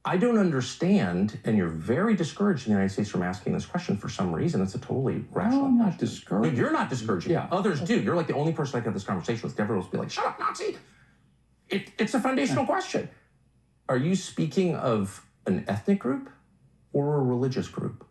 I don't understand, and you're very discouraged in the United States from asking this question for some reason. It's a totally rational I'm not question. discouraged. No, you're not discouraging. Yeah. Others do. You're like the only person I can have this conversation with. Everyone will be like, shut up, Nazi. It's a foundational question. Are you speaking of an ethnic group or a religious group?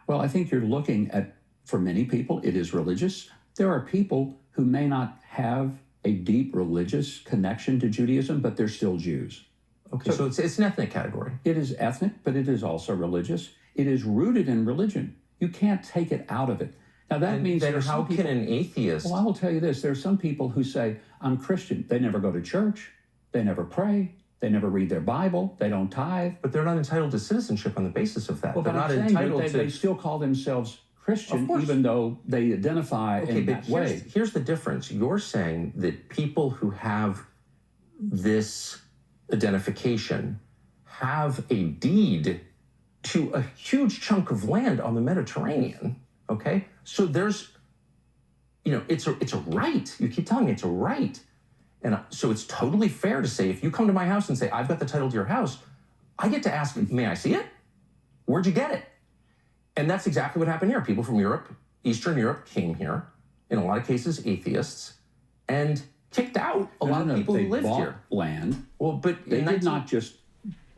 Well, I think you're looking at, for many people, it is religious. There are people who may not have a deep religious connection to Judaism, but they're still Jews. Okay, so it's an ethnic category. It is ethnic, but it is also religious. It is rooted in religion. You can't take it out of it. Now, that means then there are how some people, can an atheist... Well, I will tell you this. There are some people who say, I'm Christian. They never go to church. They never pray. They never read their Bible. They don't tithe. But they're not entitled to citizenship on the basis of that. Well, they're but not I'm saying entitled that they still call themselves Christian, Of course. even though they identify in but that way. here's the difference. You're saying that people who have this identification have a deed to a huge chunk of land on the Mediterranean, okay? So there's, it's a right. You keep telling me it's a right. And so it's totally fair to say, if you come to my house and say, I've got the title to your house, I get to ask, may I see it? Where'd you get it? And that's exactly what happened here. People from Europe, Eastern Europe, came here, in a lot of cases atheists, and kicked out a lot of people they who lived bought here. land. Well, but They in did not just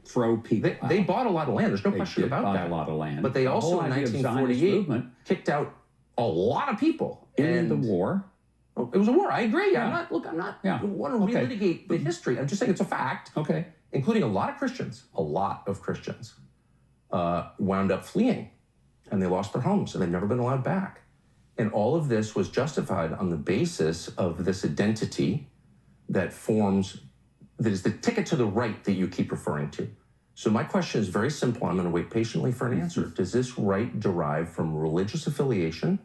throw people They out. bought a lot of land. There's no They question did about buy that. a lot of land. But they The also, whole in idea of Zionist 1948, movement kicked out a lot of people. in the And- war. Oh, it was a war. I agree. Yeah. I'm not Yeah. want to Okay. relitigate the history. I'm just saying it's a fact. Okay. Including a lot of Christians. A lot of Christians wound up fleeing, and they lost their homes, and they've never been allowed back. And all of this was justified on the basis of this identity that is the ticket to the right that you keep referring to. So my question is very simple. I'm going to wait patiently for an answer. Does this right derive from religious affiliation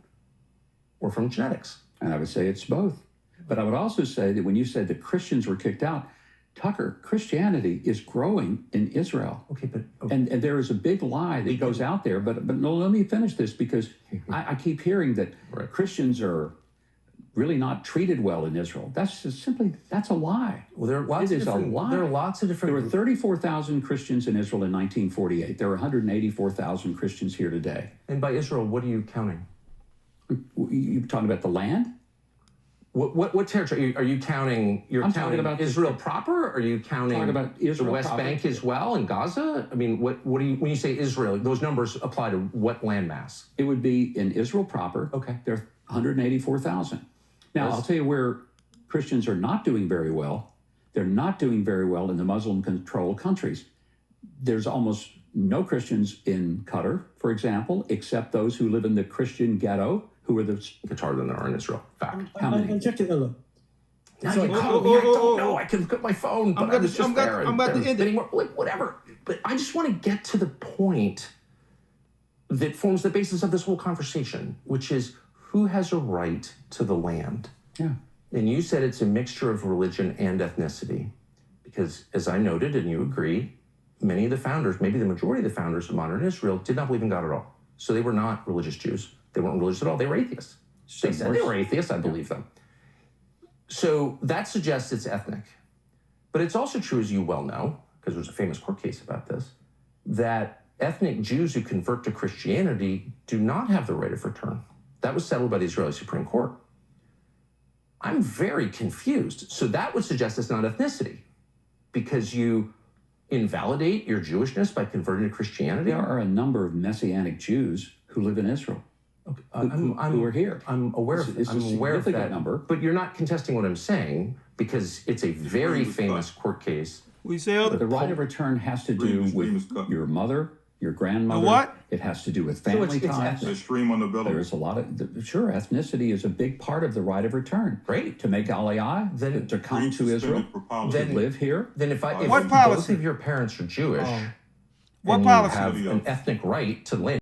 or from genetics? And I would say it's both. But I would also say that when you said that Christians were kicked out, Tucker, Christianity is growing in Israel. Okay, but And there is a big lie that goes out there. But no, let me finish this, because I keep hearing that Right. Christians are really not treated well in Israel. That's a lie. well, there are lots It of is a different. lie. There are lots of different. There were 34,000 Christians in Israel in 1948. There are 184,000 Christians here today. And by Israel, what are you counting? You talking about the land? What territory are you counting? You're I'm talking counting about Israel proper? Or are you counting Talking about Israel the West proper. Bank as well and Gaza? I mean, what do you when you say Israel? Those numbers apply to what landmass? It would be in Israel proper. Okay. There are 184,000. Now, Yes. I'll tell you where Christians are not doing very well. They're not doing very well in the Muslim-controlled countries. There's almost no Christians in Qatar, for example, except those who live in the Christian ghetto, who are the... It's harder than there are in Israel. Fact. How many? And check it out. Now So- you call me. I don't know. I can look at my phone, but I was just there. I'm about to end it. Like, whatever. But I just want to get to the point that forms the basis of this whole conversation, which is who has a right to the land? Yeah. And you said it's a mixture of religion and ethnicity, because as I noted, and you agree, many of the founders, maybe the majority of the founders of modern Israel, did not believe in God at all. So they were not religious Jews. They weren't religious at all. They were atheists. They said they were atheists. I believe them. So that suggests it's ethnic. But it's also true, as you well know, because there's a famous court case about this, that ethnic Jews who convert to Christianity do not have the right of return. That was settled by the Israeli Supreme Court. I'm very confused. So that would suggest it's not ethnicity, because you invalidate your Jewishness by converting to Christianity. There are a number of Messianic Jews who live in Israel. Who are here. I'm aware of It's a I'm aware of that significant number. But you're not contesting what I'm saying, because it's a very famous court case. We say But the right of return has to do Remus with Cup. your mother, your grandmother. what? It has to do with So family it's ties. The stream on the belly. There's a lot of, sure, ethnicity is a big part of the right of return. Great. To make aliyah, Then- to come to Israel, Then- to live here. Then if What both policy? of your parents are Jewish, What and policy? you have an ethnic right to land.